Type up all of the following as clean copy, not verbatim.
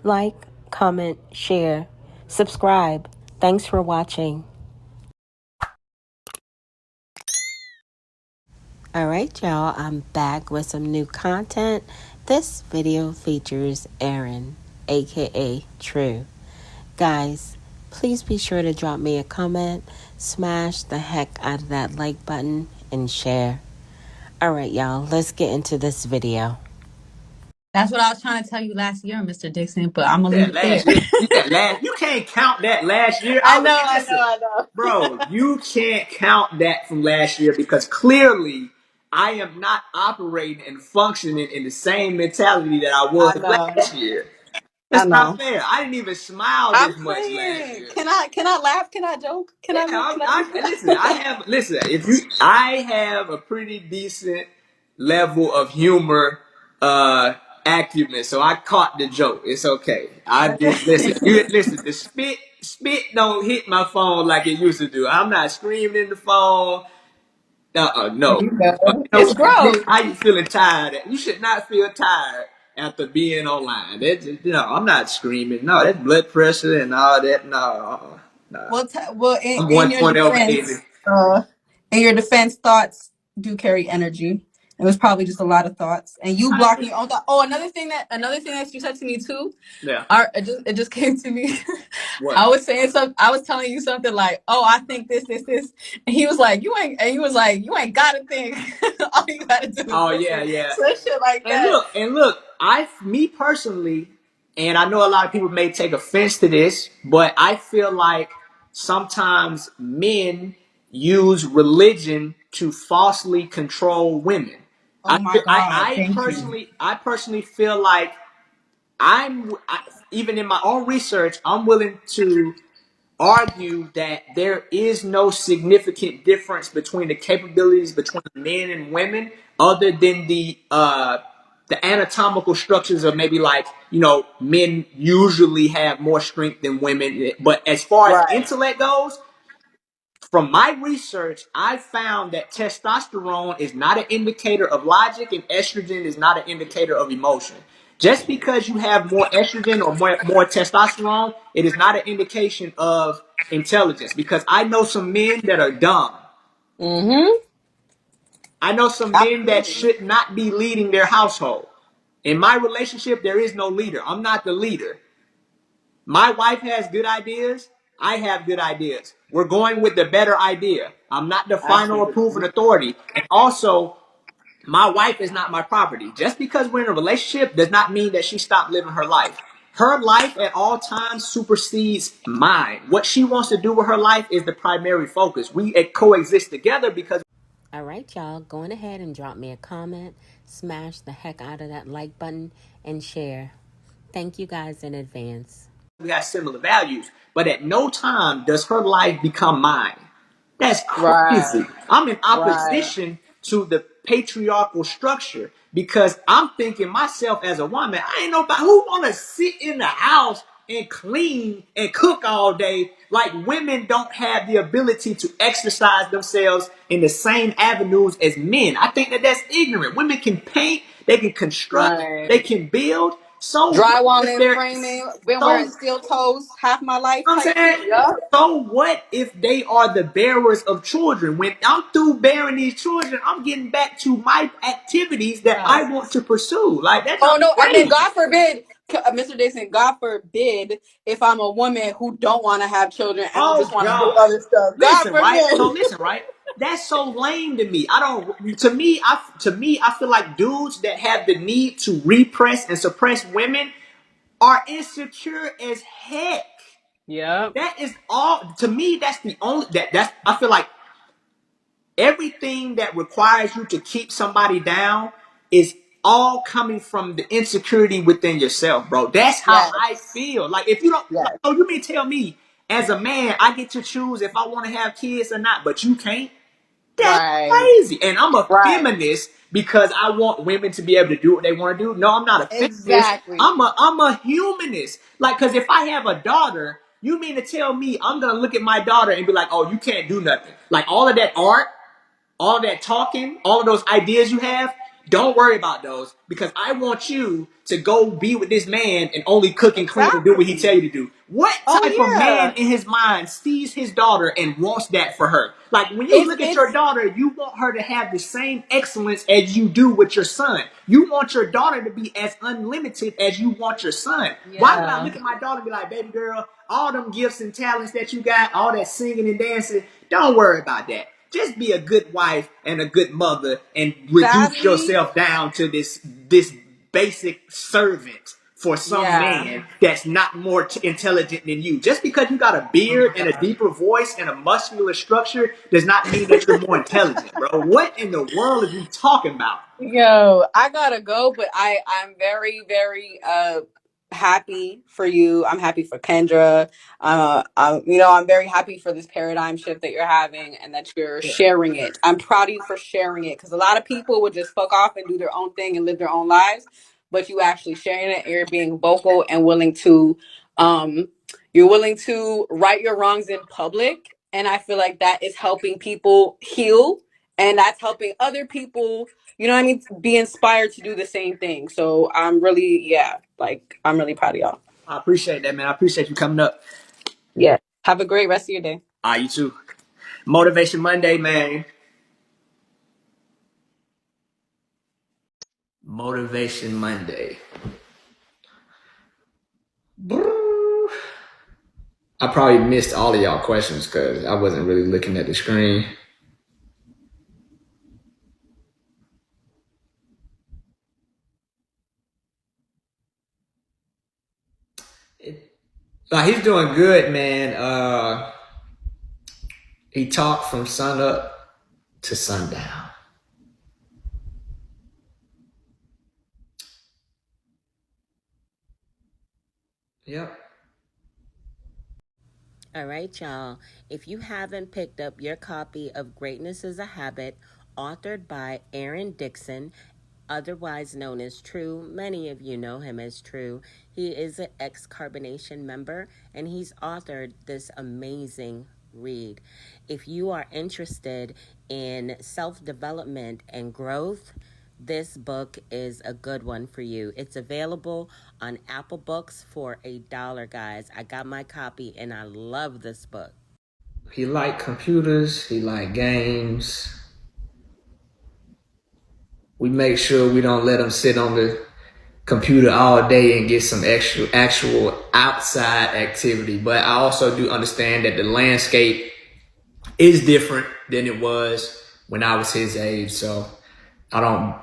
like, comment, share, subscribe. Thanks for watching. Alright, y'all, I'm back with some new content. This video features Aaron, aka True. Guys, please be sure to drop me a comment, smash the heck out of that like button, and share. Alright, y'all, let's get into this video. That's what I was trying to tell you last year, Mr. Dixon, but I'm gonna leave it Last there. year, you can't count that last year. I know. Bro, you can't count that from last year because clearly I am not operating and functioning in the same mentality that I was I know. last year. I That's not know. fair. I didn't even smile I'm this much last playing. year. Can I laugh? Can I joke? Can Yeah, I make? Can I do listen. that? I have a pretty decent level of humor, acumen, so I caught the joke. It's okay. I did listen. You listen. The spit don't hit my phone like it used to do. I'm not screaming in the phone. No. You know, You know it's what? gross. How you feeling tired? You should not feel tired after being online. I'm not screaming. No, that's blood pressure and all that. No, no. Well, I'm in your 120 baby. defense, thoughts do carry energy. It was probably just a lot of thoughts, and you blocking your own thought. Oh, another thing that you said to me too. Yeah. It just came to me. What? I was saying something. I was telling you something like, "Oh, I think this, and he was like, "You ain't," and he was like, "You ain't got to think. All you got to do is Oh yeah, listen." yeah. So shit like And that. look, me personally, and I know a lot of people may take offense to this, but I feel like sometimes men use religion to falsely control women. Oh my God! Thank you. I personally feel like even in my own research, I'm willing to argue that there is no significant difference between the capabilities between men and women other than the anatomical structures of maybe like men usually have more strength than women, but as far as Right. intellect goes, from my research, I found that testosterone is not an indicator of logic and estrogen is not an indicator of emotion. Just because you have more estrogen or more testosterone, it is not an indication of intelligence. Because I know some men that are dumb. Mm-hmm. I know some men that Absolutely. should not be leading their household. In my relationship, there is no leader. I'm not the leader. My wife has good ideas. I have good ideas. We're going with the better idea. I'm not the final approving Absolutely. authority. And also, my wife is not my property. Just because we're in a relationship does not mean that she stopped living her life. Her life at all times supersedes mine. What she wants to do with her life is the primary focus. We coexist together because Alright, y'all, go ahead and drop me a comment, smash the heck out of that like button, and share. Thank you guys in advance. we have similar values. But at no time does her life become mine. That's Right. crazy. I'm in Right. opposition to the patriarchal structure because I'm thinking myself as a woman, I ain't nobody who want to sit in the house and clean and cook all day. Like women don't have the ability to exercise themselves in the same avenues as men. I think that that's ignorant. Women can paint, they can construct, they Right. can build. So what if Drywalling, they're framing, been wearing so steel toes half my life I'm type saying, shit. Yup. so what if they are the bearers of children? When I'm through bearing these children, I'm getting back to my activities that I want Yes. to pursue. Like that's Oh not no, and then crazy. God forbid, Mr. Dixon, God forbid if I'm a woman who don't want to have children and just Oh want to do God. other stuff. God Listen, right? So forbid. listen, right? That's so lame to me. I don't. To me, I feel like dudes that have the need to repress and suppress women are insecure as heck. Yep. That is all. To me, that's the only that's. I feel like everything that requires you to keep somebody down is all coming from the insecurity within yourself, bro. That's how I Yes. feel. Like if you don't, like, Yes. oh, you mean tell me as a man I get to choose if I want to have kids or not, but you can't? That's Right. crazy. And I'm a Right. feminist because I want women to be able to do what they want to do. No, I'm not a feminist. Exactly. I'm a humanist. Like, cause if I have a daughter, you mean to tell me I'm gonna look at my daughter and be like, oh, you can't do nothing. Like all of that art, all of that talking, all of those ideas you have, Don't worry about those, because I want you to go be with this man and only cook and clean and do what he tell you to do. What Oh type of man yeah. in his mind sees his daughter and wants that for her? Like, when you look at your It's daughter, you want her to have the same excellence as you do with your son. You want your daughter to be as unlimited as you want your son. Why would I yeah. look at my daughter and be like, baby girl, all them gifts and talents that you got, all that singing and dancing, don't worry about that. Just be a good wife and a good mother and reduce Sadly, yourself down to this basic servant for some yeah. man that's not more intelligent than you. Just because you got a Oh my beard and a gosh. deeper voice and a muscular structure does not mean that you're more intelligent, bro. What in the world is we talking about? Yo, I gotta go, but I'm very, very happy for you. I'm happy for Kendra. I'm very happy for this paradigm shift that you're having and that you're Yeah. sharing it. I'm proud of you for sharing it, because a lot of people would just fuck off and do their own thing and live their own lives, but you actually sharing it, and you're being vocal and um willing to right your wrongs in public, and I feel like that is helping people heal, and that's helping other people, you know what I mean, be inspired to do the same thing. So I'm really, I'm really proud of y'all. I appreciate that, man. I appreciate you coming up. Yeah. Have a great rest of your day. You too. Motivation Monday, man. Motivation Monday. I probably missed all of y'all questions because I wasn't really looking at the screen. He's doing good, man. He talked from sun up to sundown. Yep. All right, y'all. If you haven't picked up your copy of Greatness is a Habit, authored by Aaron Dixon, otherwise known as True, many of you know him as True. He is an ex-carbonation member, and he's authored this amazing read. If you are interested in self-development and growth, this book is a good one for you. It's available on Apple Books for $1, guys. I got my copy and I love this book. He liked computers. He liked games. We make sure we don't let him sit on the computer all day and get some actual outside activity. But I also do understand that the landscape is different than it was when I was his age. So I don't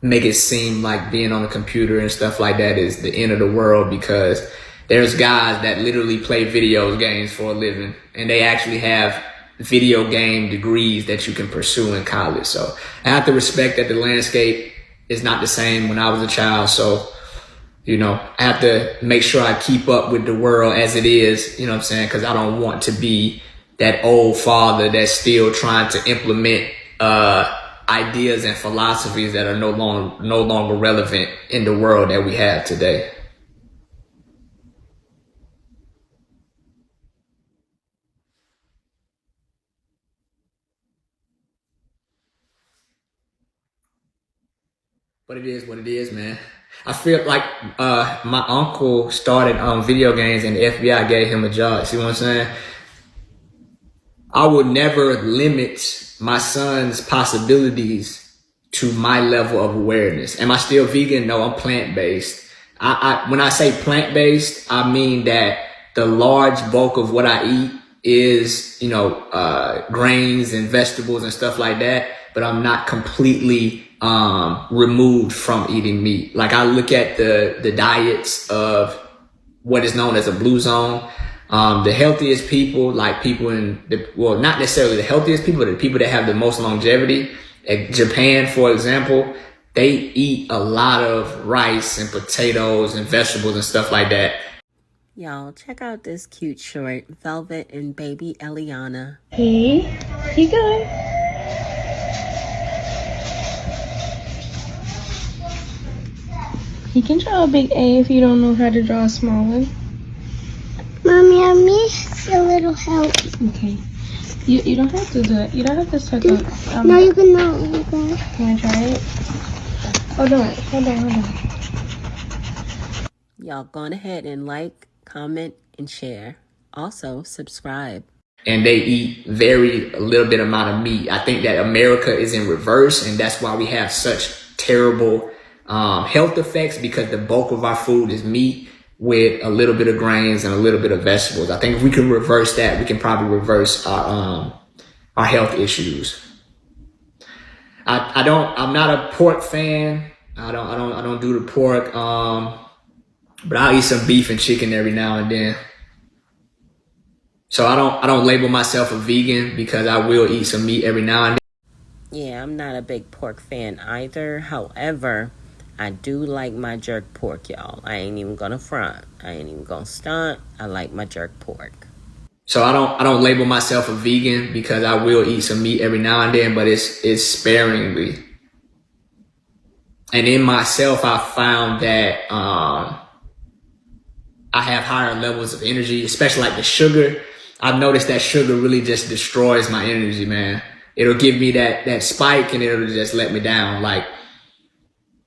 make it seem like being on a computer and stuff like that is the end of the world, because there's guys that literally play video games for a living, and they actually have video game degrees that you can pursue in college. So I have to respect that the landscape is not the same when I was a child. So, I have to make sure I keep up with the world as it is, you know what I'm saying? Because I don't want to be that old father that's still trying to implement ideas and philosophies that are no longer relevant in the world that we have today. But it is what it is, man. I feel like my uncle started video games and the FBI gave him a job. See what I'm saying? I would never limit my son's possibilities to my level of awareness. Am I still vegan? No, I'm plant-based. When I say plant-based, I mean that the large bulk of what I eat is, grains and vegetables and stuff like that. But I'm not completely removed from eating meat. Like, I look at the diets of what is known as a blue zone. The healthiest people, like people not necessarily the healthiest people, but the people that have the most longevity. Like Japan, for example, they eat a lot of rice and potatoes and vegetables and stuff like that. Y'all, check out this cute short, Velvet and baby Eliana. Hey, you good? You can draw a big A if you don't know how to draw a small one. Mommy, I need a little help. Okay. You don't have to do it. You don't have to suck up. No, you can not. Okay. Can I try it? Hold on. Y'all go ahead and like, comment, and share. Also, subscribe. And they eat very little bit amount of meat. I think that America is in reverse, and that's why we have such terrible health effects, because the bulk of our food is meat with a little bit of grains and a little bit of vegetables. I think if we can reverse that, we can probably reverse our health issues. I'm not a pork fan. I don't do the pork. But I'll eat some beef and chicken every now and then. So I don't label myself a vegan, because I will eat some meat every now and then. Yeah, I'm not a big pork fan either. However, I do like my jerk pork, y'all. I ain't even gonna front. I ain't even gonna stunt. I like my jerk pork. So I don't label myself a vegan, because I will eat some meat every now and then, but it's sparingly. And in myself, I found that I have higher levels of energy, especially like the sugar. I've noticed that sugar really just destroys my energy, man. It'll give me that spike, and it'll just let me down. Like,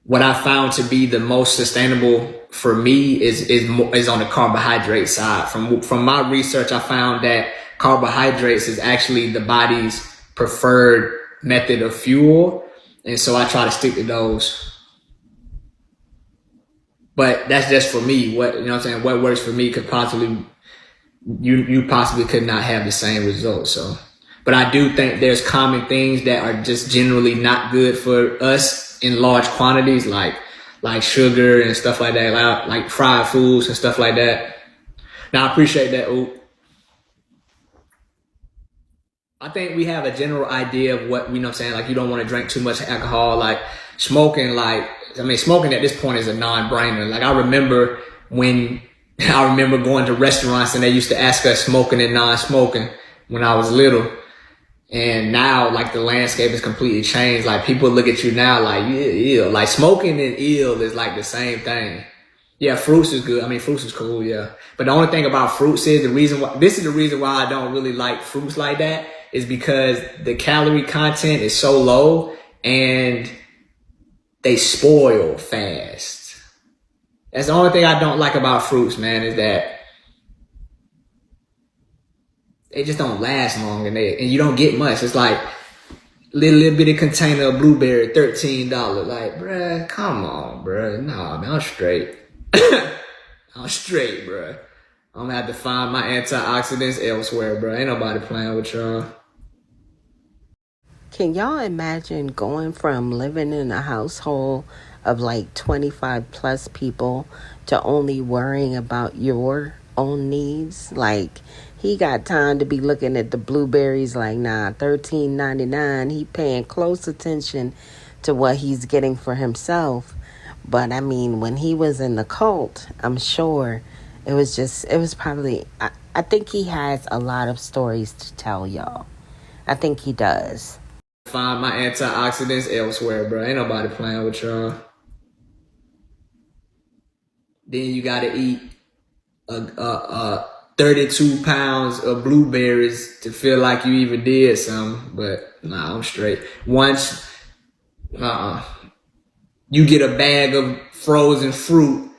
what I found to be the most sustainable for me is on the carbohydrate side. From my research, I found that carbohydrates is actually the body's preferred method of fuel. And so I try to stick to those. But that's just for me. What, you know what I'm saying? What works for me could possibly, you possibly could not have the same results. So, but I do think there's common things that are just generally not good for us in large quantities, like sugar and stuff like that, like fried foods and stuff like that. Now, I appreciate that, Oop. I think we have a general idea of what, you know what I'm saying? Like, you don't want to drink too much alcohol, like smoking, smoking at this point is a non-brainer. Like, I remember going to restaurants and they used to ask us smoking and non-smoking when I was little. And now, like, the landscape has completely changed. Like, people look at you now like, ill. Like, smoking and ill is like the same thing. Yeah, fruits is good. I mean, fruits is cool, yeah. But the only thing about fruits is the reason why I don't really like fruits like that is because the calorie content is so low and they spoil fast. That's the only thing I don't like about fruits, man, is that they just don't last long, and you don't get much. It's like little bitty container of blueberry, $13. Like, bruh, come on, bruh. Nah, man, I'm straight. I'm straight, bruh. I'm gonna have to find my antioxidants elsewhere, bruh. Ain't nobody playing with y'all. Can y'all imagine going from living in a household of like 25 plus people to only worrying about your own needs? Like, he got time to be looking at the blueberries like, nah, $13.99. He paying close attention to what he's getting for himself. But I mean, when he was in the cult, I'm sure it was probably, I think he has a lot of stories to tell y'all. I think he does. Find my antioxidants elsewhere, bro. Ain't nobody playing with y'all. Then you gotta eat 32 pounds of blueberries to feel like you even did something. But nah, I'm straight. Once you get a bag of frozen fruit,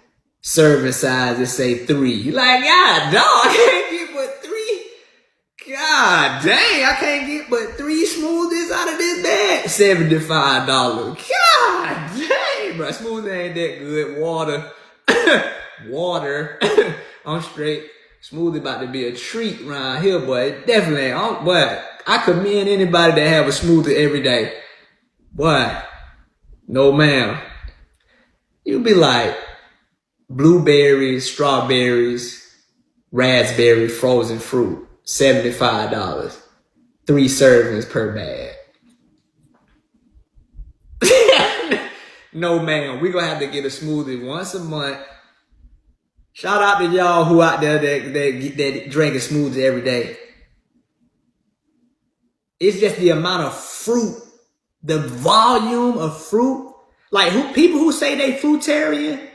serving size, it say 3. You like, God, dog, I can't get but 3. God dang, I can't get but 3 smoothies out of this bag. $75. God dang, bro. Smoothie ain't that good. Water. I'm straight. Smoothie about to be a treat around here, boy. It definitely ain't. But I commend anybody that have a smoothie every day. Boy, no ma'am. You be like blueberries, strawberries, raspberry, frozen fruit. $75. 3 servings per bag. No, ma'am. We're going to have to get a smoothie once a month. Shout out to y'all who out there that drink a smoothie every day. It's just the amount of fruit, the volume of fruit. Like, people who say they fruitarian,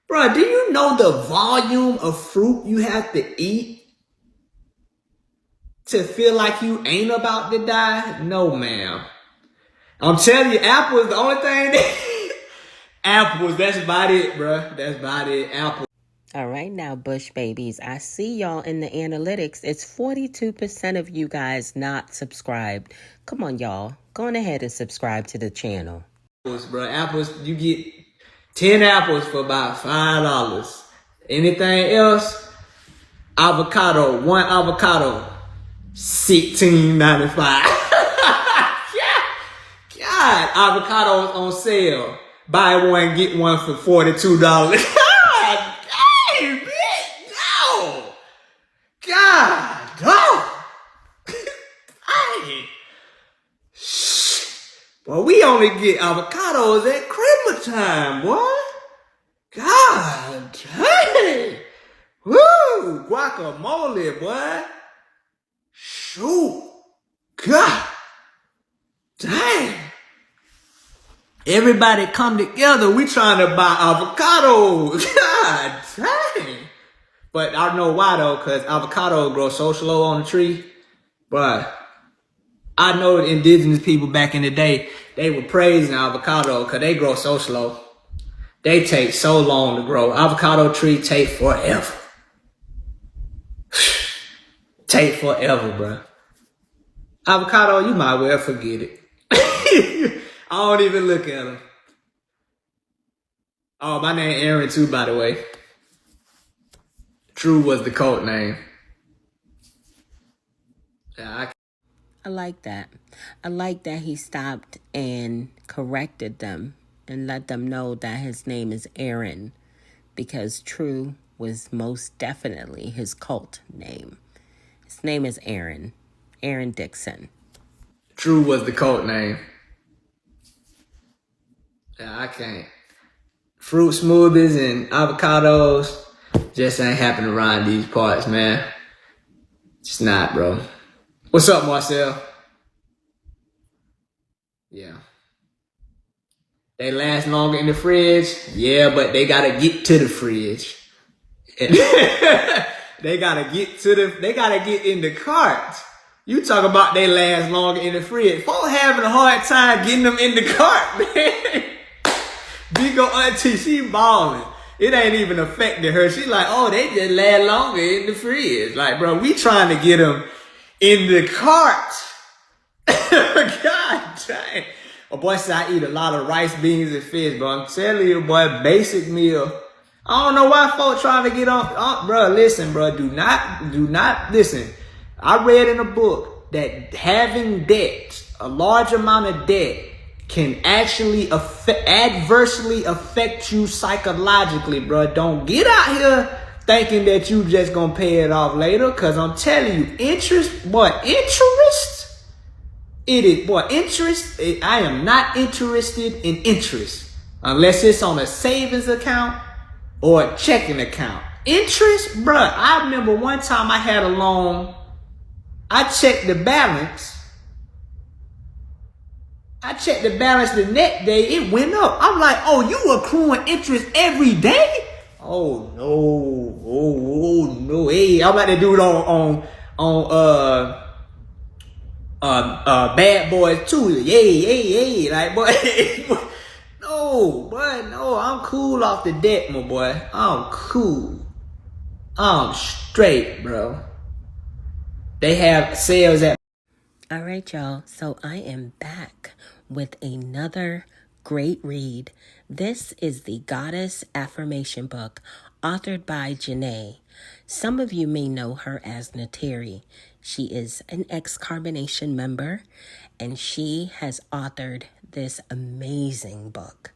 bro, do you know the volume of fruit you have to eat to feel like you ain't about to die? No, ma'am. I'm telling you, Apple is the only thing that... Apples, that's about it, bruh. That's about it. Apple. All right, now, Bush babies, I see y'all in the analytics. It's 42% of you guys not subscribed. Come on, y'all. Go on ahead and subscribe to the channel. Apples, bro. Apples, you get 10 apples for about $5. Anything else? Avocado, one avocado, $16.95. God, avocados on sale. Buy one, get one for $42. God, dang, bitch, no. God, no. Well, we only get avocados at Christmas time, boy. God, dang. Woo, guacamole, boy. Shoot. God, dang. Everybody come together. We trying to buy avocados. God dang. But I know why though, because avocado grow so slow on the tree. But I know the indigenous people back in the day, they were praising avocado because they grow so slow. They take so long to grow. Avocado tree take forever. Take forever, bro. Avocado, you might well forget it. I don't even look at them. Oh, my name Aaron too, by the way. True was the code name. Yeah, I like that. I like that he stopped and corrected them and let them know that his name is Aaron, because True was most definitely his cult name. His name is Aaron. Aaron Dixon. True was the code name. Yeah, I can't. Fruit smoothies and avocados just ain't happening around these parts, man. Just not, bro. What's up, Marcel? Yeah. They last longer in the fridge. Yeah, but they gotta get to the fridge. They gotta get in the cart. You talk about they last longer in the fridge. Folks having a hard time getting them in the cart, man. Big ol' auntie, she ballin'. It ain't even affecting her. She like, oh, they just last longer in the fridge. Like, bro, we trying to get them in the cart. God dang. A boy said I eat a lot of rice, beans, and fish, bro. I'm telling you, boy, basic meal. I don't know why folks trying to get on. Bro, listen, bro, do not listen. I read in a book that having debt, a large amount of debt, can actually adversely affect you psychologically, bro. Don't get out here thinking that you just gonna pay it off later, cause I'm telling you, interest. I am not interested in interest unless it's on a savings account or a checking account. Interest, bruh. I remember one time I had a loan. I checked the balance the next day. It went up. I'm like, oh, you accruing interest every day? Oh no. Oh no. Hey, I'm about to do it on Bad Boys too. Yay. Like, boy. No, I'm cool off the debt, my boy. I'm cool. I'm straight, bro. They have sales at... All right, y'all. So I am back with another great read. This is the Goddess Affirmation book, authored by Janae. Some of you may know her as Dietary. She is an ex-carbonation member, and she has authored this amazing book.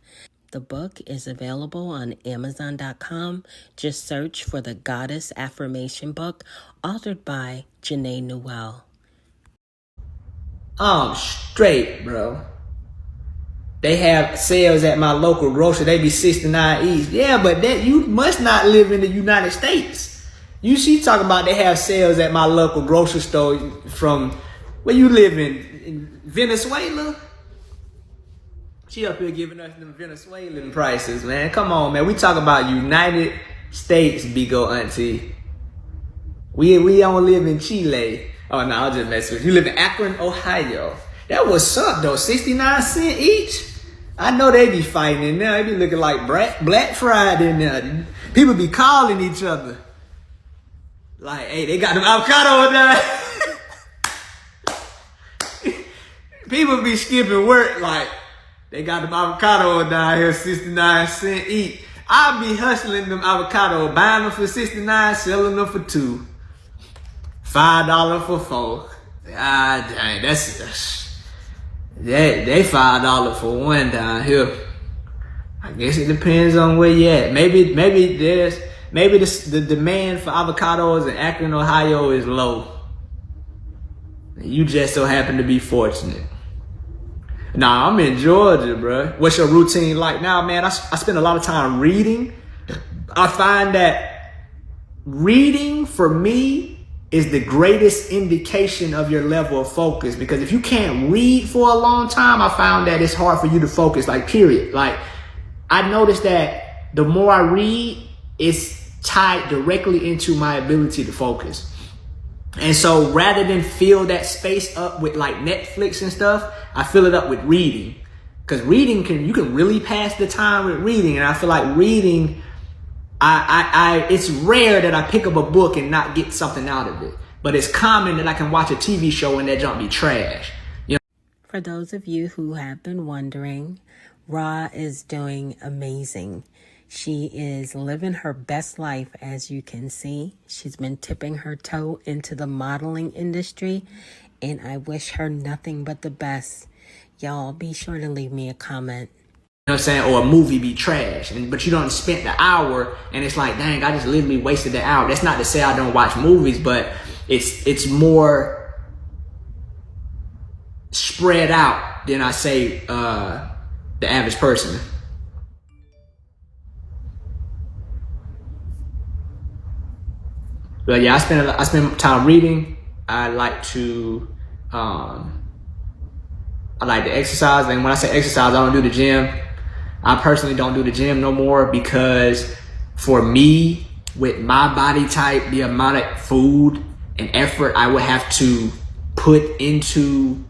The book is available on Amazon.com. Just search for the Goddess Affirmation book, authored by Janae Newell. I'm straight, bro. They have sales at my local grocery. They be 69 each. Yeah, but that you must not live in the United States. She talking about they have sales at my local grocery store from where you live in Venezuela. She up here giving us them Venezuelan prices, man. Come on, man. We talk about United States, big ol' auntie. We don't live in Chile. Oh, no, I'll just mess with you. You live in Akron, Ohio. That was up, though. 69 cents each. I know they be fighting in there. They be looking like Black Friday in there. People be calling each other. Like, hey, they got them avocado in there. People be skipping work like, they got them avocado down here, 69 cents each. I'll be hustling them avocado, buying them for 69, selling them for $2. $5 for $4. Ah, dang, they $5 for one down here. I guess it depends on where you at. Maybe the demand for avocados in Akron, Ohio is low. You just so happen to be fortunate. Nah, I'm in Georgia, bro. What's your routine like now, man? I spend a lot of time reading. I find that reading for me is the greatest indication of your level of focus, because if you can't read for a long time, I found that it's hard for you to focus, like, period. Like, I noticed that the more I read, it's tied directly into my ability to focus. And so rather than fill that space up with like Netflix and stuff, I fill it up with reading. Because reading you can really pass the time with reading. And I feel like reading, it's rare that I pick up a book and not get something out of it. But it's common that I can watch a TV show and that junk be trash. You know? For those of you who have been wondering, Ra is doing amazing. She is living her best life, as you can see. She's been tipping her toe into the modeling industry, and I wish her nothing but the best. Y'all be sure to leave me a comment. You know what I'm saying? Or a movie be trash, but you don't spend the hour, and it's like, dang, I just literally wasted the hour. That's not to say I don't watch movies, but it's more spread out than I say the average person. But yeah, I spend time reading. I like to exercise. And when I say exercise, I don't do the gym. I personally don't do the gym no more, because for me, with my body type, the amount of food and effort I would have to put into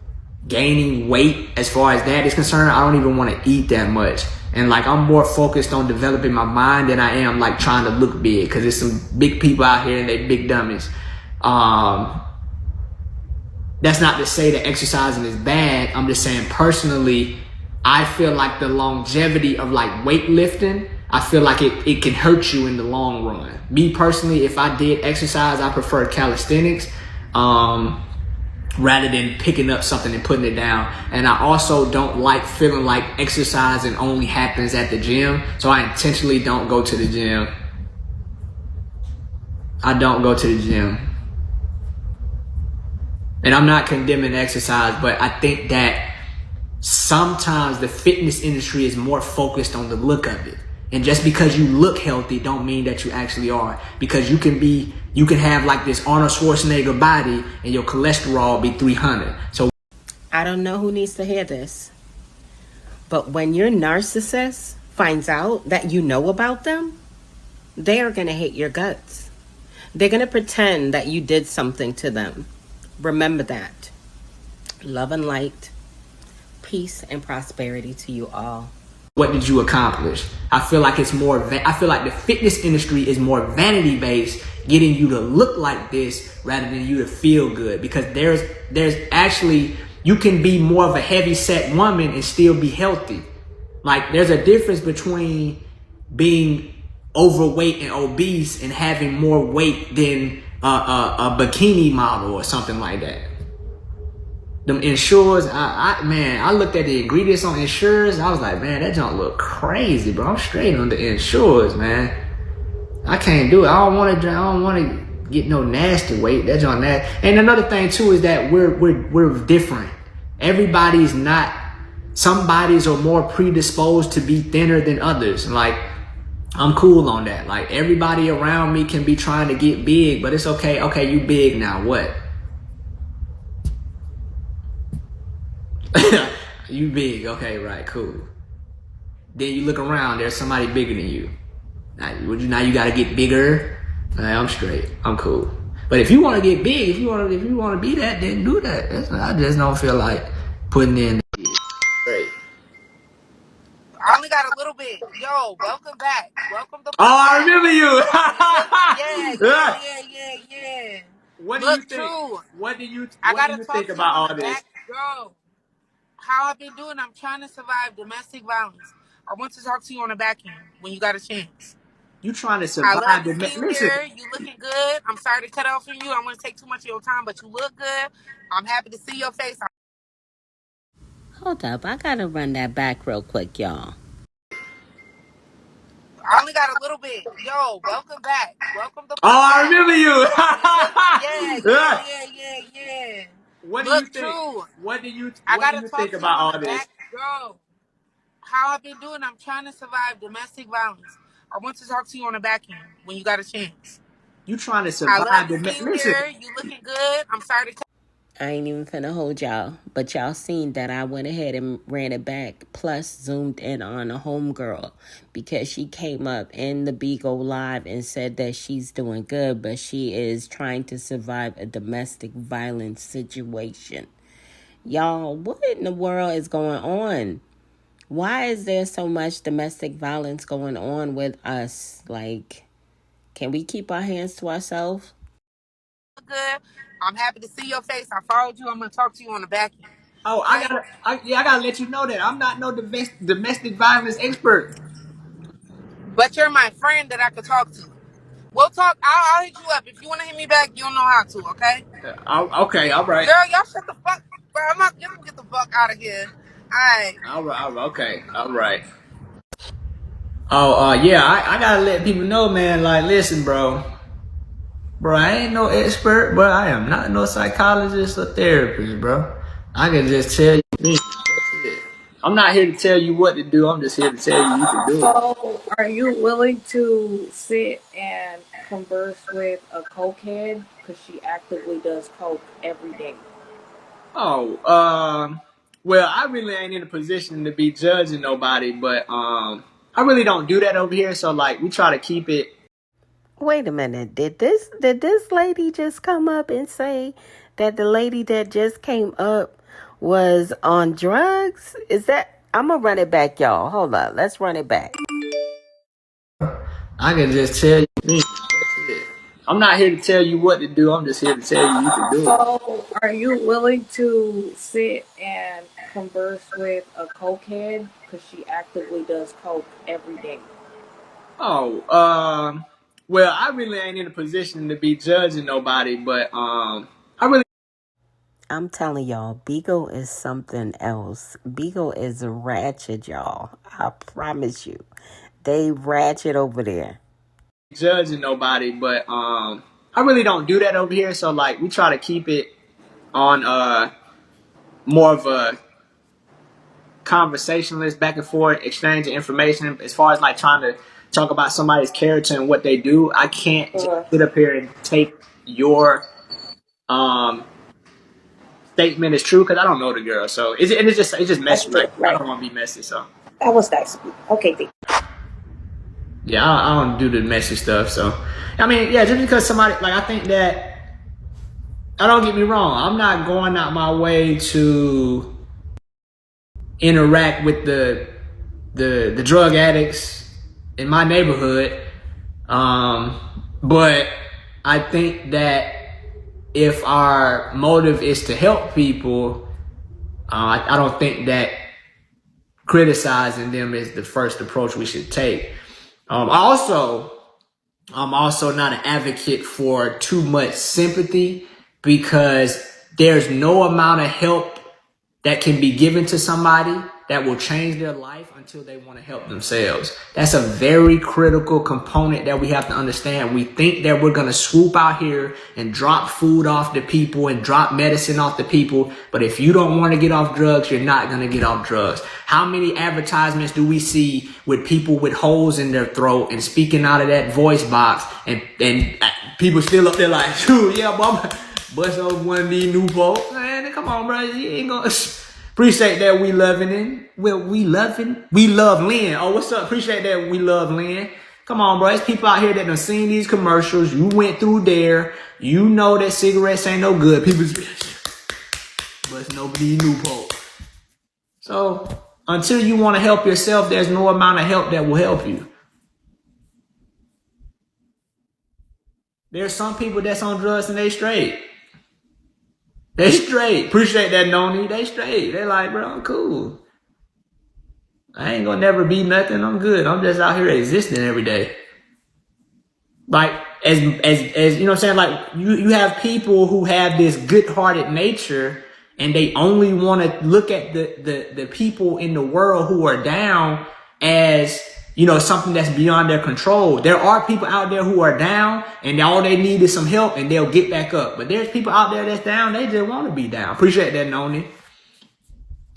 gaining weight, as far as that is concerned, I don't even want to eat that much. And like, I'm more focused on developing my mind than I am like trying to look big, because there's some big people out here and they big dummies. That's not to say that exercising is bad. I'm just saying, personally, I feel like the longevity of like weightlifting, I feel like it can hurt you in the long run. Me personally, if I did exercise, I prefer calisthenics rather than picking up something and putting it down. And I also don't like feeling like exercising only happens at the gym. So I intentionally don't go to the gym. I don't go to the gym. And I'm not condemning exercise, but I think that sometimes the fitness industry is more focused on the look of it. And just because you look healthy don't mean that you actually are. Because you can have like this Arnold Schwarzenegger body and your cholesterol be 300. So I don't know who needs to hear this, but when your narcissist finds out that you know about them, they are going to hate your guts. They're going to pretend that you did something to them. Remember that. Love and light, peace and prosperity to you all. What did you accomplish? I feel like it's more, I feel like the fitness industry is more vanity based, getting you to look like this rather than you to feel good. Because there's actually, you can be more of a heavy set woman and still be healthy. Like, there's a difference between being overweight and obese and having more weight than a bikini model or something like that. Them Ensures, I looked at the ingredients on Ensures. I was like, man, that junk look crazy, bro. I'm straight on the Ensures, man. I can't do it. I don't want to get no nasty weight. That junk nasty. And another thing too is that we're different. Everybody's not. Some bodies are more predisposed to be thinner than others. Like, I'm cool on that. Like, everybody around me can be trying to get big, but it's okay. Okay, you big now. What? You big, okay, right, cool. Then you look around, there's somebody bigger than you. Now you gotta get bigger. I'm straight, I'm cool. But if you want to get big, if you want to be that, then do that. I just don't feel like putting in. Right. I only got a little bit. Yo, welcome back. Welcome the Oh, fuck I back. remember you. Yeah. What do you Look, think? true. What do you I What do gotta you talk think to you about on all the this? back. Yo, how I've been doing, I'm trying to survive domestic violence. I want to talk to you on the back end when you got a chance. You trying to I love survive to the see you listen. here. You looking good. I'm sorry to cut off from you. I want to take too much of your time, but you look good. I'm happy to see your face. Hold up, I gotta run that back real quick, y'all. I only got a little bit. Yo, welcome back. Welcome the Oh, fuck I back. remember you. Yeah. What do you Look, think? true. I What do gotta you talk think to you about on all the this? back. Yo, how I've been doing, I'm trying to survive domestic violence. I want to talk to you on the back end when you got a chance. You trying to I love survive to the see you listen. here. You looking good. I'm sorry to cut. I ain't even finna hold y'all, but y'all seen that I went ahead and ran it back, plus zoomed in on a homegirl because she came up in the Beagle Live and said that she's doing good, but she is trying to survive a domestic violence situation. Y'all, what in the world is going on? Why is there so much domestic violence going on with us? Like, can we keep our hands to ourselves? Good. I'm happy to see your face. I followed you. I'm gonna talk to you on the back end. Oh, Okay. I gotta let you know that I'm not no domestic violence expert. But you're my friend that I could talk to. We'll talk. I'll hit you up if you want to hit me back. You'll know how to. Okay. Okay, all right. Girl, y'all shut the fuck. Bro, I'm not gonna get the fuck out of here. Alright. Okay, all right. Oh, yeah, I gotta let people know, man. Like, listen, bro. Bro, I ain't no expert, but I am not no psychologist or therapist, bro. I can just tell you me. That's it. I'm not here to tell you what to do. I'm just here to tell you can do it. So, are you willing to sit and converse with a cokehead? Because she actively does coke every day. Oh, well, I really ain't in a position to be judging nobody, but I really don't do that over here. So like, we try to keep it. Wait a minute. Did this lady just come up and say that the lady that just came up was on drugs? Is that I'm gonna run it back, y'all. Hold up. Let's run it back. I can just tell you me. That's it. I'm not here to tell you what to do. I'm just here to tell you can do it. So, are you willing to sit and converse with a cokehead? Because she actively does coke every day. Oh, well, I really ain't in a position to be judging nobody, but I really I'm telling y'all, Beagle is something else. Beagle is ratchet, y'all. I promise you. They ratchet over there. judging nobody, but I really don't do that over here. So like, we try to keep it on more of a conversationalist, back and forth exchange of information. As far as like trying to talk about somebody's character and what they do, I can't just sit up here and take your um statement as true because I don't know the girl. So it's just That's messy. Like, true, I right? don't want to be messy. So That was nice. Okay, thank yeah, I don't do the messy stuff. So I mean, yeah, just because somebody like, I think that, I don't get me wrong, I'm not going out my way to interact with the drug addicts in my neighborhood. But I think that if our motive is to help people, I don't think that criticizing them is the first approach we should take. I'm also not an advocate for too much sympathy, because there's no amount of help that can be given to somebody that will change their life until they want to help themselves. That's a very critical component that we have to understand. We think that we're going to swoop out here and drop food off the people and drop medicine off the people. But if you don't want to get off drugs, you're not going to get off drugs. How many advertisements do we see with people with holes in their throat and speaking out of that voice box, and people still up there like, shoot, yeah, mama, bust over one of these new folks. Man, come on, bro. You ain't gonna appreciate that we loving it. Well, we love Lynn. Oh, what's up? Appreciate that we love Lynn. Come on, bro. There's people out here that done seen these commercials. You went through there. You know that cigarettes ain't no good. People, but nobody loophole. So until you want to help yourself, there's no amount of help that will help you. There's some people that's on drugs and they straight. They straight. Appreciate that, Noni. They straight. They like, bro, I'm cool. I ain't gonna never be nothing. I'm good. I'm just out here existing every day. Like, as you know what I'm saying? Like, you have people who have this good-hearted nature and they only want to look at the people in the world who are down as, you know, something that's beyond their control. There are people out there who are down and all they need is some help and they'll get back up. But there's people out there that's down. They just want to be down. Appreciate that, Noni.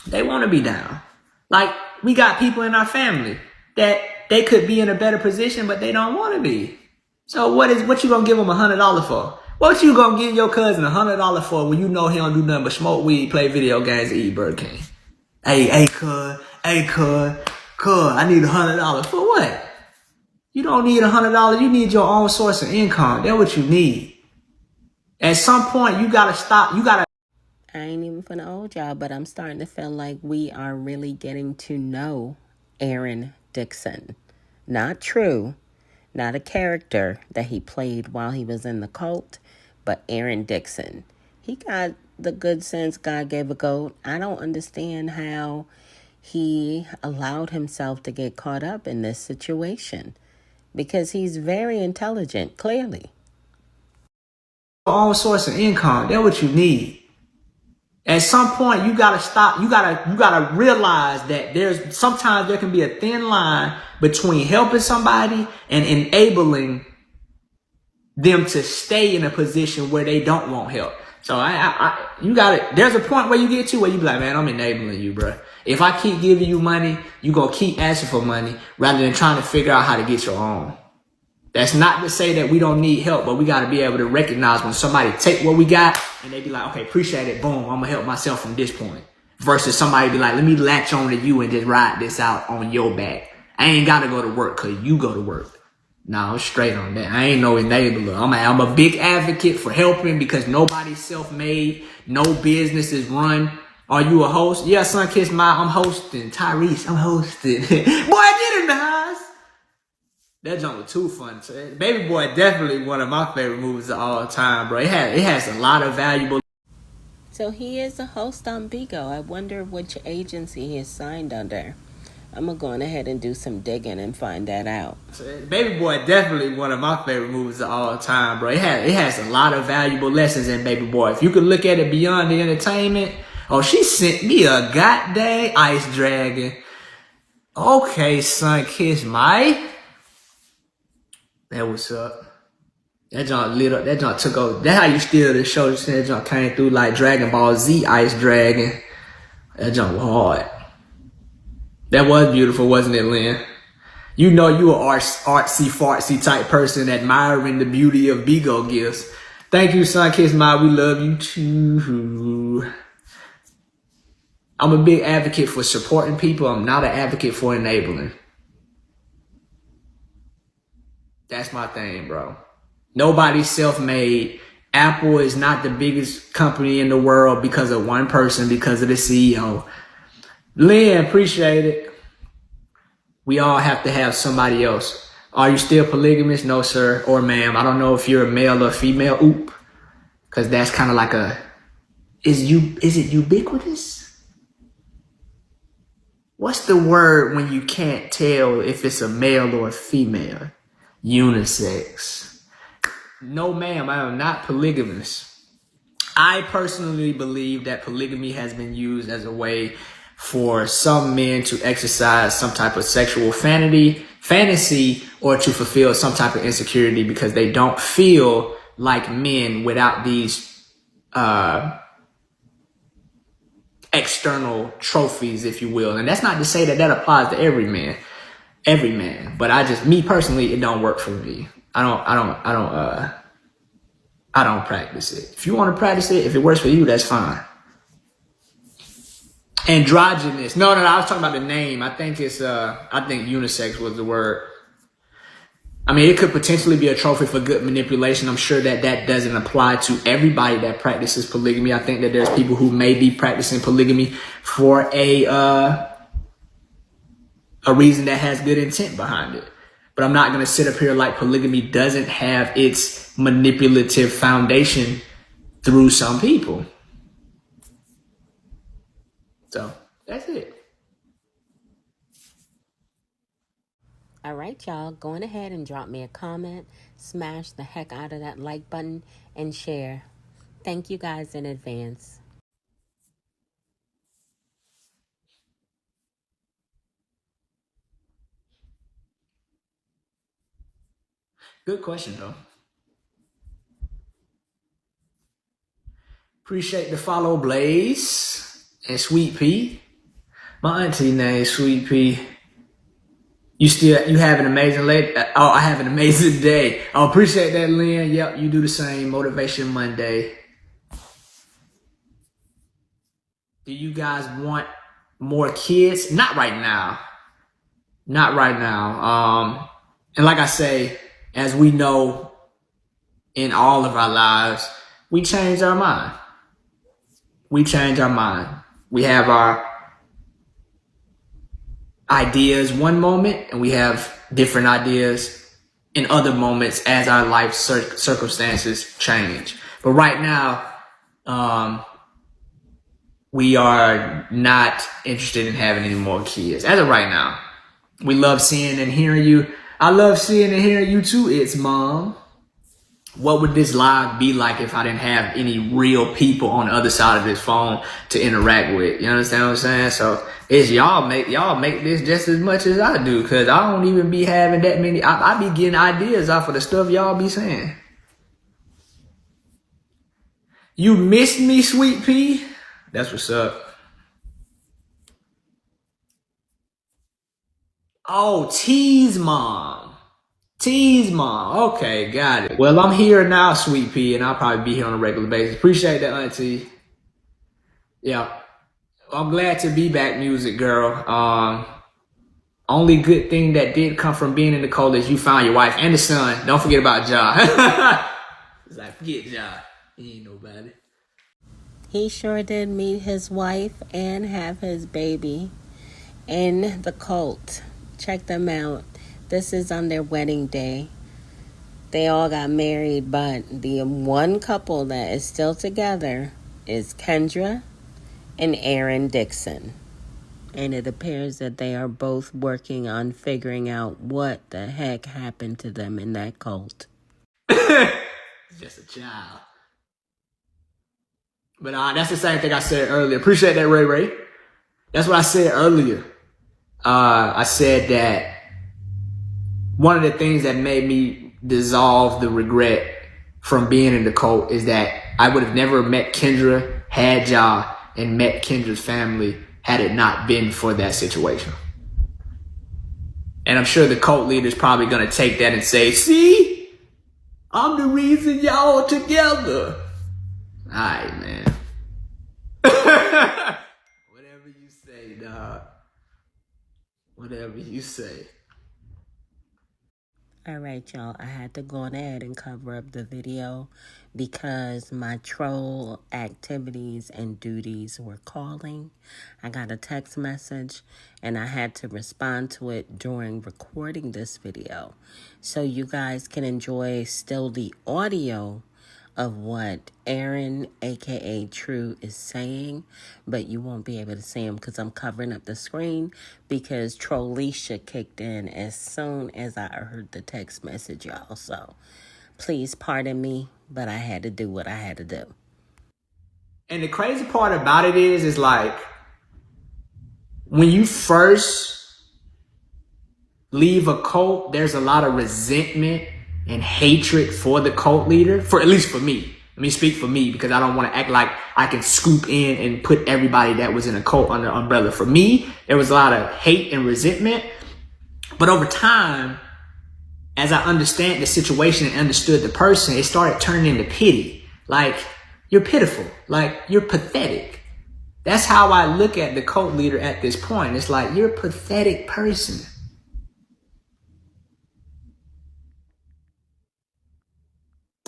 They want to be down. Like, we got people in our family that they could be in a better position, but they don't want to be. So what you gonna give them $100 for? What you gonna give your cousin $100 for when you know he don't do nothing but smoke weed, play video games, and eat Burger King? Hey, cuz, I need $100 for what? You don't need $100. You need your own source of income. That's what you need. At some point, you gotta stop. I ain't even finna hold y'all, but I'm starting to feel like we are really getting to know Aaron Dixon. Not true, not a character that he played while he was in the cult, but Aaron Dixon. He got the good sense God gave a goat. I don't understand how he allowed himself to get caught up in this situation because he's very intelligent, clearly. Your own source of income. That's what you need. At some point, you gotta stop. You gotta realize that sometimes there can be a thin line between helping somebody and enabling them to stay in a position where they don't want help. So you gotta. There's a point where you get to where you be like, man, I'm enabling you, bro. If I keep giving you money, you gonna keep asking for money rather than trying to figure out how to get your own. That's not to say that we don't need help, but we got to be able to recognize when somebody take what we got and they be like, okay, appreciate it. Boom, I'm going to help myself from this point. Versus somebody be like, let me latch on to you and just ride this out on your back. I ain't got to go to work because you go to work. No, I'm straight on that. I ain't no enabler. I'm a big advocate for helping because nobody's self-made. No business is run. Are you a host? Yeah, son, kiss my, I'm hosting. Tyrese, I'm hosting. Boy, get in the house. That jump was too fun. So, Baby Boy, definitely one of my favorite movies of all time, bro. It has a lot of valuable. So he is a host on Bigo. I wonder which agency he is signed under. I'm going to go on ahead and do some digging and find that out. So, Baby Boy, definitely one of my favorite movies of all time, bro. It has a lot of valuable lessons in Baby Boy. If you could look at it beyond the entertainment. Oh, she sent me a goddamn ice dragon. Okay, son, kiss my. That what's up. That joint lit up. That joint took over. That's how you steal the show. That joint came through like Dragon Ball Z Ice Dragon. That joint was hard. That was beautiful, wasn't it, Lynn? You know you an artsy fartsy type person admiring the beauty of Bigo gifts. Thank you, son. Kiss my. We love you too. I'm a big advocate for supporting people. I'm not an advocate for enabling. That's my thing, bro. Nobody's self-made. Apple is not the biggest company in the world because of one person, because of the CEO. Lynn, appreciate it. We all have to have somebody else. Are you still polygamous? No, sir, or ma'am. I don't know if you're a male or female. Oop. Because that's kind of like is it ubiquitous? What's the word when you can't tell if it's a male or a female? Unisex. No, ma'am, I am not polygamous. I personally believe that polygamy has been used as a way for some men to exercise some type of sexual fantasy, or to fulfill some type of insecurity because they don't feel like men without these external trophies, if you will. And that's not to say that applies to every man. But me personally, it don't work for me. I don't practice it. If you want to practice it, if it works for you, that's fine. Androgynous. No, I was talking about the name. I think unisex was the word. I mean, it could potentially be a trophy for good manipulation. I'm sure that that doesn't apply to everybody that practices polygamy. I think that there's people who may be practicing polygamy for a reason that has good intent behind it. But I'm not going to sit up here like polygamy doesn't have its manipulative foundation through some people. So that's it. All right, y'all, going ahead and drop me a comment, smash the heck out of that like button, and share. Thank you guys in advance. Good question, though. Appreciate the follow, Blaze and Sweet Pea. My auntie named Sweet Pea. You have an amazing I have an amazing day. I appreciate that, Lynn. Yep, you do the same. Motivation Monday. Do you guys want more kids? Not right now. Not right now. And like I say, as we know in all of our lives, we change our mind. We change our mind. We have our ideas one moment, and we have different ideas in other moments as our life circumstances change. But right now, we are not interested in having any more kids. As of right now, we love seeing and hearing you. I love seeing and hearing you too, It's Mom. What would this live be like if I didn't have any real people on the other side of this phone to interact with? You understand what I'm saying? So it's y'all make this just as much as I do, because I don't even be having that many. I be getting ideas off of the stuff y'all be saying. You missed me, Sweet Pea? That's what's up. Oh, Tease Mom. Tease Mom. Okay, got it. Well, I'm here now, Sweet Pea, and I'll probably be here on a regular basis. Appreciate that, Auntie. Yeah. I'm glad to be back, Music Girl. Only good thing that did come from being in the cult is you found your wife and the son. Don't forget about Ja. It's like, forget Ja. He ain't nobody. He sure did meet his wife and have his baby in the cult. Check them out. This is on their wedding day. They all got married, but the one couple that is still together is Kendra and Aaron Dixon. And it appears that they are both working on figuring out what the heck happened to them in that cult. Just a child. But that's the same thing I said earlier. Appreciate that, Ray Ray. That's what I said earlier. I said that one of the things that made me dissolve the regret from being in the cult is that I would have never met Kendra, had Ja, and met Kendra's family had it not been for that situation. And I'm sure the cult leader's probably going to take that and say, see, I'm the reason y'all are together. All right, man. Whatever you say, dog. Whatever you say. All right, y'all. I had to go ahead and cover up the video because my troll activities and duties were calling. I got a text message and I had to respond to it during recording this video. So you guys can enjoy still the audio of what Aaron, aka True, is saying, but you won't be able to see him because I'm covering up the screen because Trollisha kicked in as soon as I heard the text message, y'all. So please pardon me, but I had to do what I had to do. And the crazy part about it is like, when you first leave a cult, there's a lot of resentment and hatred for the cult leader, for at least for me. Let me speak for me because I don't want to act like I can scoop in and put everybody that was in a cult under umbrella. For me, there was a lot of hate and resentment. But over time, as I understand the situation and understood the person, it started turning into pity. Like, you're pitiful. Like, you're pathetic. That's how I look at the cult leader at this point. It's like, you're a pathetic person.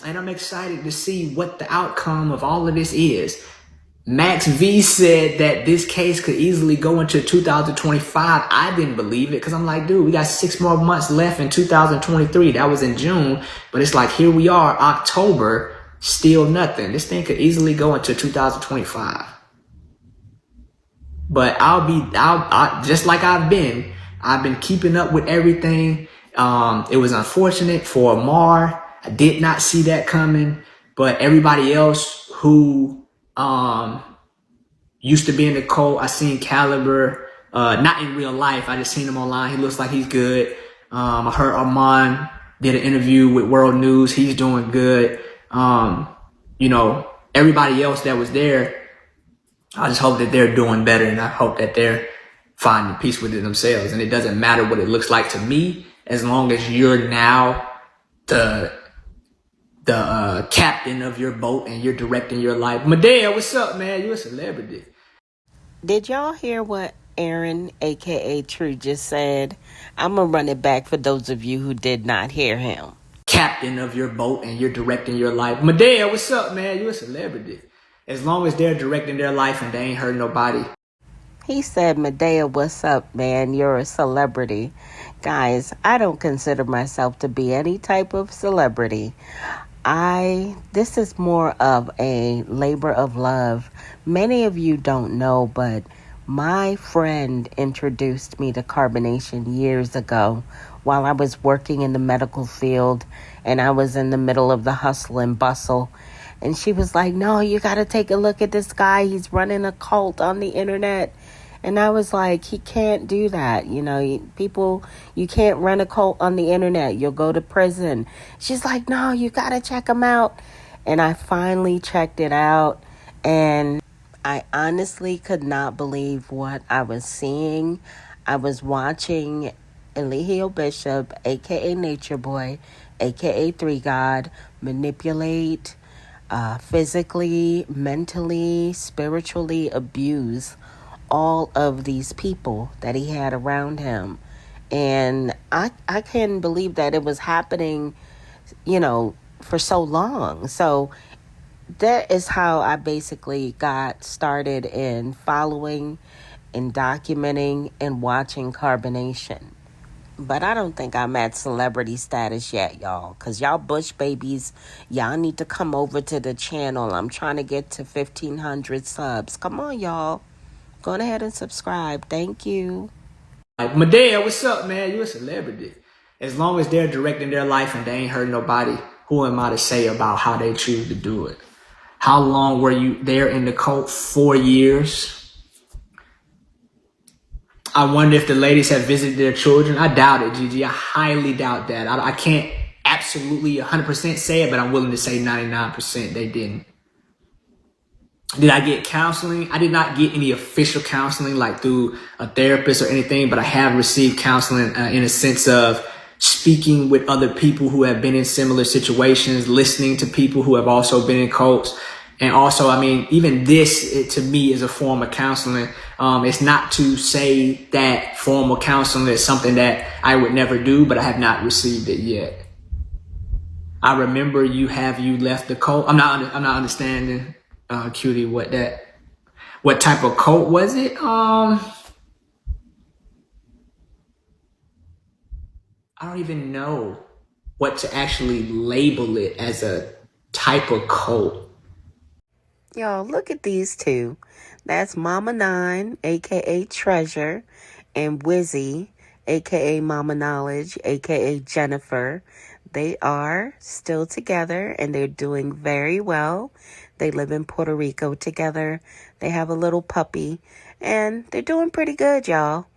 and I'm excited to see what the outcome of all of this is. Max V said that this case could easily go into 2025. I didn't believe it because I'm like, dude, we got 6 more months left in 2023. That was in June, but it's like, here we are, October, still nothing. This thing could easily go into 2025. But I just like I've been keeping up with everything. It was unfortunate for Amar. I did not see that coming, but everybody else who, used to be in the cult, I seen Caliber, not in real life. I just seen him online. He looks like he's good. I heard Armand did an interview with World News. He's doing good. Everybody else that was there, I just hope that they're doing better, and I hope that they're finding peace with it themselves. And it doesn't matter what it looks like to me, as long as you're now the captain of your boat and you're directing your life. Medea, what's up, man? You a celebrity. Did y'all hear what Aaron, aka True, just said? I'm gonna run it back for those of you who did not hear him. Captain of your boat and you're directing your life. Medea, what's up, man? You a celebrity. As long as they're directing their life and they ain't hurt nobody. He said, Medea, what's up, man? You're a celebrity. Guys, I don't consider myself to be any type of celebrity. This is more of a labor of love. Many of you don't know, but my friend introduced me to carbonation years ago while I was working in the medical field, and I was in the middle of the hustle and bustle. And she was like, no, you got to take a look at this guy. He's running a cult on the internet. And I was like, he can't do that. You can't run a cult on the internet. You'll go to prison. She's like, no, you got to check him out. And I finally checked it out. And I honestly could not believe what I was seeing. I was watching Eligio Bishop, a.k.a. Nature Boy, a.k.a. Three God, manipulate, physically, mentally, spiritually abuse all of these people that he had around him. And I can't believe that it was happening, for so long. So that is how I basically got started in following and documenting and watching carbonation. But I don't think I'm at celebrity status yet, y'all. Because y'all Bush babies, y'all need to come over to the channel. I'm trying to get to 1,500 subs. Come on, y'all. Go ahead and subscribe. Thank you. Like, Medea, what's up, man? You a celebrity. As long as they're directing their life and they ain't hurt nobody, who am I to say about how they choose to do it? How long were you there in the cult? 4 years. I wonder if the ladies have visited their children. I doubt it, Gigi. I highly doubt that. I can't absolutely 100% say it, but I'm willing to say 99% they didn't. Did I get counseling? I did not get any official counseling like through a therapist or anything, but I have received counseling in a sense of speaking with other people who have been in similar situations, listening to people who have also been in cults. And also, even this, to me, is a form of counseling. It's not to say that formal counseling is something that I would never do, but I have not received it yet. I remember you left the cult. I'm not understanding, Cutie, what type of cult was it? I don't even know what to actually label it as a type of cult. Y'all, look at these two. That's Mama Nine, a.k.a. Treasure, and Wizzy, a.k.a. Mama Knowledge, a.k.a. Jennifer. They are still together, and they're doing very well. They live in Puerto Rico together. They have a little puppy, and they're doing pretty good, y'all.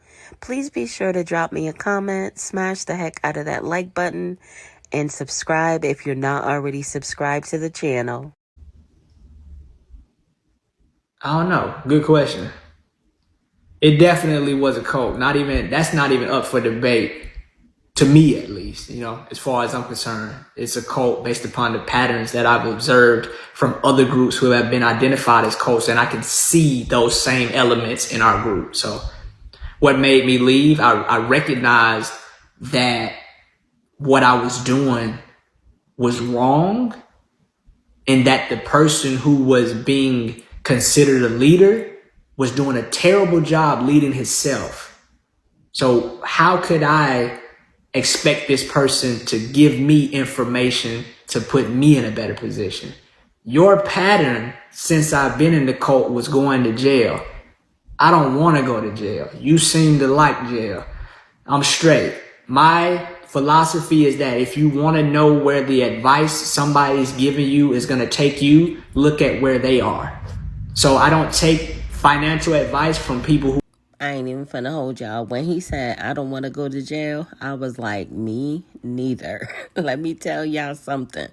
Please be sure to drop me a comment, smash the heck out of that like button, and subscribe if you're not already subscribed to the channel. I don't know. Good question. It definitely was a cult. That's not even up for debate. To me, at least, as far as I'm concerned, it's a cult based upon the patterns that I've observed from other groups who have been identified as cults, and I can see those same elements in our group. So what made me leave, I recognized that what I was doing was wrong, and that the person who was being considered a leader was doing a terrible job leading himself. So how could I expect this person to give me information to put me in a better position? Your pattern since I've been in the cult was going to jail. I don't want to go to jail. You seem to like jail. I'm straight. My philosophy is that if you want to know where the advice somebody's giving you is going to take you, look at where they are. So I don't take financial advice from people who... I ain't even finna hold y'all. When he said, I don't want to go to jail, I was like, me neither. Let me tell y'all something.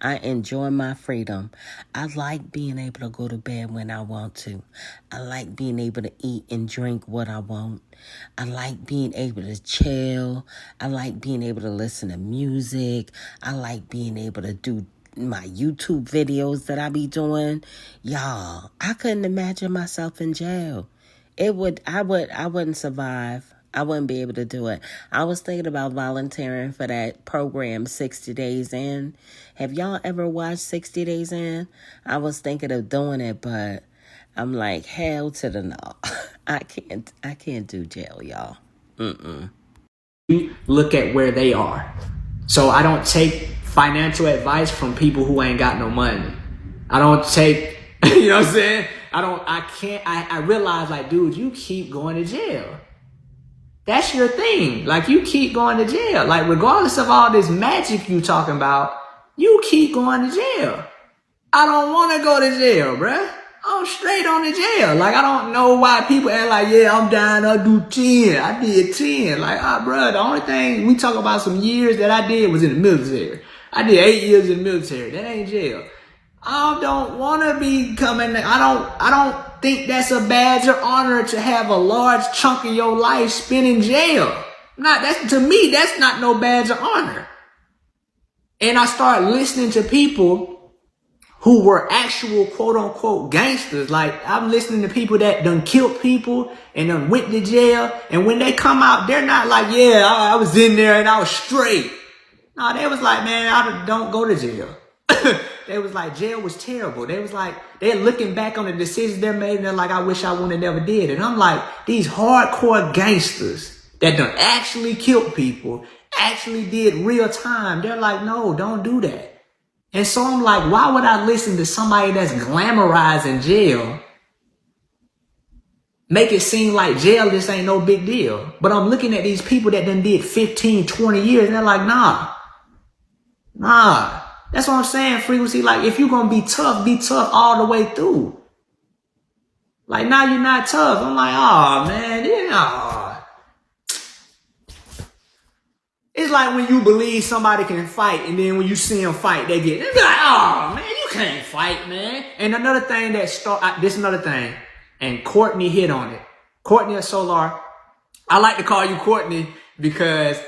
I enjoy my freedom. I like being able to go to bed when I want to. I like being able to eat and drink what I want. I like being able to chill. I like being able to listen to music. I like being able to do my YouTube videos that I be doing. Y'all, I couldn't imagine myself in jail. I wouldn't survive. I wouldn't be able to do it. I was thinking about volunteering for that program, 60 Days In. Have y'all ever watched 60 Days In? I was thinking of doing it, but I'm like, hell to the no. I can't do jail, y'all. Look at where they are. So I don't take financial advice from people who ain't got no money. I don't take, you know what I'm saying? I realize, like, dude, you keep going to jail. That's your thing. Like, you keep going to jail. Like, regardless of all this magic you talking about, you keep going to jail. I don't want to go to jail, bruh. I'm straight on the jail. Like, I don't know why people act like, yeah, I'm down, I'll do 10. I did 10. Like, bruh, the only thing we talk about some years that I did was in the military. I did 8 years in the military. That ain't jail. I don't want to be coming. I don't think that's a badge of honor to have a large chunk of your life spent in jail. To me, that's not no badge of honor. And I start listening to people who were actual quote unquote gangsters. Like, I'm listening to people that done killed people and done went to jail. And when they come out, they're not like, yeah, I was in there and I was straight. No, they was like, man, I don't go to jail. They was like, jail was terrible. They was like, they're looking back on the decisions they made and they're like, I wish I wouldn't have never did. And I'm like, these hardcore gangsters that done actually killed people, actually did real time. They're like, no, don't do that. And so I'm like, why would I listen to somebody that's glamorizing jail, make it seem like jail just ain't no big deal? But I'm looking at these people that done did 15, 20 years and they're like, nah. That's what I'm saying, Frequency. Like, if you're going to be tough all the way through. Like, now you're not tough. I'm like, oh, man. It's like when you believe somebody can fight, and then when you see them fight, they be like, oh, man, you can't fight, man. And another thing and Courtney hit on it. Courtney or Solar, I like to call you Courtney because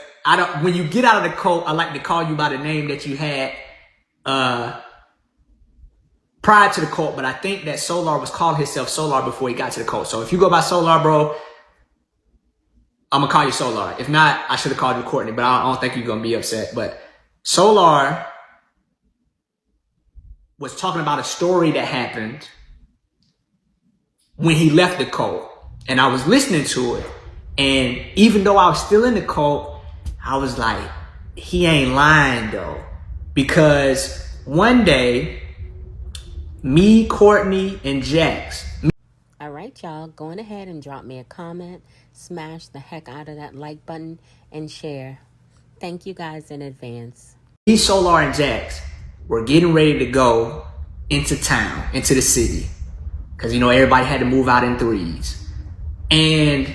when you get out of the cult, I like to call you by the name that you had prior to the cult, but I think that Solar was calling himself Solar before he got to the cult. So if you go by Solar, bro, I'm gonna call you Solar. If not, I should have called you Courtney, but I don't think you're gonna be upset. But Solar was talking about a story that happened when he left the cult, and I was listening to it, and even though I was still in the cult, I was like, he ain't lying though. Because one day, me, Courtney, and Jax. All right, y'all, going ahead and drop me a comment, smash the heck out of that like button, and share. Thank you guys in advance. Me, Solar, and Jax were getting ready to go into town, into the city. Because, everybody had to move out in threes. And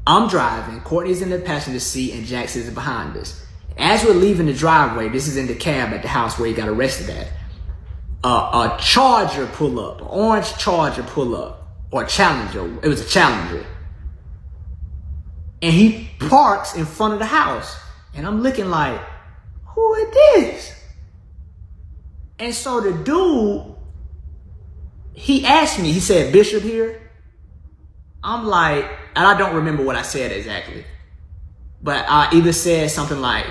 I'm driving, Courtney's in the passenger seat, and Jax is behind us. As we're leaving the driveway, this is in the cab at the house where he got arrested at, a Charger pull up, an orange Charger pull up, or a Challenger. It was a Challenger. And he parks in front of the house. And I'm looking like, who is this? And so the dude, he asked me, he said, Bishop here? I'm like, and I don't remember what I said exactly. But I either said something like,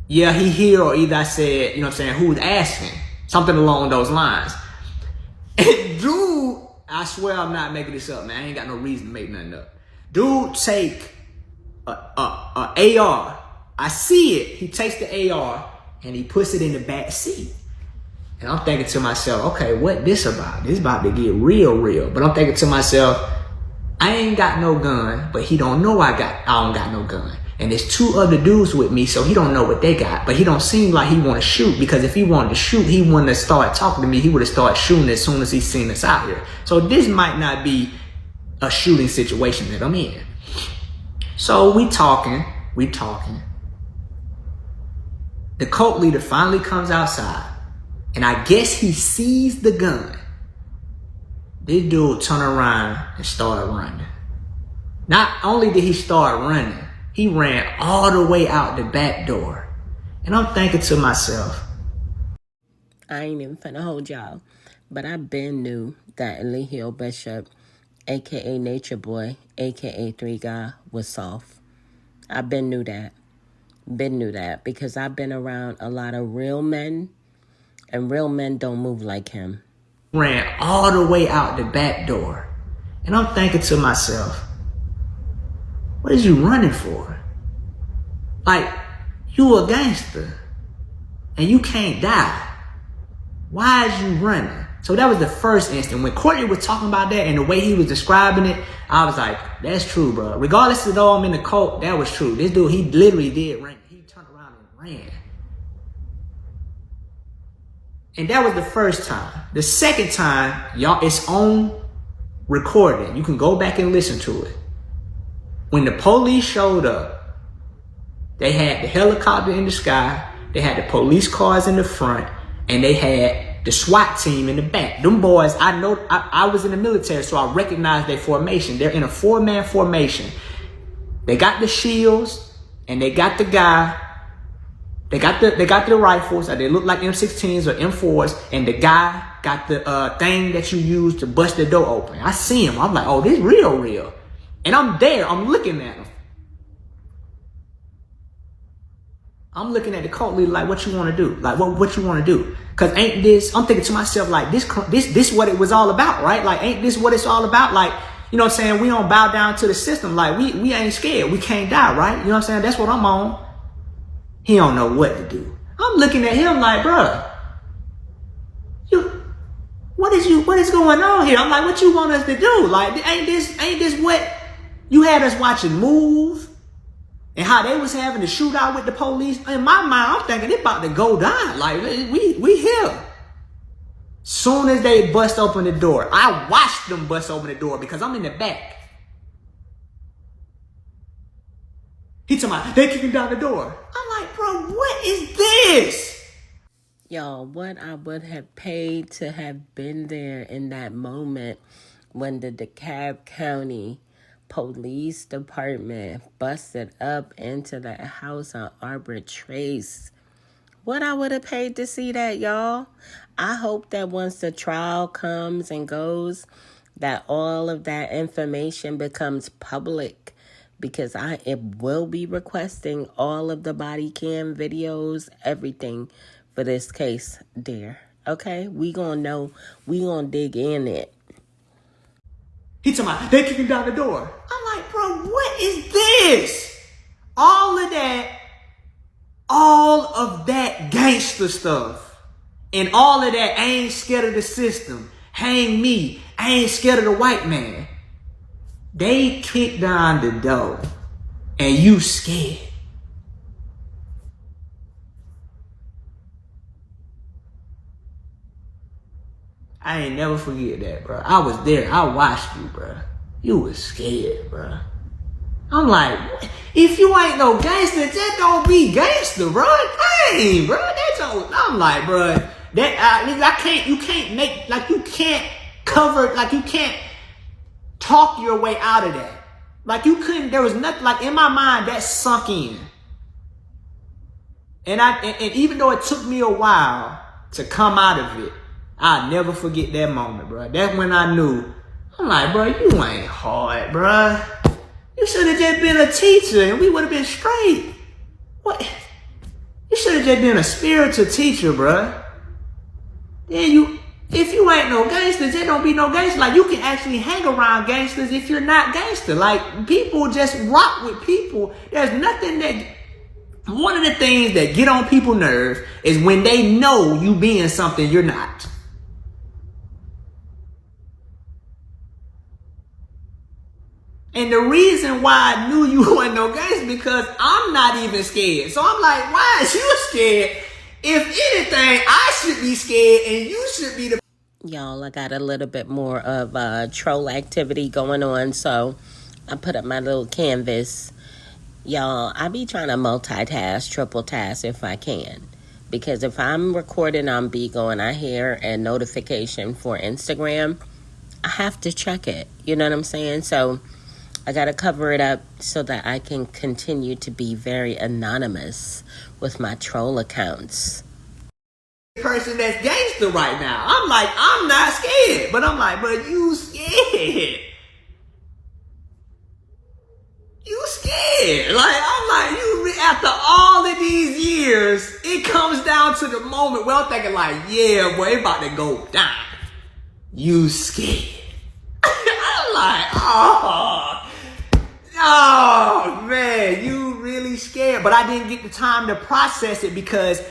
yeah, he here, or either I said, who's asking? Something along those lines. And dude, I swear I'm not making this up, man. I ain't got no reason to make nothing up. Dude take a AR. I see it. He takes the AR and he puts it in the back seat. And I'm thinking to myself, okay, what this about? This about to get real. But I'm thinking to myself, I ain't got no gun, but he don't know I don't got no gun. And there's two other dudes with me, so he don't know what they got. But he don't seem like he want to shoot, because if he wanted to shoot, he wouldn't have started talking to me. He would have started shooting as soon as he seen us out here. So this might not be a shooting situation that I'm in. So we talking. The cult leader finally comes outside, and I guess he sees the gun. This dude turned around and started running. Not only did he start running, he ran all the way out the back door. And I'm thinking to myself, I ain't even finna hold y'all, but I been knew that Eligio Bishop, a.k.a. Nature Boy, a.k.a. 3 Guy, was soft. I been knew that because I've been around a lot of real men, and real men don't move like him. Ran all the way out the back door. And I'm thinking to myself, what is you running for? Like, you a gangster and you can't die. Why is you running? So that was the first instant. When Courtney was talking about that and the way he was describing it, I was like, that's true, bro. Regardless of though I'm in the cult, that was true. This dude, he literally did run. He turned around and ran. And that was the first time. The second time, y'all, it's on recording. You can go back and listen to it. When the police showed up, they had the helicopter in the sky, they had the police cars in the front, and they had the SWAT team in the back. Them boys, I know, I was in the military, so I recognize their formation. They're in a 4-man formation. They got the shields, and they got the guy. They got the rifles. They look like M16s or M4s, and the guy got the thing that you use to bust the door open. I see him. I'm like, oh, this real. And I'm there. I'm looking at him. I'm looking at the cult leader like, what you want to do? Like, what you want to do? Because ain't this, I'm thinking to myself, like, this what it was all about, right? Like, ain't this what it's all about? Like, you know what I'm saying? We don't bow down to the system. Like, we ain't scared. We can't die, right? You know what I'm saying? That's what I'm on. He don't know what to do. I'm looking at him like, bruh, what is going on here? I'm like, what you want us to do? Like, ain't this what you had us watching Move? And how they was having the shootout with the police. In my mind, I'm thinking it about to go down. Like, we here. Soon as they bust open the door, I watched them bust open the door because I'm in the back. He told me, they kicking down the door. I'm like, bro, what is this? Y'all, what I would have paid to have been there in that moment when the DeKalb County Police Department busted up into that house on Arbor Trace. What I would have paid to see that, y'all. I hope that once the trial comes and goes, that all of that information becomes public, because it will be requesting all of the body cam videos, everything for this case, dear. Okay? We gonna know. We gonna dig in it. He told me, they kicking down the door. I'm like, bro, what is this? All of that gangster stuff. And all of that, I ain't scared of the system. Hang me. I ain't scared of the white man. They kick down the door and you scared. I ain't never forget that, bro. I was there. I watched you, bro. You was scared, bro. I'm like, if you ain't no gangster, that don't be gangster, bro. Dang, bro. That's all. I'm like, bro. You can't cover, like you can't talk your way out of that. Like you couldn't, there was nothing, like in my mind, that sunk in. And even though it took me a while to come out of it, I'll never forget that moment, bro. That's when I knew. I'm like, bro, you ain't hard, bro. You should have just been a teacher and we would have been straight. What? You should have just been a spiritual teacher, bro. then if you ain't no gangster, there don't be no gangster. Like, you can actually hang around gangsters if you're not gangster. Like, people just rock with people. There's nothing that, one of the things that get on people's nerves is when they know you being something you're not. And the reason why I knew you wasn't no gangster because I'm not even scared. So I'm like, why is you scared? If anything, I should be scared and you should be the... Y'all, I got a little bit more of troll activity going on, so I put up my little canvas. Y'all, I be trying to multitask, triple task if I can. Because if I'm recording on Beagle and I hear a notification for Instagram, I have to check it. You know what I'm saying? So I got to cover it up so that I can continue to be very anonymous with my troll accounts. Person that's gangster right now. I'm like, I'm not scared. But I'm like, but you scared. You scared. Like, I'm like, after all of these years, it comes down to the moment where I'm thinking like, yeah, boy, it about to go down. You scared. I'm like, oh man, you really scared. But I didn't get the time to process it because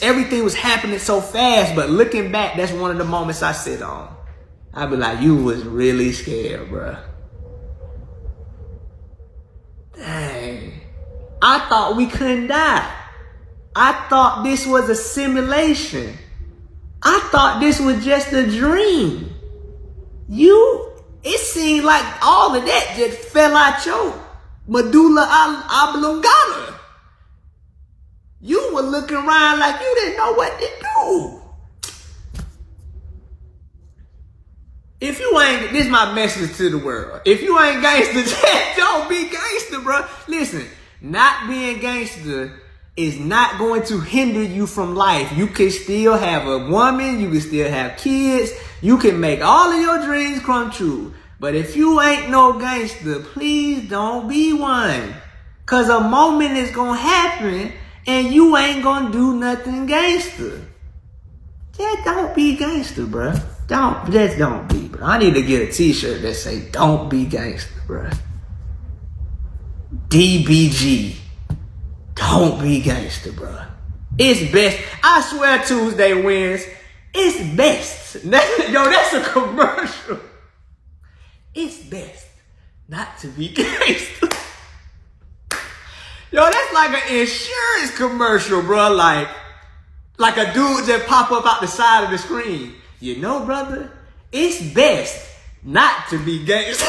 everything was happening so fast. But looking back, that's one of the moments I sit on. I be like, you was really scared, bruh. Dang. I thought we couldn't die. I thought this was a simulation. I thought this was just a dream. It seemed like all of that just fell out your medulla oblongata. You were looking around like you didn't know what to do. If you ain't, this is my message to the world. If you ain't gangster, just don't be gangster, bro. Listen, not being gangster is not going to hinder you from life. You can still have a woman, you can still have kids, you can make all of your dreams come true. But if you ain't no gangster, please don't be one. Cause a moment is gonna happen and you ain't gonna do nothing gangster. Just don't be gangster, bro. Just don't be, bro. I need to get a t-shirt that say, don't be gangster, bro. DBG. Don't be gangster, bro. It's best. I swear Tuesday wins. It's best. Yo, that's a commercial. It's best not to be gangster. Yo, that's like an insurance commercial, bro. Like a dude just pop up out the side of the screen. You know, brother, it's best not to be gangster.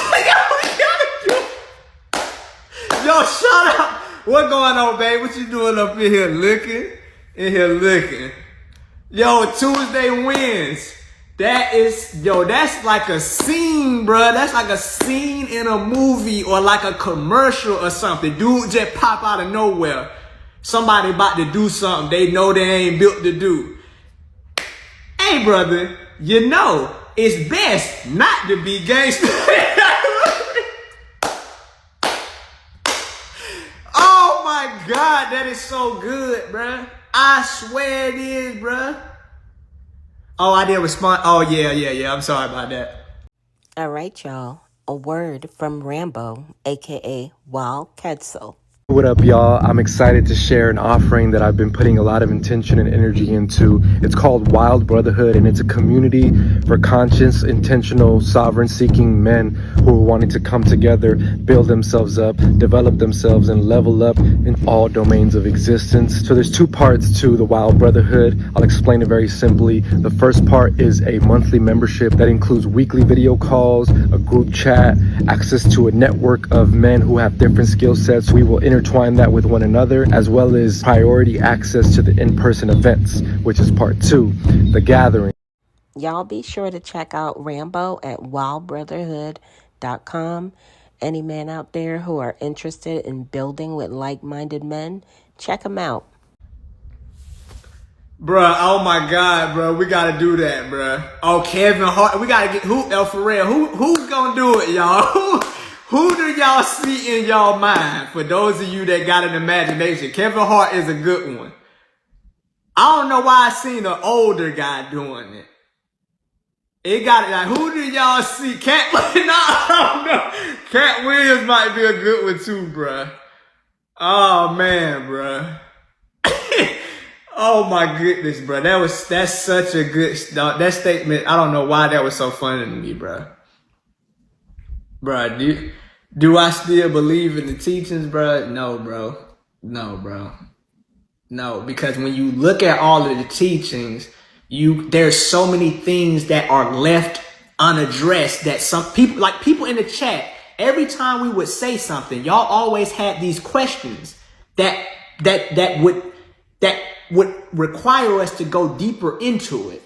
Yo, shut up. What going on, babe? What you doing up in here looking? Yo, Tuesday wins. That's like a scene, bruh. That's like a scene in a movie or like a commercial or something. Dude just pop out of nowhere. Somebody about to do something they know they ain't built to do. Hey, brother, you know it's best not to be gangster. Oh my God, that is so good, bruh. I swear it is, bruh. Oh, I didn't respond. Oh, yeah. I'm sorry about that. All right, y'all. A word from Rambo, a.k.a. Wild Quetzal. What up, y'all? I'm excited to share an offering that I've been putting a lot of intention and energy into. It's called Wild Brotherhood, and it's a community for conscious, intentional, sovereign-seeking men who are wanting to come together, build themselves up, develop themselves, and level up in all domains of existence. So there's two parts to the Wild Brotherhood. I'll explain it very simply. The first part is a monthly membership that includes weekly video calls, a group chat, access to a network of men who have different skill sets. We will intertwine that with one another, as well as priority access to the in-person events, which is part two, the gathering. Y'all be sure to check out Rambo at wildbrotherhood.com. Any men out there who are interested in building with like-minded men, check them out. Bruh, oh my God, bro. We gotta do that, bruh. Oh, Kevin Hart. We gotta get for real. Who's gonna do it, y'all? Who do y'all see in y'all mind? For those of you that got an imagination, Kevin Hart is a good one. I don't know why I seen an older guy doing it. It got it like, who do y'all see? Cat, no, I don't know. Cat Williams might be a good one too, bruh. Oh man, bruh. Oh my goodness, bruh. That's such a good, that statement. I don't know why that was so funny to me, bruh. Bruh, do I still believe in the teachings, bruh? No, bro. No, bro. No, because when you look at all of the teachings, there's so many things that are left unaddressed that some people, like people in the chat, every time we would say something, y'all always had these questions that would require us to go deeper into it.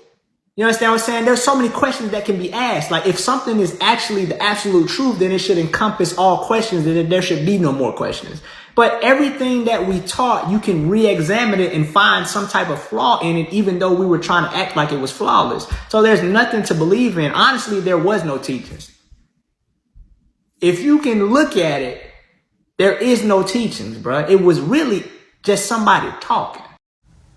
You understand what I'm saying? There's so many questions that can be asked. Like if something is actually the absolute truth, then it should encompass all questions and there should be no more questions. But everything that we taught, you can re-examine it and find some type of flaw in it, even though we were trying to act like it was flawless. So there's nothing to believe in. Honestly, there was no teachings. If you can look at it, there is no teachings, bro. It was really just somebody talking.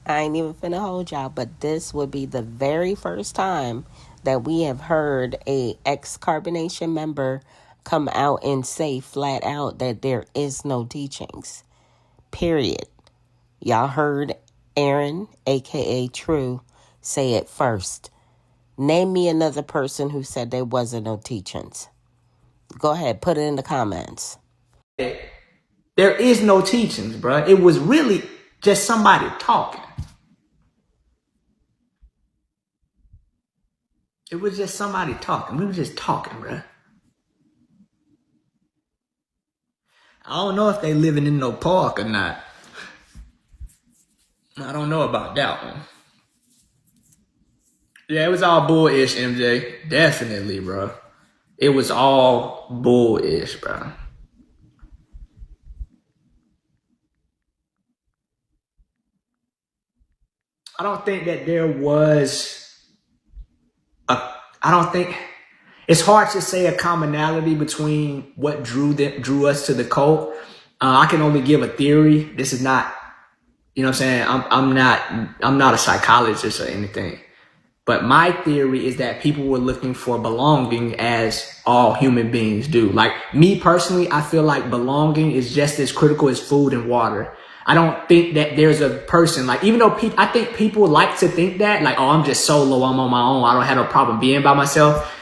I ain't even finna hold y'all, but this would be the very first time that we have heard a ex-carbonation member come out and say flat out that there is no teachings. Period. Y'all heard Aaron, aka True, say it first. Name me another person who said there wasn't no teachings. Go ahead, put it in the comments. There is no teachings, bro. It was really just somebody talking. It was just somebody talking. We were just talking, bro. I don't know if they living in no park or not. I don't know about that one. Yeah, it was all bullish, MJ. Definitely, bro. It was all bullish, bro. I don't think that there was I don't think it's hard to say a commonality between what drew us to the cult. I can only give a theory. This is not, you know what I'm saying? I'm not a psychologist or anything. But my theory is that people were looking for belonging as all human beings do. Like me personally, I feel like belonging is just as critical as food and water. I don't think that there's a person like, even though I think people like to think that like, oh, I'm just solo, I'm on my own, I don't have no problem being by myself.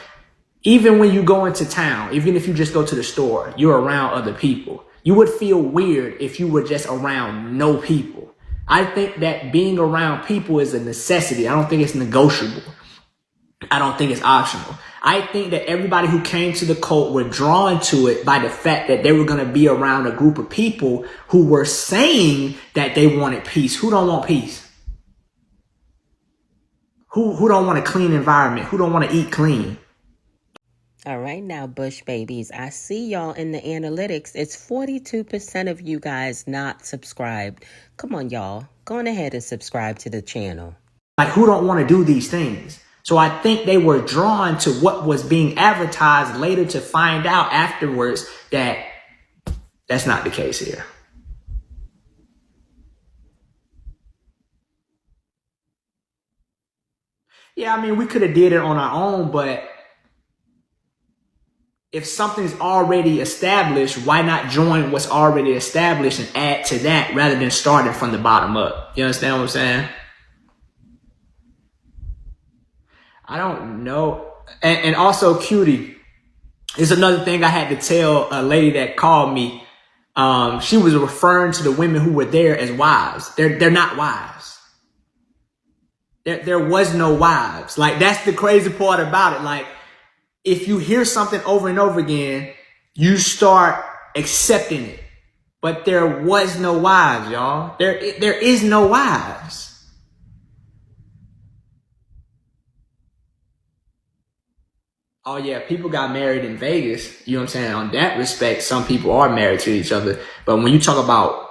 Even when you go into town, even if you just go to the store, you're around other people. You would feel weird if you were just around no people. I think that being around people is a necessity. I don't think it's negotiable. I don't think it's optional. I think that everybody who came to the cult were drawn to it by the fact that they were going to be around a group of people who were saying that they wanted peace. Who don't want peace? Who don't want a clean environment? Who don't want to eat clean? All right now, Bush babies, I see y'all in the analytics. It's 42% of you guys not subscribed. Come on, y'all. Go on ahead and subscribe to the channel. Like, who don't want to do these things? So I think they were drawn to what was being advertised later to find out afterwards that that's not the case here. Yeah, I mean, we could have did it on our own, but if something's already established, why not join what's already established and add to that rather than starting from the bottom up? You understand what I'm saying? I don't know. And also, Cutie, is another thing I had to tell a lady that called me. She was referring to the women who were there as wives. They're not wives. There was no wives. Like, that's the crazy part about it. Like, if you hear something over and over again, you start accepting it. But there was no wives, y'all. There is no wives. Oh yeah, people got married in Vegas. You know what I'm saying? On that respect, some people are married to each other. But when you talk about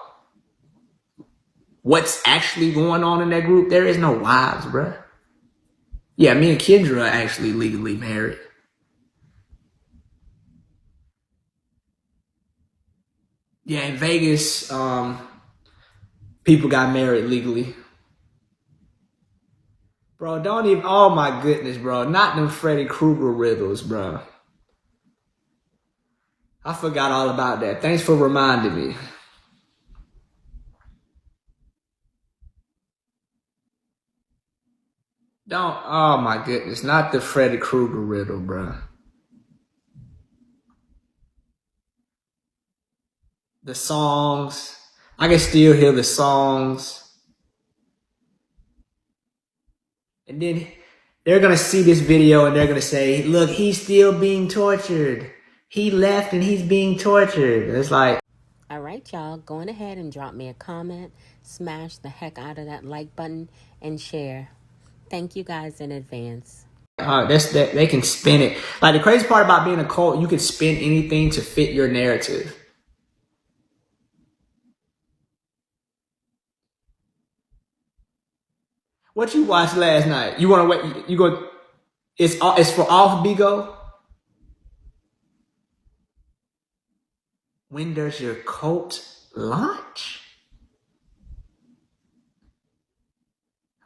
what's actually going on in that group, there is no wives, bruh. Yeah, me and Kendra are actually legally married. Yeah, in Vegas, people got married legally. Bro, don't even, oh my goodness, bro. Not them Freddy Krueger riddles, bro. I forgot all about that. Thanks for reminding me. Don't, oh my goodness, not the Freddy Krueger riddle, bro. The songs, I can still hear the songs. And then they're going to see this video and they're going to say, look, he's still being tortured. He left and he's being tortured. It's like, All right, y'all, go on ahead and drop me a comment, smash the heck out of that like button, and share. Thank you guys in advance. that's that they can spin it. Like the crazy part about being a cult, you can spin anything to fit your narrative. What you watched last night? You want to wait? You go? It's for off Bigo. When does your cult launch?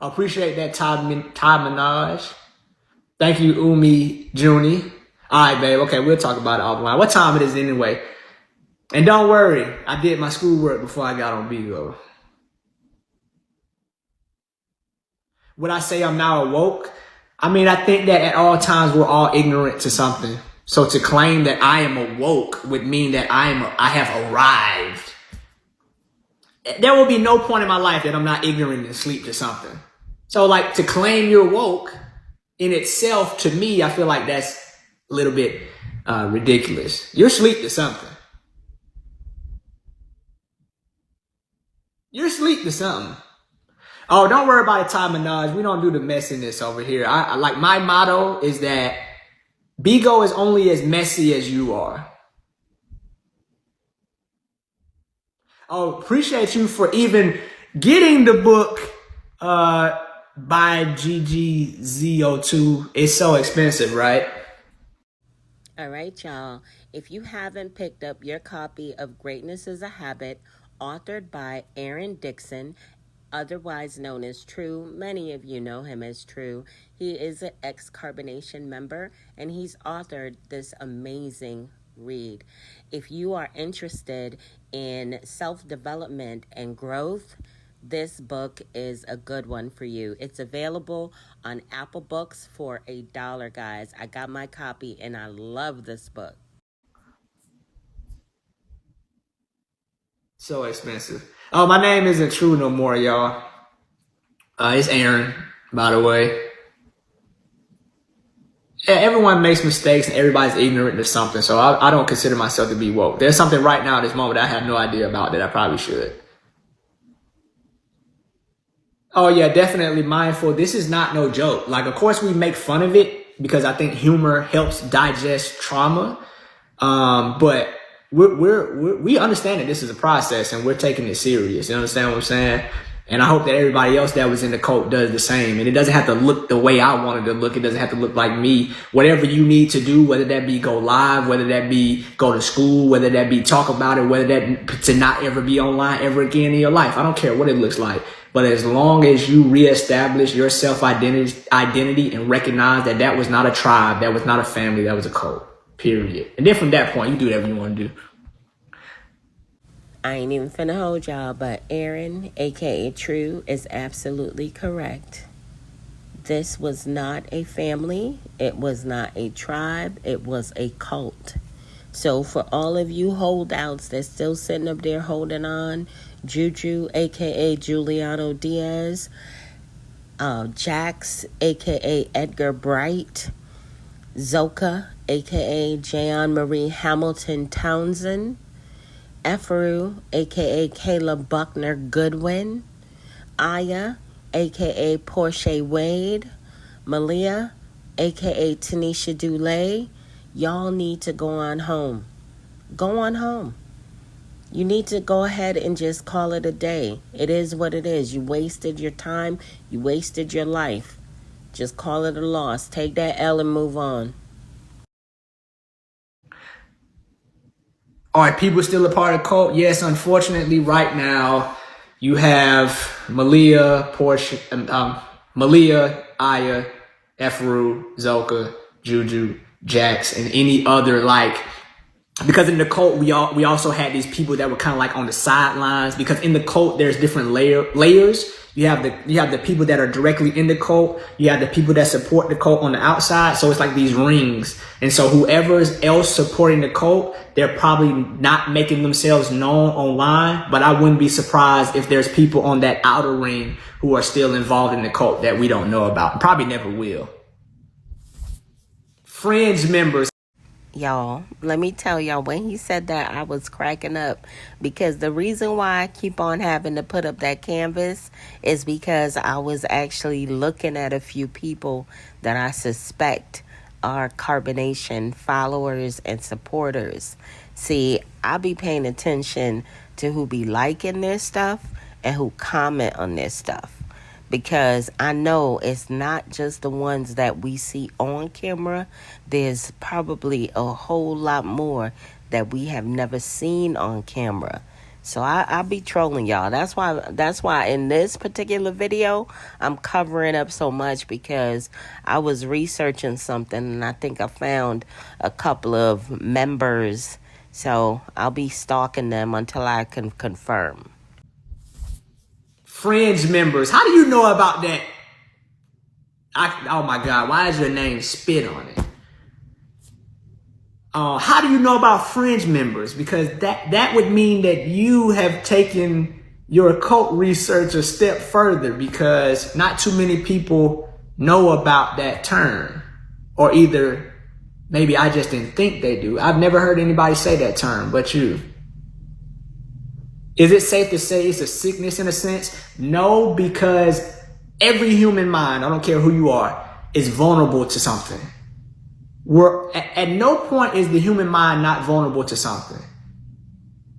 I appreciate that, Todd Minaj. Thank you, Umi Junie. All right, babe. Okay, we'll talk about it offline. What time it is anyway? And don't worry, I did my schoolwork before I got on Bigo. Would I say I'm now awoke? I mean, I think that at all times we're all ignorant to something. So to claim that I am awoke would mean that I have arrived. There will be no point in my life that I'm not ignorant and asleep to something. So like to claim you're woke in itself, to me, I feel like that's a little bit ridiculous. You're asleep to something. You're asleep to something. Oh, don't worry about it, Ty Minaj. We don't do the messiness over here. I like my motto is that Bigo is only as messy as you are. Oh, appreciate you for even getting the book by GGZO2. It's so expensive, right? All right, y'all. If you haven't picked up your copy of Greatness is a Habit, authored by Aaron Dixon, otherwise known as True. Many of you know him as True. He is an ex-Carbonation member, and he's authored this amazing read. If you are interested in self-development and growth, this book is a good one for you. It's available on Apple Books for $1, guys. I got my copy, and I love this book. So expensive. Oh, my name isn't True no more, y'all. It's Aaron, by the way. Yeah, everyone makes mistakes and everybody's ignorant to something, so I don't consider myself to be woke. There's something right now at this moment that I have no idea about that I probably should. Oh yeah, definitely mindful. This is not no joke. Like, of course we make fun of it because I think humor helps digest trauma. But we understand that this is a process and we're taking it serious. You understand what I'm saying? And I hope that everybody else that was in the cult does the same. And it doesn't have to look the way I wanted to look. It doesn't have to look like me. Whatever you need to do, whether that be go live, whether that be go to school, whether that be talk about it, whether that to not ever be online ever again in your life. I don't care what it looks like. But as long as you reestablish your self-identity and recognize that that was not a tribe, that was not a family, that was a cult, period. And then from that point, you do whatever you want to do. I ain't even finna hold y'all, but Aaron, aka True, is absolutely correct. This was not a family. It was not a tribe. It was a cult. So for all of you holdouts that's still sitting up there holding on, Juju, aka Juliano Diaz, Jax, aka Edgar Bright, Zoka, aka Jayon Marie Hamilton Townsend, Eferu, a.k.a. Caleb Buckner Goodwin, Aya, a.k.a. Portia Wade, Malia, a.k.a. Tanisha Dulay, y'all need to go on home. Go on home. You need to go ahead and just call it a day. It is what it is. You wasted your time. You wasted your life. Just call it a loss. Take that L and move on. Are people still a part of the cult? Yes, unfortunately, right now you have Malia, Aya, Efru, Zoka, Juju, Jax, and any other, like, because in the cult we also had these people that were kind of like on the sidelines, because in the cult there's different layers. You have the people that are directly in the cult, you have the people that support the cult on the outside, so it's like these rings. And so whoever's else supporting the cult, they're probably not making themselves known online, but I wouldn't be surprised if there's people on that outer ring who are still involved in the cult that we don't know about, probably never will. Fringe members. Y'all, let me tell y'all, when he said that, I was cracking up, because the reason why I keep on having to put up that canvas is because I was actually looking at a few people that I suspect are carbonation followers and supporters. See, I be paying attention to who be liking this stuff and who comment on this stuff, because I know it's not just the ones that we see on camera. There's probably a whole lot more that we have never seen on camera. So I be trolling y'all. That's why in this particular video, I'm covering up so much, because I was researching something and I think I found a couple of members. So I'll be stalking them until I can confirm. Fringe members. How do you know about that? Oh my God, why is your name spit on it? How do you know about fringe members? Because that would mean that you have taken your occult research a step further, because not too many people know about that term. Or either maybe I just didn't think they do. I've never heard anybody say that term but you. Is it safe to say it's a sickness in a sense? No, because every human mind, I don't care who you are, is vulnerable to something. At no point is the human mind not vulnerable to something.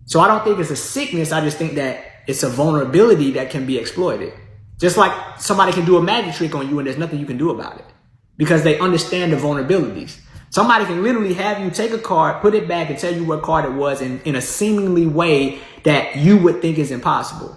So I don't think it's a sickness. I just think that it's a vulnerability that can be exploited. Just like somebody can do a magic trick on you and there's nothing you can do about it, because they understand the vulnerabilities. Somebody can literally have you take a card, put it back, and tell you what card it was in a seemingly way that you would think is impossible.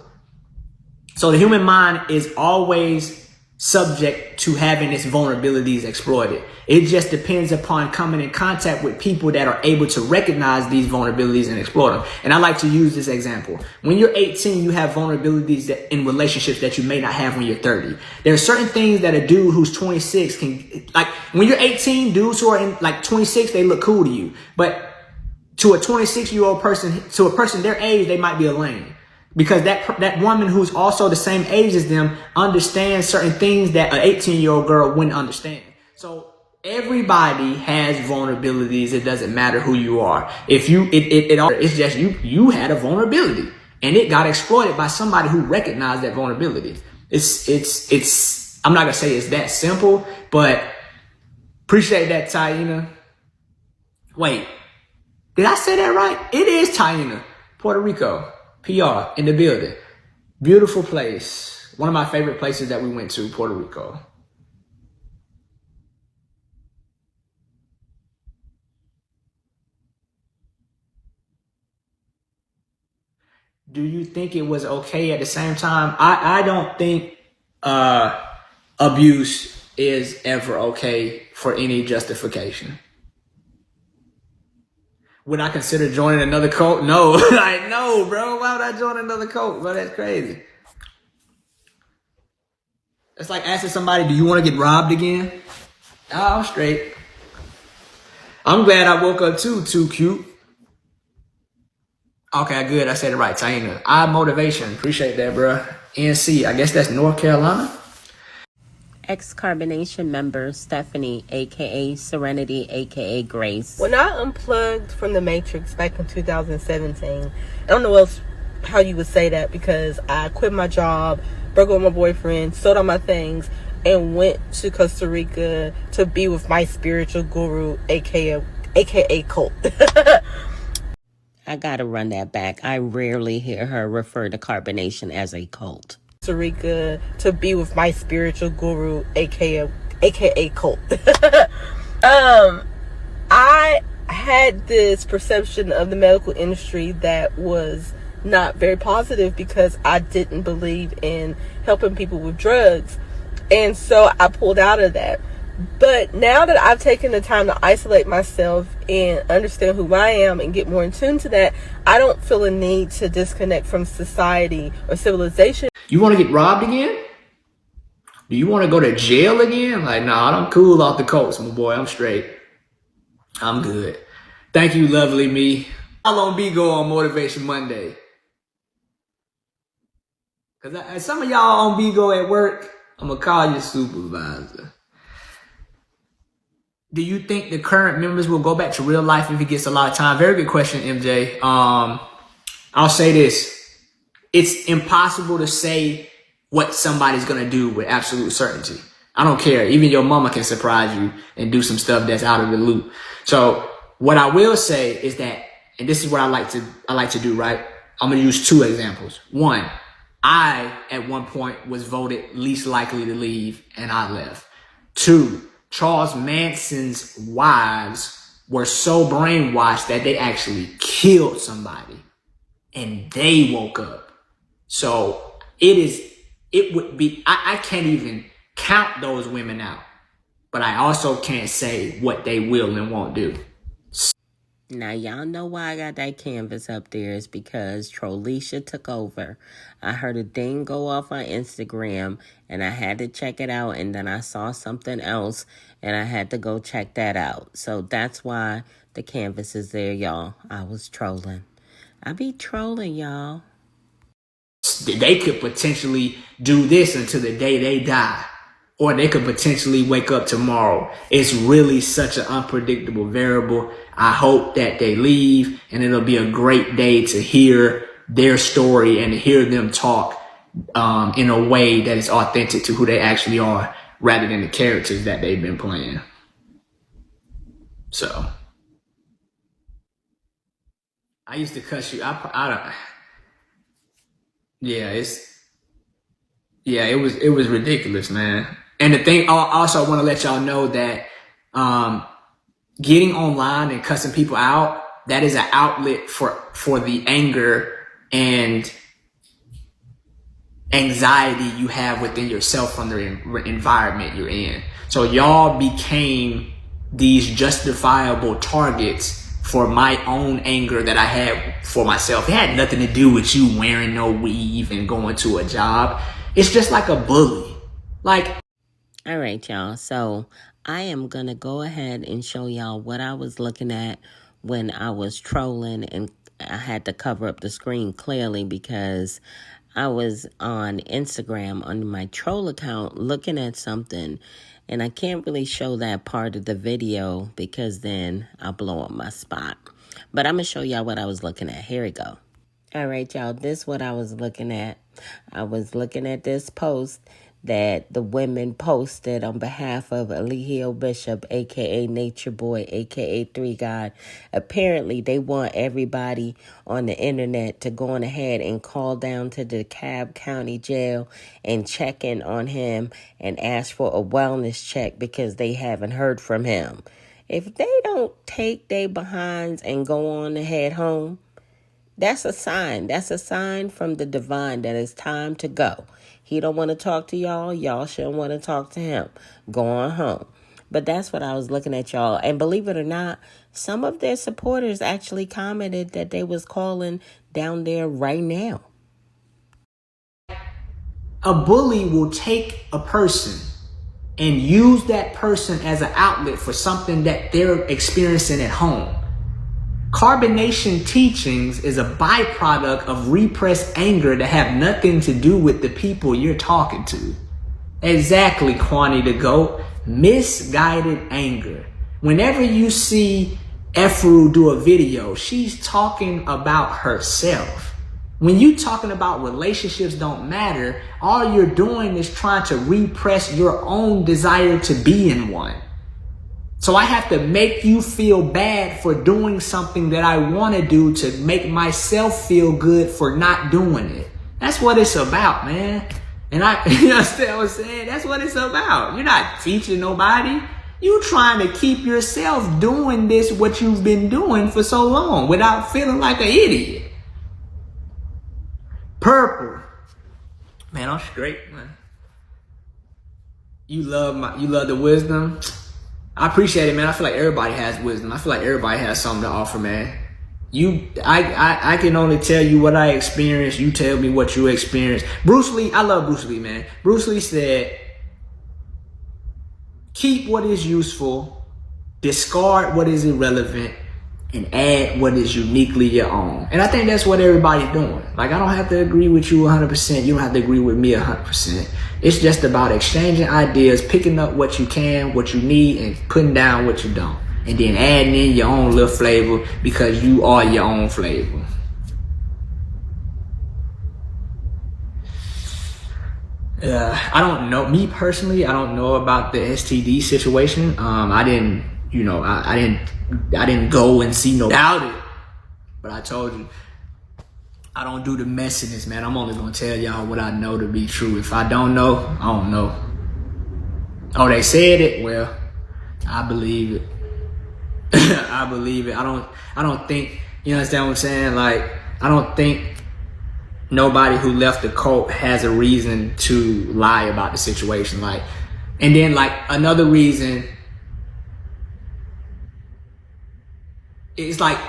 So the human mind is always subject to having its vulnerabilities exploited. It just depends upon coming in contact with people that are able to recognize these vulnerabilities and exploit them. And I like to use this example. When you're 18, you have vulnerabilities that in relationships that you may not have when you're 30. There are certain things that a dude who's 26 can, like when you're 18, dudes who are in like 26, they look cool to you. But to a 26-year-old person, to a person their age, they might be a lame. Because that woman who's also the same age as them understands certain things that an 18-year-old girl wouldn't understand. So everybody has vulnerabilities. It doesn't matter who you are. If you, it's just you had a vulnerability and it got exploited by somebody who recognized that vulnerability. It's, I'm not gonna say it's that simple, but appreciate that, Taina. Wait, did I say that right? It is Taina, Puerto Rico. PR in the building. Beautiful place. One of my favorite places that we went to, Puerto Rico. Do you think it was okay at the same time? I don't think abuse is ever okay for any justification. Would I consider joining another cult? No. Like, no, bro. Why would I join another cult? Bro, that's crazy. It's like asking somebody, do you want to get robbed again? Oh, I'm straight. I'm glad I woke up too cute. Okay, good. I said it right. Taina. Motivation. Appreciate that, bro. NC. I guess that's North Carolina. Ex-carbonation member Stephanie, aka Serenity, aka Grace. When I unplugged from the Matrix back in 2017, I don't know how you would say that, because I quit my job, broke up with my boyfriend, sold all my things, and went to Costa Rica to be with my spiritual guru, aka cult. I gotta run that back. I rarely hear her refer to carbonation as a cult. Costa Rica to be with my spiritual guru, aka cult. I had this perception of the medical industry that was not very positive, because I didn't believe in helping people with drugs. And so I pulled out of that. But now that I've taken the time to isolate myself and understand who I am and get more in tune to that, I don't feel a need to disconnect from society or civilization. You want to get robbed again? Do you want to go to jail again? Like, nah, I'm cool off the coast, my boy. I'm straight. I'm good. Thank you, lovely me. How long Bigo on Motivation Monday? Because some of y'all on Bigo at work, I'm going to call you supervisor. Do you think the current members will go back to real life if it gets a lot of time? Very good question, MJ. I'll say this. It's impossible to say what somebody's going to do with absolute certainty. I don't care. Even your mama can surprise you and do some stuff that's out of the loop. So what I will say is that, and this is what I like to do, right? I'm going to use two examples. One, I, at one point, was voted least likely to leave, and I left. Two, Charles Manson's wives were so brainwashed that they actually killed somebody, and they woke up. So it would be, I can't even count those women out, but I also can't say what they will and won't do. Now, y'all know why I got that canvas up there is because Trollisha took over. I heard a ding go off on Instagram, and I had to check it out, and then I saw something else, and I had to go check that out. So that's why the canvas is there, y'all. I was trolling. I be trolling, y'all. They could potentially do this until the day they die, or they could potentially wake up tomorrow. It's really such an unpredictable variable. I hope that they leave, and it'll be a great day to hear their story and hear them talk in a way that is authentic to who they actually are, rather than the characters that they've been playing. So I used to cuss you. I don't. Yeah, it was ridiculous, man. And the thing, I also want to let y'all know that getting online and cussing people out, that is an outlet for the anger and anxiety you have within yourself from the environment you're in. So y'all became these justifiable targets for my own anger that I had for myself. It had nothing to do with you wearing no weave and going to a job. It's just like a bully. Like, all right, y'all. So I am going to go ahead and show y'all what I was looking at when I was trolling, and I had to cover up the screen clearly because I was on Instagram on my troll account looking at something, and I can't really show that part of the video because then I'll blow up my spot. But I'm going to show y'all what I was looking at. Here we go. All right, y'all. This is what I was looking at. I was looking at this post that the women posted on behalf of Eligio Bishop, a.k.a. Nature Boy, a.k.a. Three God. Apparently, they want everybody on the internet to go on ahead and call down to the DeKalb County Jail and check in on him and ask for a wellness check because they haven't heard from him. If they don't take their behinds and go on ahead home, that's a sign. That's a sign from the divine that it's time to go. He don't want to talk to y'all. Y'all shouldn't want to talk to him. Go on home. But that's what I was looking at, y'all. And believe it or not, some of their supporters actually commented that they was calling down there right now. a bully will take a person and use that person as an outlet for something that they're experiencing at home. Carbonation teachings is a byproduct of repressed anger that have nothing to do with the people you're talking to. Exactly, Kwani the GOAT. Misguided anger. Whenever you see Efru do a video, she's talking about herself. When you talking about relationships don't matter, all you're doing is trying to repress your own desire to be in one. So I have to make you feel bad for doing something that I want to do to make myself feel good for not doing it. That's what it's about, man. And you understand what I'm saying? That's what it's about. You're not teaching nobody. You trying to keep yourself doing this, what you've been doing for so long without feeling like an idiot. Purple. Man, I'm straight, man. You love the wisdom. I appreciate it, man. I feel like everybody has wisdom. I feel like everybody has something to offer, man. I can only tell you what I experienced. You tell me what you experienced. Bruce Lee, I love Bruce Lee, man. Bruce Lee said, keep what is useful, discard what is irrelevant, and add what is uniquely your own. And I think that's what everybody's doing. Like, I don't have to agree with you 100%. You don't have to agree with me 100%. It's just about exchanging ideas, picking up what you can, what you need, and putting down what you don't. And then adding in your own little flavor, because you are your own flavor. I don't know. Me personally, I don't know about the STD situation. I didn't go and see no doubt it. But I told you, I don't do the messiness, man. I'm only gonna tell y'all what I know to be true. If I don't know, I don't know. Oh, they said it? Well, I believe it. I believe it. I don't think, you understand what I'm saying? Like, I don't think nobody who left the cult has a reason to lie about the situation. Like, and then like another reason, it's like,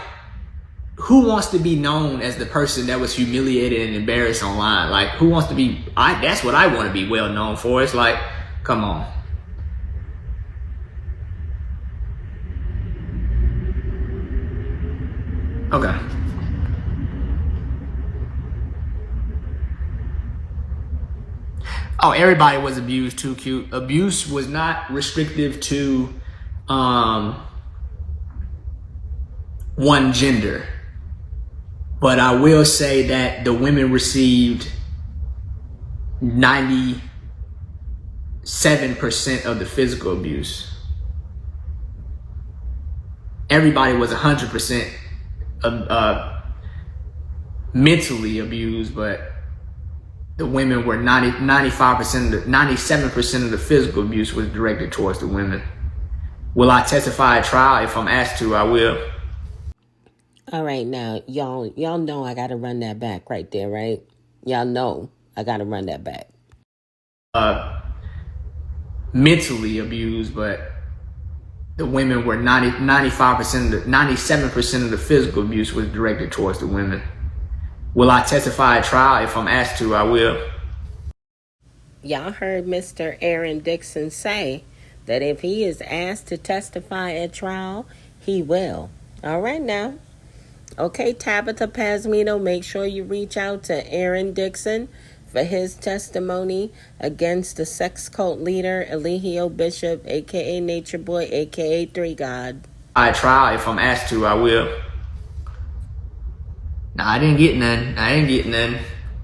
who wants to be known as the person that was humiliated and embarrassed online? Like, who wants to be, that's what I want to be well known for. It's like, come on. Okay. Oh, everybody was abused too, cute. Abuse was not restrictive to one gender. But I will say that the women received 97% of the physical abuse. Everybody was 100% mentally abused, but the women were 97% of the physical abuse was directed towards the women. Will I testify at trial? If I'm asked to, I will. All right, now, y'all know I got to run that back right there, right? Y'all know I got to run that back. Mentally abused, but the women were 97% of the physical abuse was directed towards the women. Will I testify at trial? If I'm asked to, I will. Y'all heard Mr. Aaron Dixon say that if he is asked to testify at trial, he will. All right, now. Okay, Tabitha Pasmino, make sure you reach out to Aaron Dixon for his testimony against the sex cult leader, Eligio Bishop, a.k.a. Nature Boy, a.k.a. Three God. I try. If I'm asked to, I will. Nah, I didn't get none.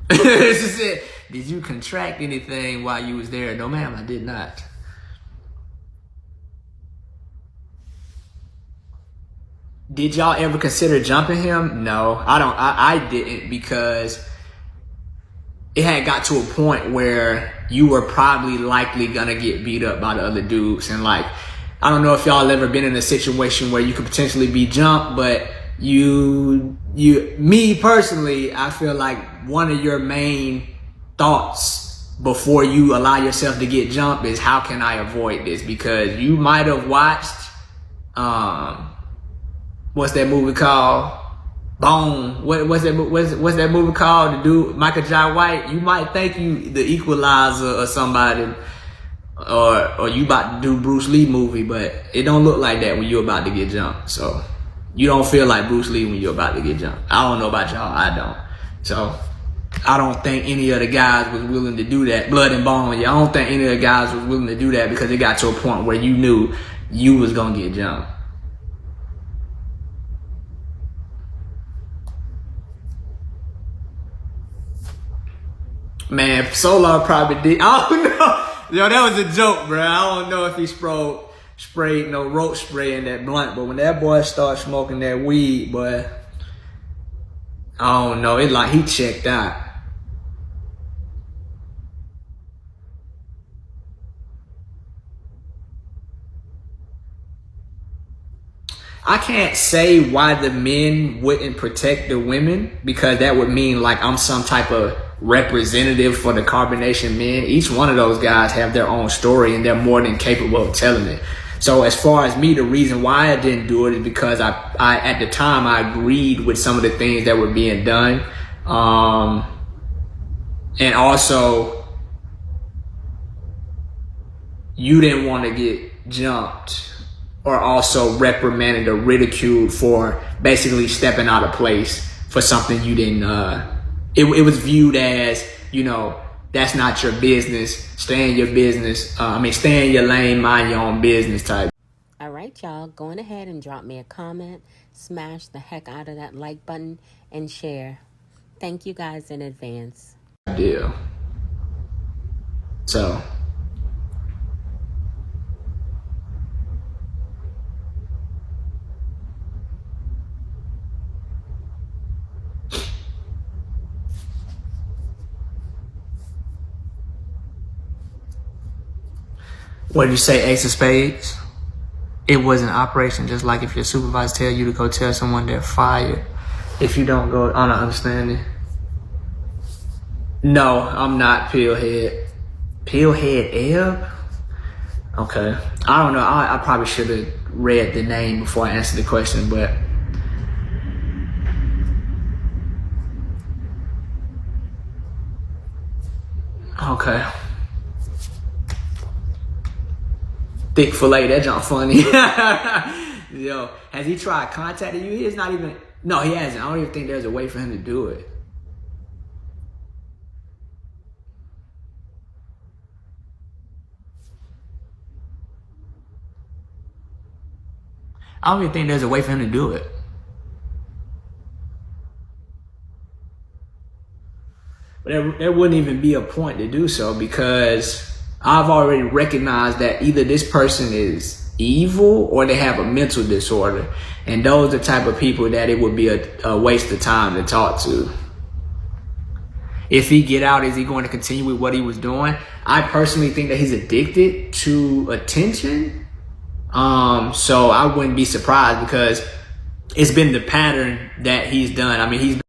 This is it. Did you contract anything while you was there? No, ma'am, I did not. Did y'all ever consider jumping him? No, I didn't, because it had got to a point where you were probably likely gonna get beat up by the other dudes. And like, I don't know if y'all ever been in a situation where you could potentially be jumped, but me personally, I feel like one of your main thoughts before you allow yourself to get jumped is, how can I avoid this? Because you might have watched, what's that movie called? Bone. What's that movie called? The dude, Michael Jai White. You might think you the Equalizer or somebody, or you about to do Bruce Lee movie, but it don't look like that when you're about to get jumped. So you don't feel like Bruce Lee when you're about to get jumped. I don't know about y'all. I don't. So I don't think any of the guys was willing to do that. Blood and Bone. Yeah, I don't think any of the guys was willing to do that, because it got to a point where you knew you was gonna get jumped. Man, Solar probably did. I don't know. Yo, that was a joke, bro. I don't know if he sprayed no roach spray in that blunt, but when that boy started smoking that weed, boy, I don't know. It like he checked out. I can't say why the men wouldn't protect the women, because that would mean like I'm some type of representative for the carbonation men. Each one of those guys have their own story, and they're more than capable of telling it. So as far as me, the reason why I didn't do it is because I at the time I agreed with some of the things that were being done, and also you didn't want to get jumped or also reprimanded or ridiculed for basically stepping out of place for something you didn't, it was viewed as, you know, that's not your business, stay in your business, stay in your lane, mind your own business type. All right, y'all, go ahead and drop me a comment, smash the heck out of that like button, and share. Thank you guys in advance. Deal. So what did you say, Ace of Spades? It was an operation, just like if your supervisor tell you to go tell someone they're fired. If you don't go, I don't understand it. No, I'm not Pillhead. Pillhead Ebb? Okay. I don't know. I probably should have read the name before I answered the question, but okay. Thick fillet, that junk funny. Yo, has he tried contacting you? He's not even, no, he hasn't. I don't even think there's a way for him to do it. I don't even think there's a way for him to do it. But there wouldn't even be a point to do so, because I've already recognized that either this person is evil or they have a mental disorder. And those are the type of people that it would be a waste of time to talk to. If he get out, is he going to continue with what he was doing? I personally think that he's addicted to attention. So I wouldn't be surprised, because it's been the pattern that he's done. I mean,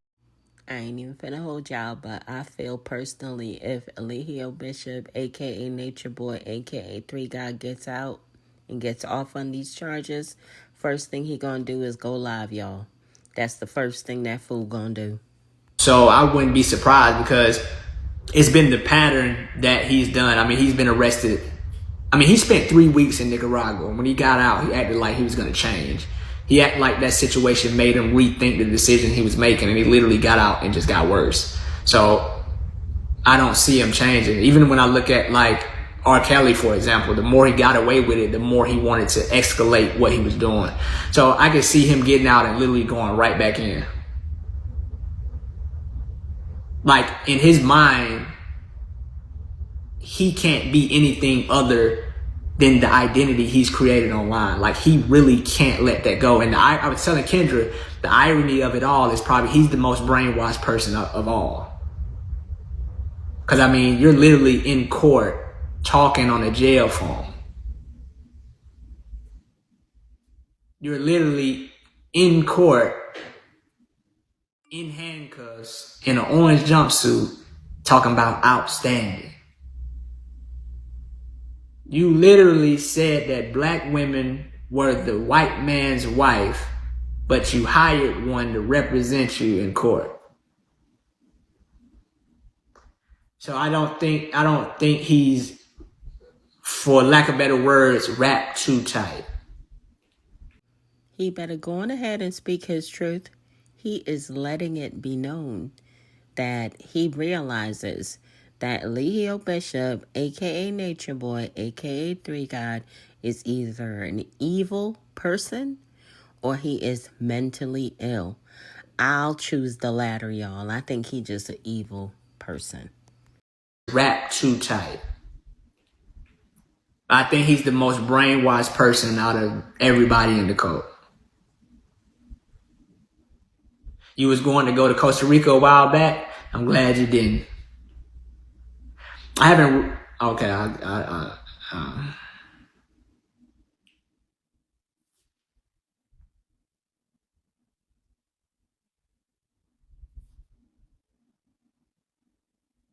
I ain't even finna hold y'all, but I feel personally if Eligio Bishop, aka Nature Boy, aka 3 God, gets out and gets off on these charges, first thing he gonna do is go live, y'all. That's the first thing that fool gonna do. So I wouldn't be surprised, because it's been the pattern that he's done. I mean, he's been arrested. I mean, he spent 3 weeks in Nicaragua. When he got out, he acted like he was going to change. He acted like that situation made him rethink the decision he was making, and he literally got out and just got worse. So I don't see him changing. Even when I look at like R. Kelly, for example, the more he got away with it, the more he wanted to escalate what he was doing. So I could see him getting out and literally going right back in. Like, in his mind, he can't be anything other than the identity he's created online. Like, he really can't let that go. And I was telling Kendra, the irony of it all is probably he's the most brainwashed person of all. Because, I mean, you're literally in court talking on a jail phone. You're literally in court in handcuffs in an orange jumpsuit talking about outstanding. You literally said that black women were the white man's wife, but you hired one to represent you in court. So I don't think he's, for lack of better words, wrapped too tight. He better go on ahead and speak his truth. He is letting it be known that he realizes that Eligio Bishop, aka Nature Boy, aka 3 God, is either an evil person or he is mentally ill. I'll choose the latter, y'all. I think he just an evil person. Wrapped too tight. I think he's the most brainwashed person out of everybody in the cult. You was going to go to Costa Rica a while back. I'm glad you didn't. I haven't. Okay.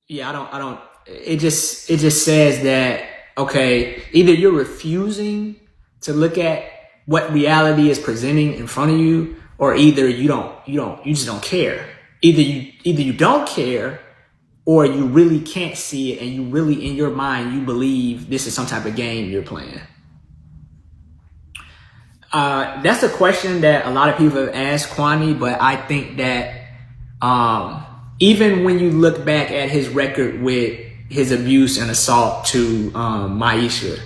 yeah, I don't, it just says that, okay, either you're refusing to look at what reality is presenting in front of you, or either you just don't care. Either you don't care, or you really can't see it, and you really, in your mind, you believe this is some type of game you're playing. That's a question that a lot of people have asked Kwani, but I think that even when you look back at his record with his abuse and assault to Maisha,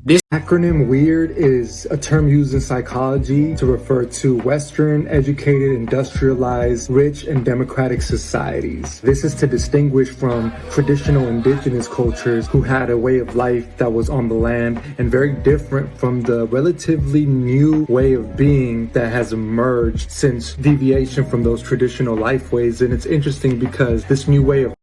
this acronym WEIRD is a term used in psychology to refer to Western, educated, industrialized, rich, and democratic societies. This is to distinguish from traditional indigenous cultures who had a way of life that was on the land and very different from the relatively new way of being that has emerged since deviation from those traditional life ways. And it's interesting because this new way of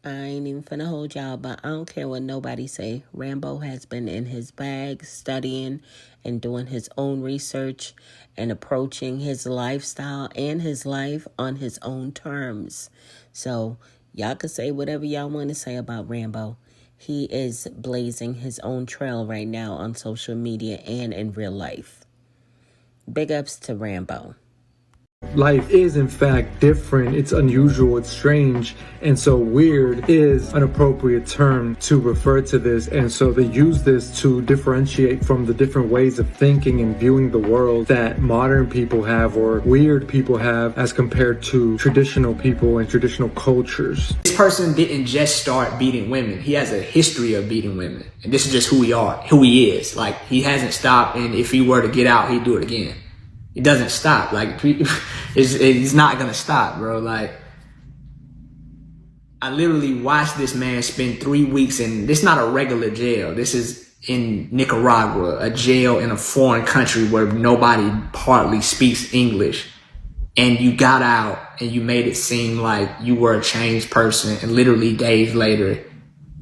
I ain't even finna hold y'all, but I don't care what nobody say. Rambo has been in his bag studying and doing his own research and approaching his lifestyle and his life on his own terms. So y'all can say whatever y'all want to say about Rambo. He is blazing his own trail right now on social media and in real life. Big ups to Rambo. life is in fact different, it's unusual, it's strange, and so weird is an appropriate term to refer to this. And so they use this to differentiate from the different ways of thinking and viewing the world that modern people have, or weird people have, as compared to traditional people and traditional cultures. This person didn't just start beating women. He has a history of beating women, and this is just who he is. Like, he hasn't stopped, and if he were to get out, he'd do it again. It doesn't stop. Like, it's not gonna stop, bro. Like, I literally watched this man spend 3 weeks in, this is not a regular jail. This is in Nicaragua, a jail in a foreign country where nobody hardly speaks English. And you got out and you made it seem like you were a changed person. And literally days later,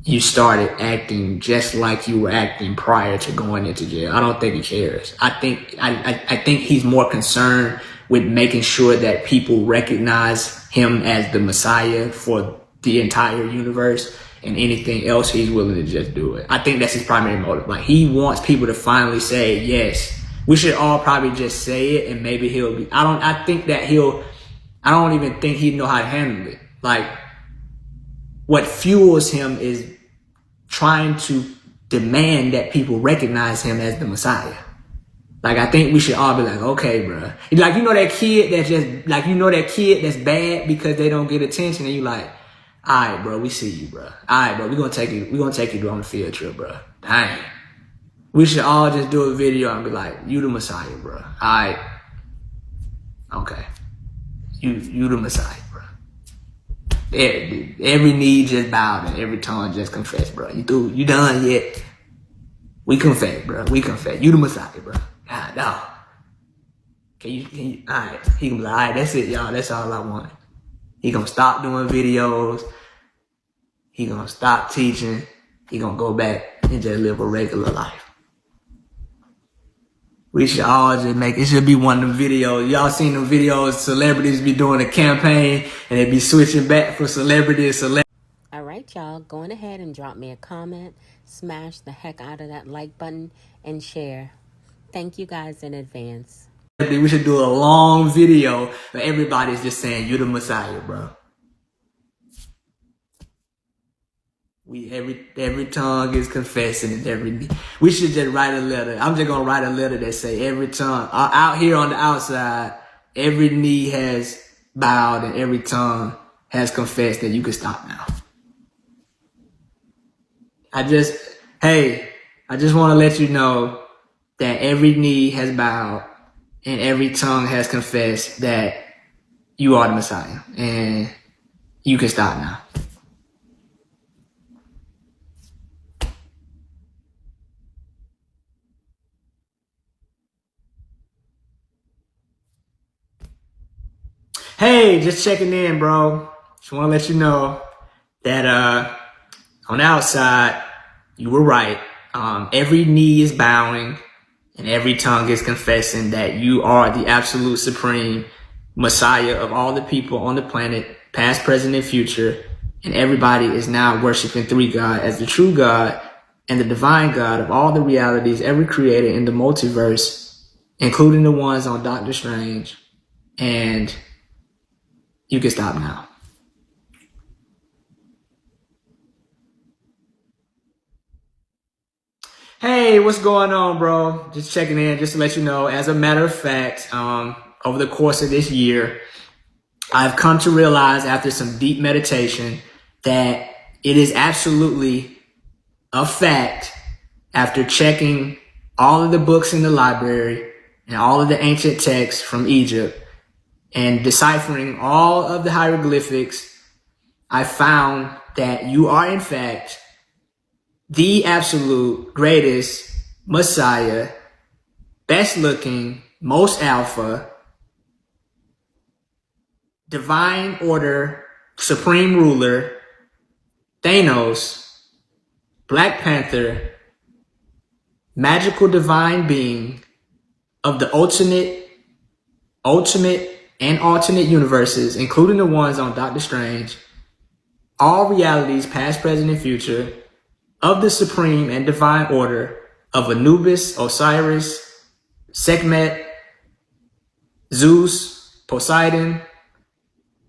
you started acting just like you were acting prior to going into jail. I don't think he cares. I think he's more concerned with making sure that people recognize him as the Messiah for the entire universe, and anything else he's willing to just do it. I think that's his primary motive. Like, he wants people to finally say, yes, we should all probably just say it, and maybe he'll be, I don't even think he'd know how to handle it. Like, what fuels him is trying to demand that people recognize him as the Messiah. Like, I think we should all be like, okay, bro. Like, you know that kid that's just, like, you know that kid that's bad because they don't get attention, and you like, all right, bro, we see you, bro. All right, bro, we're gonna take you on a field trip, bro. Dang. We should all just do a video and be like, you the Messiah, bro. All right. Okay. You the Messiah, bro. Every knee just bowed and every tongue just confessed, bro. You done yet? We confess, bro. We confess. You the Messiah, bro. God, no. Can you, all right. He can be like, all right, that's it, y'all. That's all I want. He gonna stop doing videos. He gonna stop teaching. He gonna go back and just live a regular life. We should all just it should be one of the videos. Y'all seen the videos, celebrities be doing a campaign and they be switching back from celebrity to celebrity. All right, y'all, going ahead and drop me a comment, smash the heck out of that like button, and share. Thank you guys in advance. We should do a long video where everybody's just saying, you the Messiah, bro. Every tongue is confessing and we should just write a letter. I'm just gonna write a letter that say every tongue out here on the outside, every knee has bowed and every tongue has confessed that you can stop now. I just want to let you know that every knee has bowed and every tongue has confessed that you are the Messiah and you can stop now. Hey, just checking in, bro. Just want to let you know that on the outside, you were right. Every knee is bowing and every tongue is confessing that you are the absolute supreme Messiah of all the people on the planet, past, present, and future. and everybody is now worshiping three God as the true God and the divine God of all the realities ever created in the multiverse, including the ones on Doctor Strange. And you can stop now. Hey, what's going on, bro? Just checking in, just to let you know, as a matter of fact, over the course of this year, I've come to realize after some deep meditation that it is absolutely a fact, after checking all of the books in the library and all of the ancient texts from Egypt and deciphering all of the hieroglyphics, I found that you are in fact the absolute greatest Messiah, best looking, most alpha, divine order, supreme ruler, Thanos, Black Panther, magical divine being of the ultimate and alternate universes, including the ones on Doctor Strange, all realities, past, present, and future, of the supreme and divine order of Anubis, Osiris, Sekhmet, Zeus, Poseidon,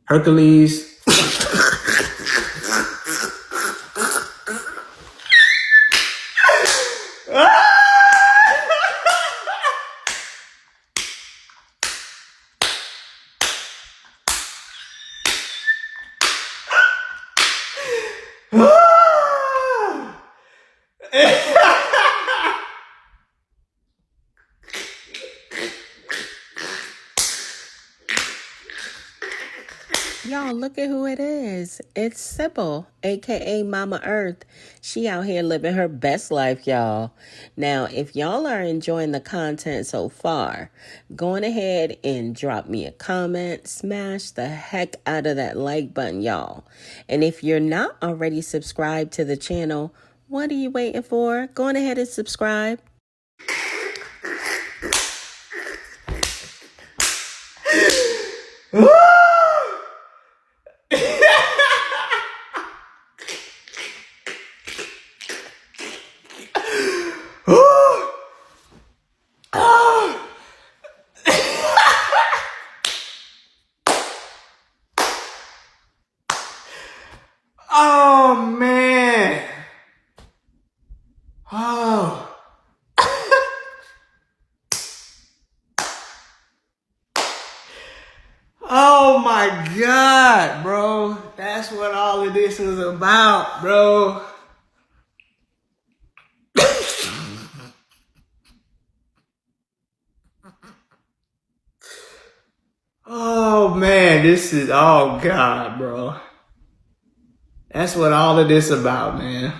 Hercules. Y'all, look at who it is. It's Sybil, aka Mama Earth. She out here living her best life, y'all. Now, if y'all are enjoying the content so far, go on ahead and drop me a comment. Smash the heck out of that like button, y'all. And if you're not already subscribed to the channel, what are you waiting for? Go on ahead and subscribe. Oh, man. Oh. Oh my God, bro. That's what all of this is about, bro. Oh man, this is, oh God, bro. That's what all of this about, man.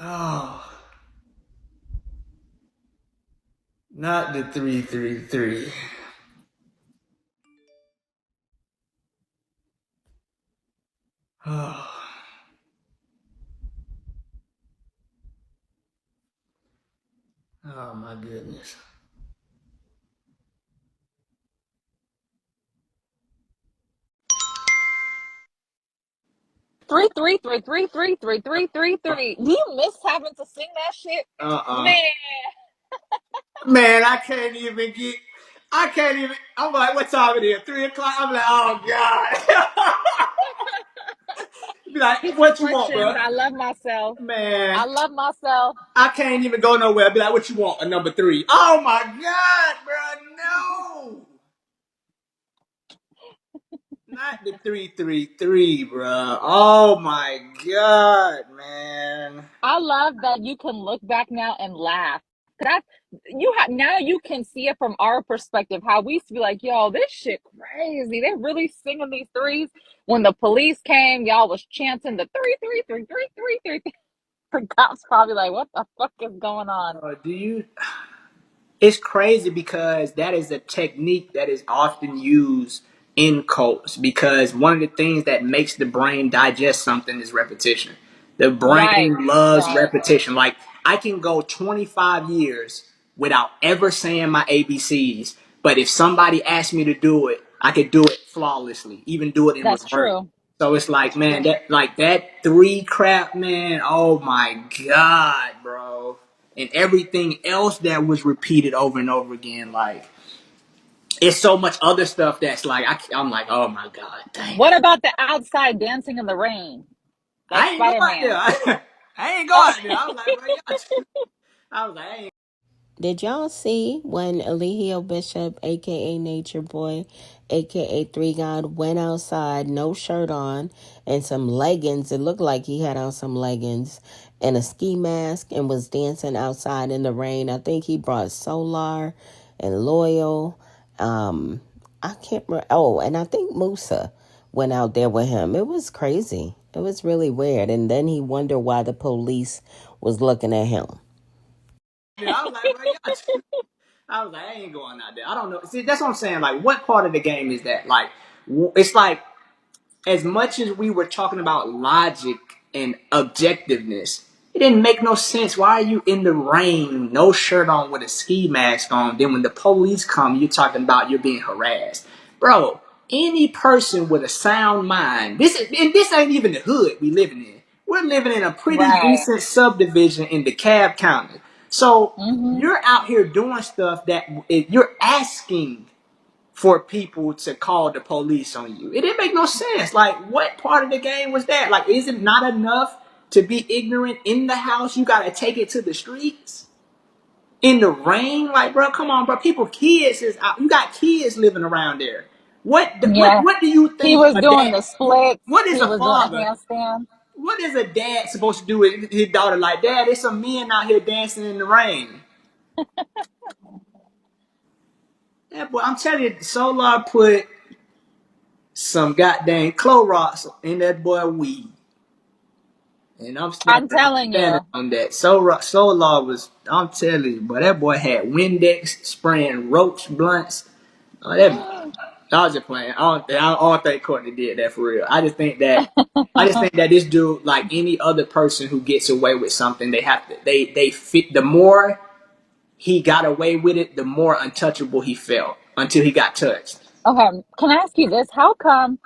Oh. Not the 333. Oh. Oh my goodness. Three, three, three, three, three, three, three, three, three. Do you miss having to sing that shit? Man, Man, I can't even, I'm like, what time it is? 3 o'clock? I'm like, oh God. Be like, these what you want, reflections. bro? I love myself. Man, I love myself. I can't even go nowhere. Be like, what you want? A number 3. Oh my God, bro, no. Not the 333, bro. Oh my God, man. I love that you can look back now and laugh. Now you can see it from our perspective. How we used to be like, yo, this shit crazy. They're really singing these threes. When the police came, y'all was chanting the three, three, three, three, three, three. The cops probably like, what the fuck is going on? Do you? It's crazy because that is a technique that is often used in cults, because one of the things that makes the brain digest something is repetition. The Right, brain loves right. repetition. Like, I can go 25 years without ever saying my ABCs, but if somebody asks me to do it, I could do it flawlessly, even do it in That's reverse. true. So it's like, That's man, true. that three crap, man. Oh my god, bro, and everything else that was repeated over and over again, like it's so much other stuff that's like I'm like, oh my god, damn. What about the outside dancing in the rain, like I ain't go out Spider-Man? there. I ain't go Oh, out there. I was like, bro, y'all. I was like, I ain't. Did y'all see when Eligio Bishop, aka Nature Boy, aka Three God, went outside, no shirt on, and some leggings? It looked like he had on some leggings and a ski mask and was dancing outside in the rain. I think he brought Solar and Loyal. I can't remember. Oh, and I think Musa went out there with him. It was crazy. It was really weird. And then he wondered why the police was looking at him. I was like, bro, y'all. I was like, I ain't going out there. I don't know. See, that's what I'm saying. Like, what part of the game is that? Like, it's like as much as we were talking about logic and objectiveness, it didn't make no sense. Why are you in the rain, no shirt on, with a ski mask on? Then when the police come, you're talking about you're being harassed, bro. Any person with a sound mind. This ain't even the hood we living in. We're living in a pretty right. decent subdivision in DeKalb County. So Mm-hmm. you're out here doing stuff that you're asking for people to call the police on you. It didn't make no sense. Like, what part of the game was that? Like, is it not enough to be ignorant in the house? You got to take it to the streets in the rain. Like, bro, come on, bro. Kids is out. You got kids living around there. Yeah. What do you He think was a doing dad? the splits. What is He a was doing a father? handstand. What is a dad supposed to do with his daughter? Like, Dad, there's some men out here dancing in the rain. Yeah, boy, I'm telling you, Solar put some goddamn Clorox in that boy weed. And I'm I'm telling standing you. on that. Solar was, I'm telling you, but that boy had Windex spraying roach blunts. Oh, I was just playing. I don't think Courtney did that for real. I just think that this dude, like any other person who gets away with something, they fit. The more he got away with it, the more untouchable he felt until he got touched. Okay, can I ask you this? How come?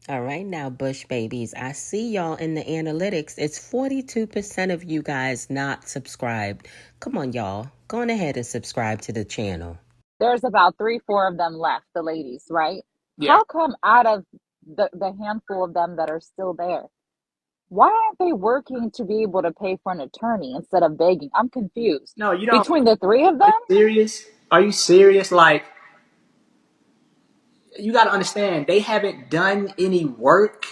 All right, now, Bush babies, I see y'all in the analytics. It's 42% of you guys not subscribed. Come on, y'all. Go on ahead and subscribe to the channel. There's about three, four of them left, the ladies, right? Yeah. How come out of the handful of them that are still there, why aren't they working to be able to pay for an attorney instead of begging? I'm confused. No, you don't. Between the three of Are them? you serious? Are you serious? Like, you got to understand, they haven't done any work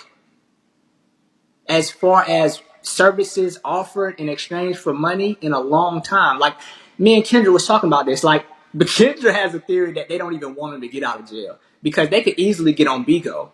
as far as services offered in exchange for money in a long time. Like, me and Kendra was talking about this. Like, but Kendra has a theory that they don't even want them to get out of jail because they could easily get on Bigo.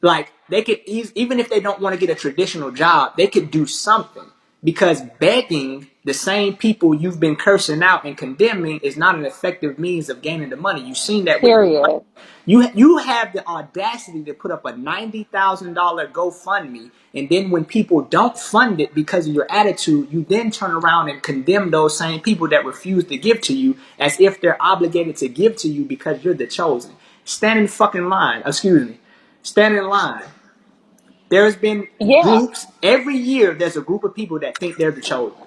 Like, they could even if they don't want to get a traditional job, they could do something, because begging the same people you've been cursing out and condemning is not an effective means of gaining the money. You've seen that with Period. you have the audacity to put up a $90,000 GoFundMe, and then when people don't fund it because of your attitude, you then turn around and condemn those same people that refuse to give to you as if they're obligated to give to you because you're the chosen. Stand in fucking line. Excuse me. Stand in line. There's been Yeah. groups every year. There's a group of people that think they're the chosen.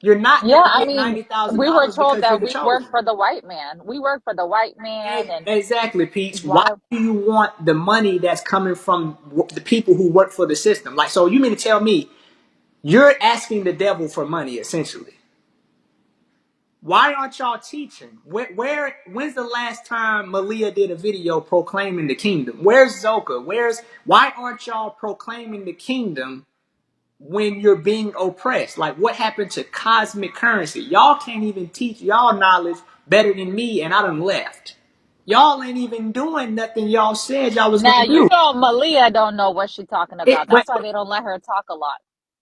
You're not Yeah, gonna I get mean, ninety thousand we were dollars told because you're that the we work chosen. for the white man. We work for the white man, and Exactly, Peach. Why why? do you want the money that's coming from the people who work for the system? Like, so you mean to tell me you're asking the devil for money, essentially? Why aren't y'all teaching? When's the last time Malia did a video proclaiming the kingdom? Where's Zoka? Why aren't y'all proclaiming the kingdom when you're being oppressed? Like, what happened to cosmic currency? Y'all can't even teach y'all knowledge better than me, and I done left. Y'all ain't even doing nothing y'all said y'all was Now gonna you do. know Malia don't know what she's talking It, about. but That's why they don't let her talk a lot.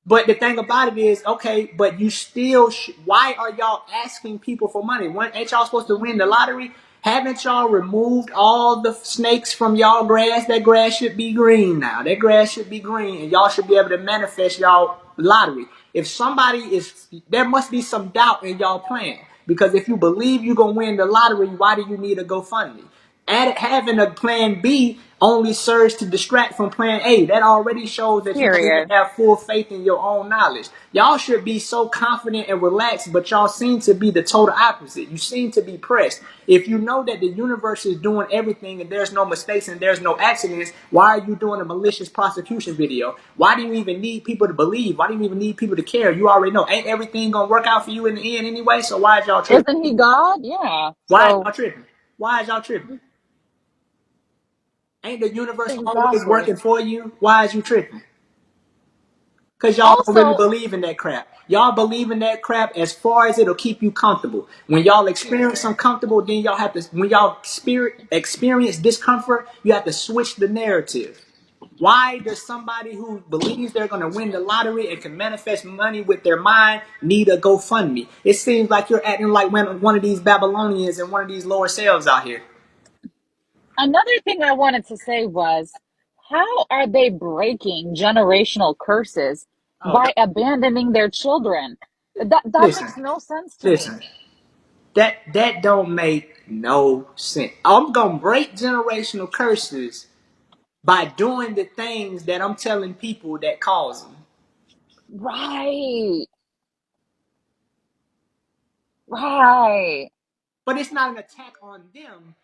But the thing about it is, okay, but you still, why are y'all asking people for money? Ain't y'all supposed to win the lottery? Haven't y'all removed all the snakes from y'all grass? That grass should be green now. That grass should be green, and y'all should be able to manifest y'all lottery. If somebody is, there must be some doubt in y'all plan. Because if you believe you're going to win the lottery, why do you need a GoFundMe? Having a plan B only serves to distract from plan A. That already shows that you don't even Period. have full faith in your own knowledge. Y'all should be so confident and relaxed, but y'all seem to be the total opposite. You seem to be pressed. If you know that the universe is doing everything and there's no mistakes and there's no accidents, why are you doing a malicious prosecution video? Why do you even need people to believe? Why do you even need people to care? You already know. Ain't everything going to work out for you in the end anyway? So why is y'all tripping? Isn't he God? Yeah. Why is So y'all tripping? Why is y'all tripping? Ain't the universe always exactly. working for you? Why is you tripping? Because y'all don't really Also, believe in that crap. Y'all believe in that crap as far as it'll keep you comfortable. When y'all experience period. some comfortable, then y'all have to, when y'all experience discomfort, you have to switch the narrative. Why does somebody who believes they're going to win the lottery and can manifest money with their mind need a GoFundMe? It seems like you're acting like one of these Babylonians and one of these lower selves out here. Another thing I wanted to say was, how are they breaking generational curses Oh, by abandoning their children? That listen, makes no sense to me. listen. That don't make no sense. I'm gonna break generational curses by doing the things that I'm telling people that cause them. Right. Right. But it's not an attack on them.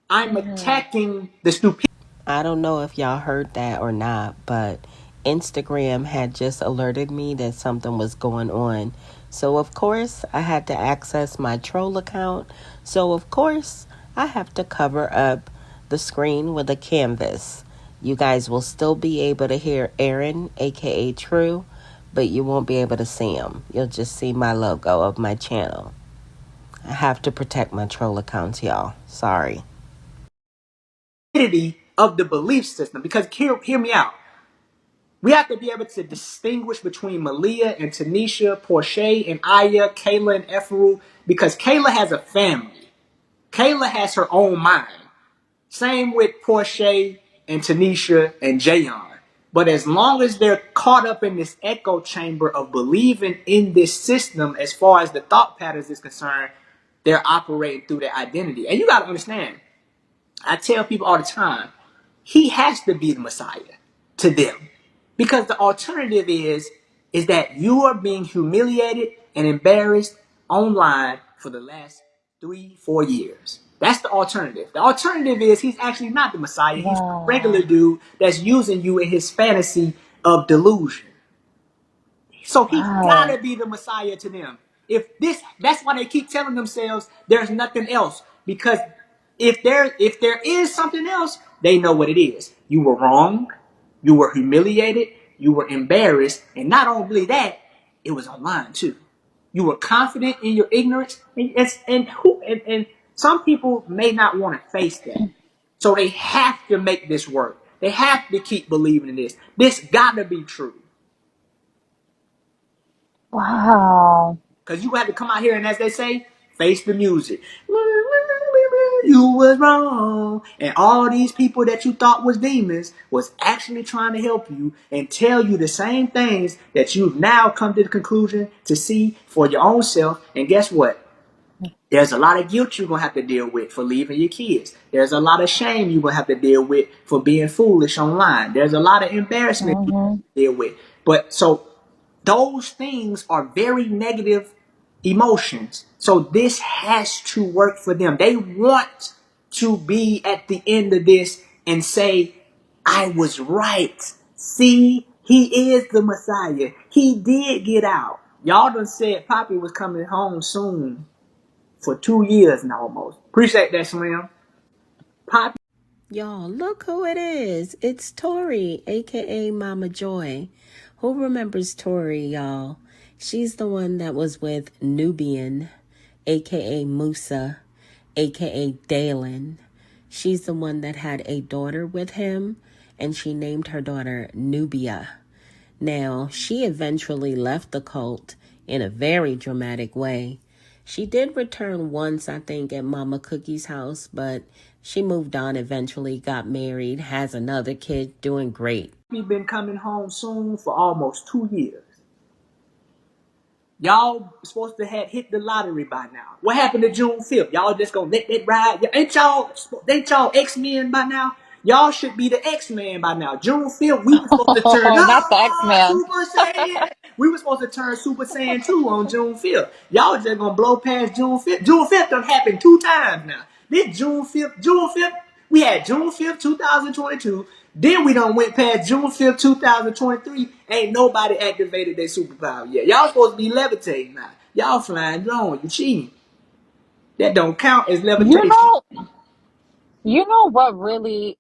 I'm Hmm. attacking the stupidity. I don't know if y'all heard that or not, but Instagram had just alerted me that something was going on. So, of course, I had to access my troll account. So, of course, I have to cover up the screen with a canvas. You guys will still be able to hear Aaron, aka True, but you won't be able to see him. You'll just see my logo of my channel. I have to protect my troll accounts, y'all. Sorry. Of the belief system. Because hear me out. We have to be able to distinguish between Malia and Tanisha, Portia and Aya, Kayla and Ephru, because Kayla has a family. Kayla has her own mind. Same with Portia and Tanisha and Jayon. But as long as they're caught up in this echo chamber of believing in this system, as far as the thought patterns is concerned, they're operating through their identity. And you got to understand, I tell people all the time, he has to be the Messiah to them. Because the alternative is that you are being humiliated and embarrassed online for the last 3-4 years. That's the alternative. The alternative is he's actually not the Messiah. He's a regular Wow. dude that's using you in his fantasy of delusion. So he's Wow. gotta be the Messiah to them. That's why they keep telling themselves there's nothing else. Because if there is something else, they know what it is. You were wrong, you were humiliated, you were embarrassed, and not only that, it was online too. You were confident in your ignorance, and some people may not want to face that. So they have to make this work. They have to keep believing in this. This gotta be true. Wow. Because you have to come out here and, as they say, face the music. You was wrong. And all these people that you thought was demons was actually trying to help you and tell you the same things that you've now come to the conclusion to see for your own self. And guess what? There's a lot of guilt you're going to have to deal with for leaving your kids. There's a lot of shame you're going to have to deal with for being foolish online. There's a lot of embarrassment you Hmm. have to deal with. But so those things are very negative emotions. So this has to work for them. They want to be at the end of this and say, I was right. See, he is the Messiah. He did get out. Y'all done said Poppy was coming home soon for 2 years now almost. Appreciate that, Slim. Poppy. Y'all, look who it is. It's Tori, aka Mama Joy. Who remembers Tori, y'all? She's the one that was with Nubian, aka Musa, aka Dalen. She's the one that had a daughter with him, and she named her daughter Nubia. Now, she eventually left the cult in a very dramatic way. She did return once, I think, at Mama Cookie's house, but she moved on eventually, got married, has another kid, doing great. Been coming home soon for almost 2 years. Y'all supposed to have hit the lottery by now. What happened to June 5th? Y'all just gonna let that ride? Ain't y'all X-Men by now? Y'all should be the X-Men by now. June 5th, we were supposed to turn Oh, not the X-Man. Super Saiyan. We were supposed to turn Super Saiyan 2 on June 5th. Y'all just gonna blow past June 5th. June 5th done happened 2 times now. This June 5th, we had June 5th, 2022. Then we done went past June 5th, 2023. Ain't nobody activated their superpower yet. Y'all supposed to be levitating now. Y'all flying drone. You cheating. That don't count as You levitation. know, you know what really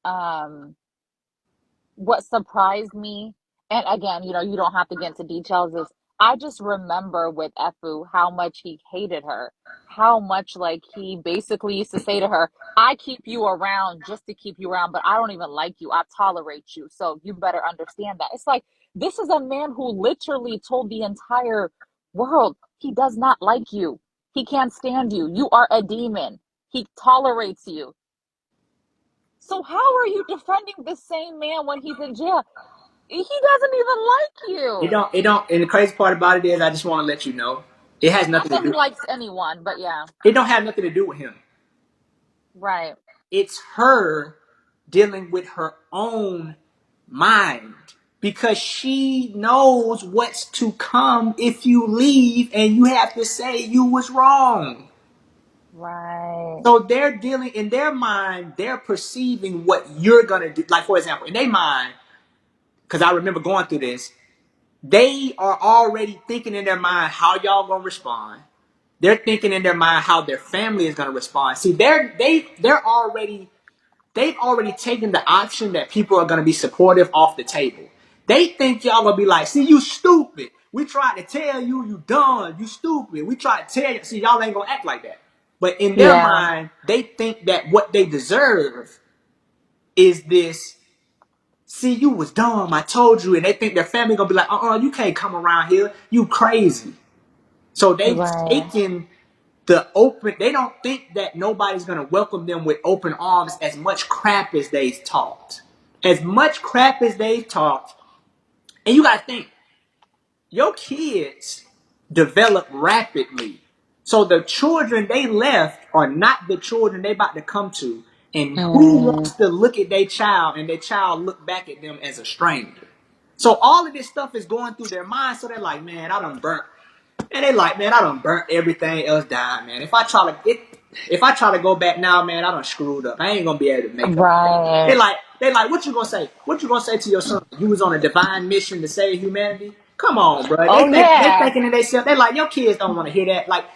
what surprised me, and again, you don't have to get into details, is I just remember with Efu how much he hated her, how much like he basically used to say to her, I keep you around just to keep you around, but I don't even like you. I tolerate you. So you better understand that. It's like this is a man who literally told the entire world he does not like you. He can't stand you. You are a demon. He tolerates you. So how are you defending the same man when he's in jail? He doesn't even like you. It don't, and the crazy part about it is I just want to let you know. It has Not nothing to that he do. likes anyone, but yeah, It don't have nothing to do with him. right, It's her dealing with her own mind because she knows what's to come if you leave and you have to say you was wrong. right. So they're dealing in their mind, they're perceiving what you're gonna do. Like, for example, in their mind, because I remember going through this, they are already thinking in their mind how y'all gonna respond. They're thinking in their mind how their family is gonna respond. See, they've already taken the option that people are going to be supportive off the table. They think y'all going to be like, see, you stupid. We tried to tell you, you dumb, you stupid. We tried to tell you, see, y'all ain't going to act like that. But in their Yeah, mind, they think that what they deserve is this, see, you was dumb, I told you. And they think their family going to be like, you can't come around here. You crazy. So they've right, taken they don't think that nobody's going to welcome them with open arms as much crap as they've talked. As much crap as they've talked. And you got to think, your kids develop rapidly. So the children they left are not the children they about to come to. And who mm, wants to look at their child and their child look back at them as a stranger? So all of this stuff is going through their mind. So they're like, man, I done burnt. And they like, man, I done burnt everything else down, man. If I try to go back now, man, I done screwed up. I ain't gonna be able to make up. right. They like, what you gonna say? What you gonna say to your son? You was on a divine mission to save humanity? Come on, bro. Oh They yeah. thinking to themselves. They like, your kids don't want to hear that. Like,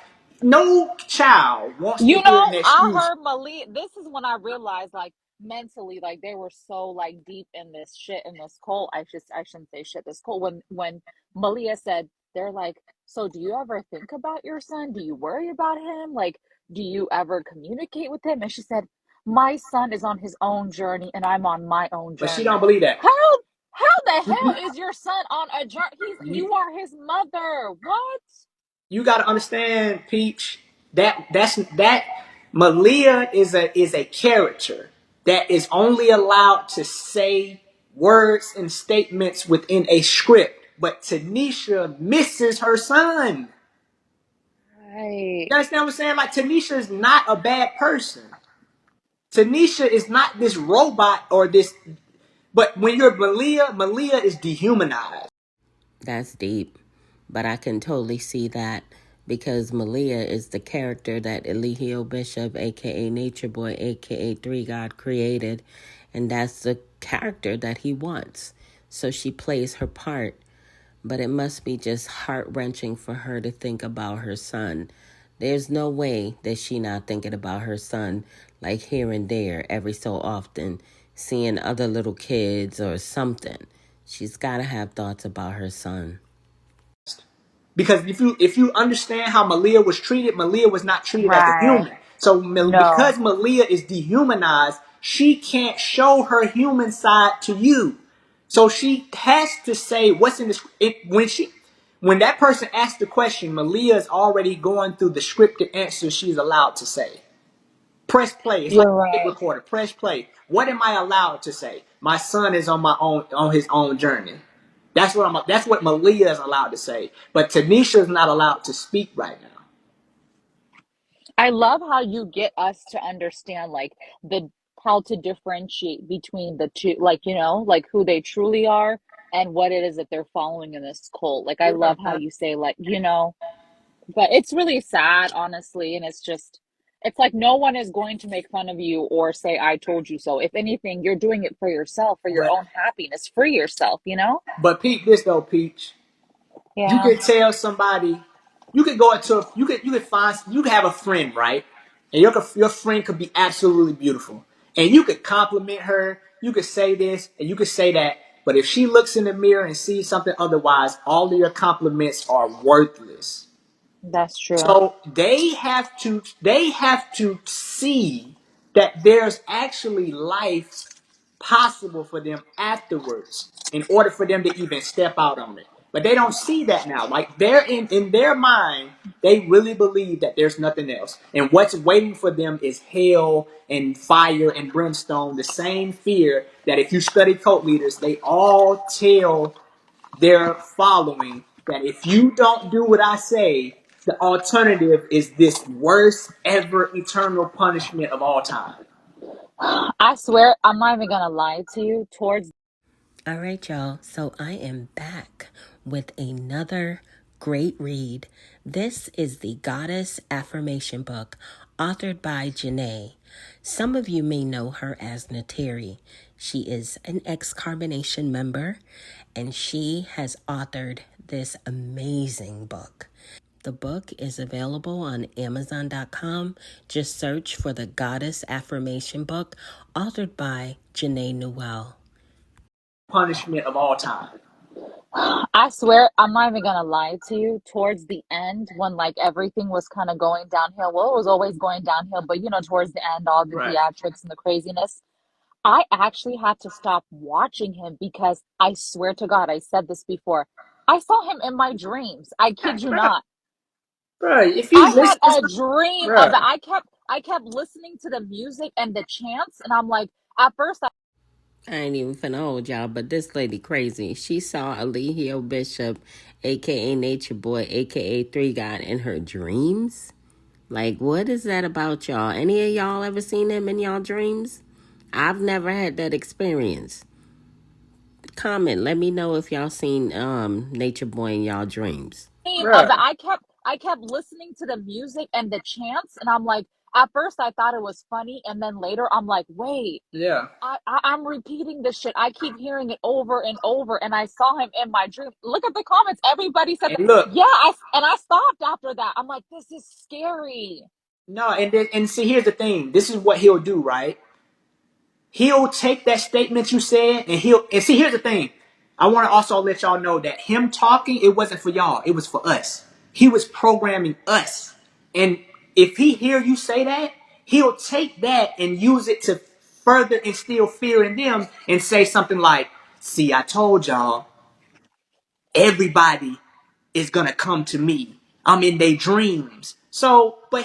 no child wants to You hear know, an I excuse. heard Malia. This is when I realized, like, mentally, like they were so like deep in this shit in this cult. I shouldn't say shit. This cult. When Malia said, they're like, so do you ever think about your son? Do you worry about him? Like, do you ever communicate with him? And she said, my son is on his own journey, and I'm on my own But she journey. don't believe that. How? How the hell is your son on a journey? You, You are his mother. What? you got to understand, Peach. That Malia is a character that is only allowed to say words and statements within a script. But Tanisha misses her son. Right. You understand what I'm saying? Like, Tanisha is not a bad person. Tanisha is not this robot or this. But when you're Malia, Malia is dehumanized. That's deep. But I can totally see that because Malia is the character that Eligio Bishop, aka Nature Boy, aka Three God, created. And that's the character that he wants. So she plays her part. But it must be just heart-wrenching for her to think about her son. There's no way that she not thinking about her son, like here and there, every so often, seeing other little kids or something. She's got to have thoughts about her son. Because if you understand how Malia was treated, Malia was not treated as a Right. human. So No. because Malia is dehumanized, she can't show her human side to you. So she has to say what's in the when that person asks the question, Malia is already going through the scripted answer she's allowed to say. Press play. It's like You're a tape right. recorder. Press play. What am I allowed to say? My son is on his own journey. That's what Malia is allowed to say. But Tanisha is not allowed to speak right now. I love how you get us to understand like the how to differentiate between the two, like, you know, like who they truly are and what it is that they're following in this cult. Like I love how you say, like, you know, but it's really sad, honestly, and it's just it's like no one is going to make fun of you or say I told you so. If anything, you're doing it for yourself, for your But own happiness, for yourself, you know? but Peach, this though, Peach. You Yeah, could tell somebody, you could go into, you could find, you could have a friend, right? And your friend could be absolutely beautiful, and you could compliment her. You could say this and you could say that, but if she looks in the mirror and sees something otherwise, all of your compliments are worthless. that's true. So they have to see that there's actually life possible for them afterwards in order for them to even step out on it. But they don't see that now. Like they're in their mind, they really believe that there's nothing else. And what's waiting for them is hell and fire and brimstone, the same fear that if you study cult leaders, they all tell their following that if you don't do what I say, the alternative is this worst ever eternal punishment of all time. I swear, I'm not even gonna lie to you. Towards All right, y'all. So I am back with another great read. This is the Goddess Affirmation book, authored by Janae. Some of you may know her as Dietary. She is an ex-carbonation member, and she has authored this amazing book. The book is available on Amazon.com. Just search for the Goddess Affirmation book, authored by Janae Newell. Punishment of all time. I swear, I'm not even gonna lie to you. Towards the end, when like everything was kind of going downhill, well, it was always going downhill, but you know, towards the end, all the Right. theatrics and the craziness, I actually had to stop watching him because I swear to God, I said this before. I saw him in my dreams. I kid you not. Right. If I you had listen, a dream of that. right. I kept listening to the music and the chants, and I'm like, at first, I ain't even finna hold y'all, but this lady crazy. She saw Alihio Bishop, aka Nature Boy, aka Three God, in her dreams. Like, what is that about y'all? Any of y'all ever seen him in y'all dreams? I've never had that experience. Comment, let me know if y'all seen Nature Boy in y'all dreams. dream of that. Right. I kept listening to the music and the chants, and I'm like, at first I thought it was funny, and then later I'm like, wait, Yeah. I'm repeating this shit. I keep hearing it over and over, and I saw him in my dream. Look at the comments. Everybody said that. And look, Yeah, I stopped after that. I'm like, this is scary. no, and see, here's the thing. This is what he'll do, right? He'll take that statement you said, and see, here's the thing. I want to also let y'all know that him talking, it wasn't for y'all, it was for us. He was programming us. And if he hear you say that, he'll take that and use it to further instill fear in them and say something like, see, I told y'all, everybody is gonna come to me. I'm in their dreams. So, but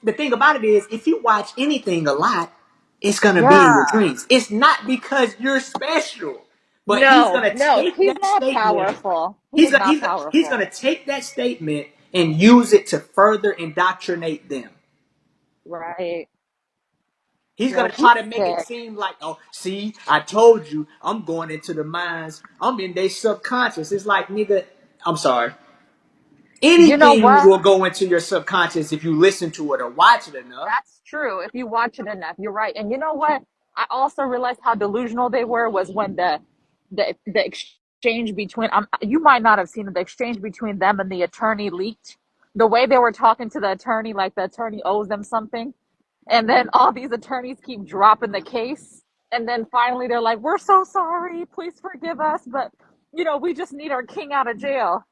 the thing about it is, if you watch anything a lot, it's gonna be in your Yeah. dreams. It's not because you're special, but he's No, gonna no, take he's that not statement. powerful. He He's is gonna not he's powerful. gonna take that statement and use it to further indoctrinate them. Right. He's Yo, gonna try he's to make it sick. seem like, oh, see, I told you, I'm going into the minds. I'm in their subconscious. It's like, nigga, I'm sorry. You know Anything what? will go into your subconscious if you listen to it or watch it enough. That's true. If you watch it enough, you're right. And you know what? I also realized how delusional they were was when the exchange between you might not have seen it, the exchange between them and the attorney leaked. The way they were talking to the attorney, like the attorney owes them something, and then all these attorneys keep dropping the case, and then finally they're like, "We're so sorry, please forgive us, but you know we just need our king out of jail."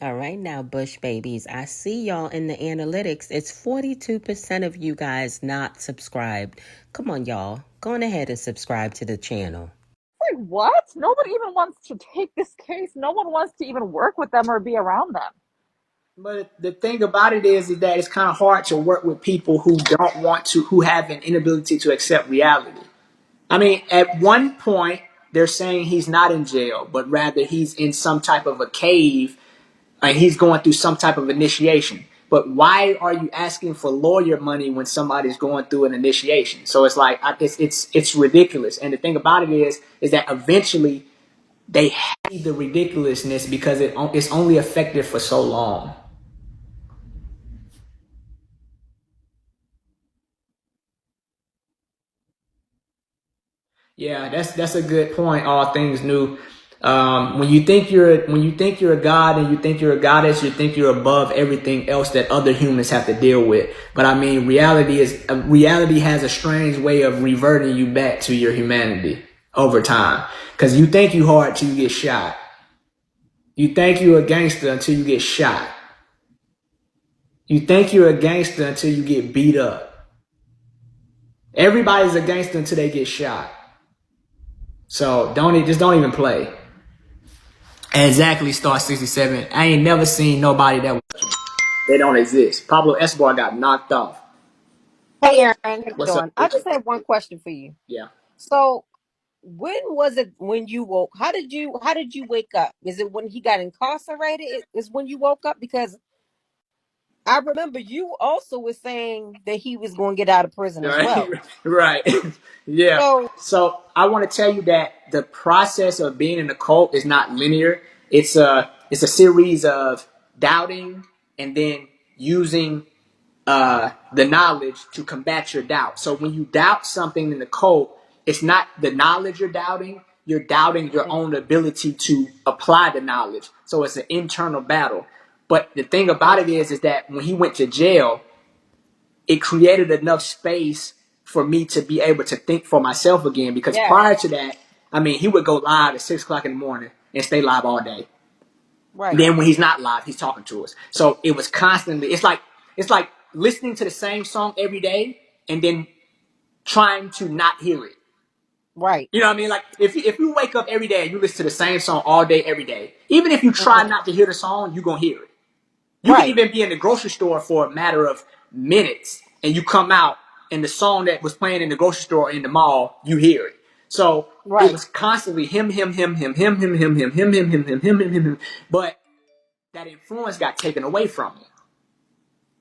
All right, now, Bush babies, I see y'all in the analytics. It's 42% of you guys not subscribed. Come on, y'all. Go on ahead and subscribe to the channel. Like what? Nobody even wants to take this case. No one wants to even work with them or be around them. But the thing about it is that it's kind of hard to work with people who don't want to, who have an inability to accept reality. I mean, at one point, they're saying he's not in jail, but rather he's in some type of a cave and he's going through some type of initiation. But why are you asking for lawyer money when somebody's going through an initiation? So it's like it's ridiculous. And the thing about it is that eventually they hate the ridiculousness because it's only effective for so long. Yeah, that's a good point. All things new. When you think you're a god and you think you're a goddess, you think you're above everything else that other humans have to deal with. But I mean, reality has a strange way of reverting you back to your humanity over time. Because you think you hard till you get shot. You think you're a gangster until you get shot. You think you're a gangster until you get beat up. Everybody's a gangster until they get shot. So don't even play. Exactly, Star 67. I ain't never seen nobody that they don't exist. Pablo Escobar got knocked off. Hey, Aaron, how you What's up? doing? I just have one question for you. Yeah. So, when was it when you woke? How did you wake up? Is it when he got incarcerated? Is when you woke up? Because I remember you also was saying that he was going to get out of prison as Right. well. Right. Yeah. So, So I want to tell you that the process of being in a cult is not linear. It's a series of doubting and then using the knowledge to combat your doubt. So when you doubt something in the cult, it's not the knowledge you're doubting. You're doubting your own ability to apply the knowledge. So it's an internal battle. But the thing about it is that when he went to jail, it created enough space for me to be able to think for myself again. Because yeah, prior to that, I mean, he would go live at 6 o'clock in the morning and stay live all day. right, Then when he's not live, he's talking to us. So it was constantly. It's like listening to the same song every day and then trying to not hear it. right, You know what I mean? Like if you wake up every day and you listen to the same song all day every day, even if you try mhm, not to hear the song, you're gonna hear it. You can right, even be in the grocery store for a matter of minutes and you come out and the song that was playing in the grocery store or in the mall, you hear it. So it right, was constantly him. But that influence got taken away from him.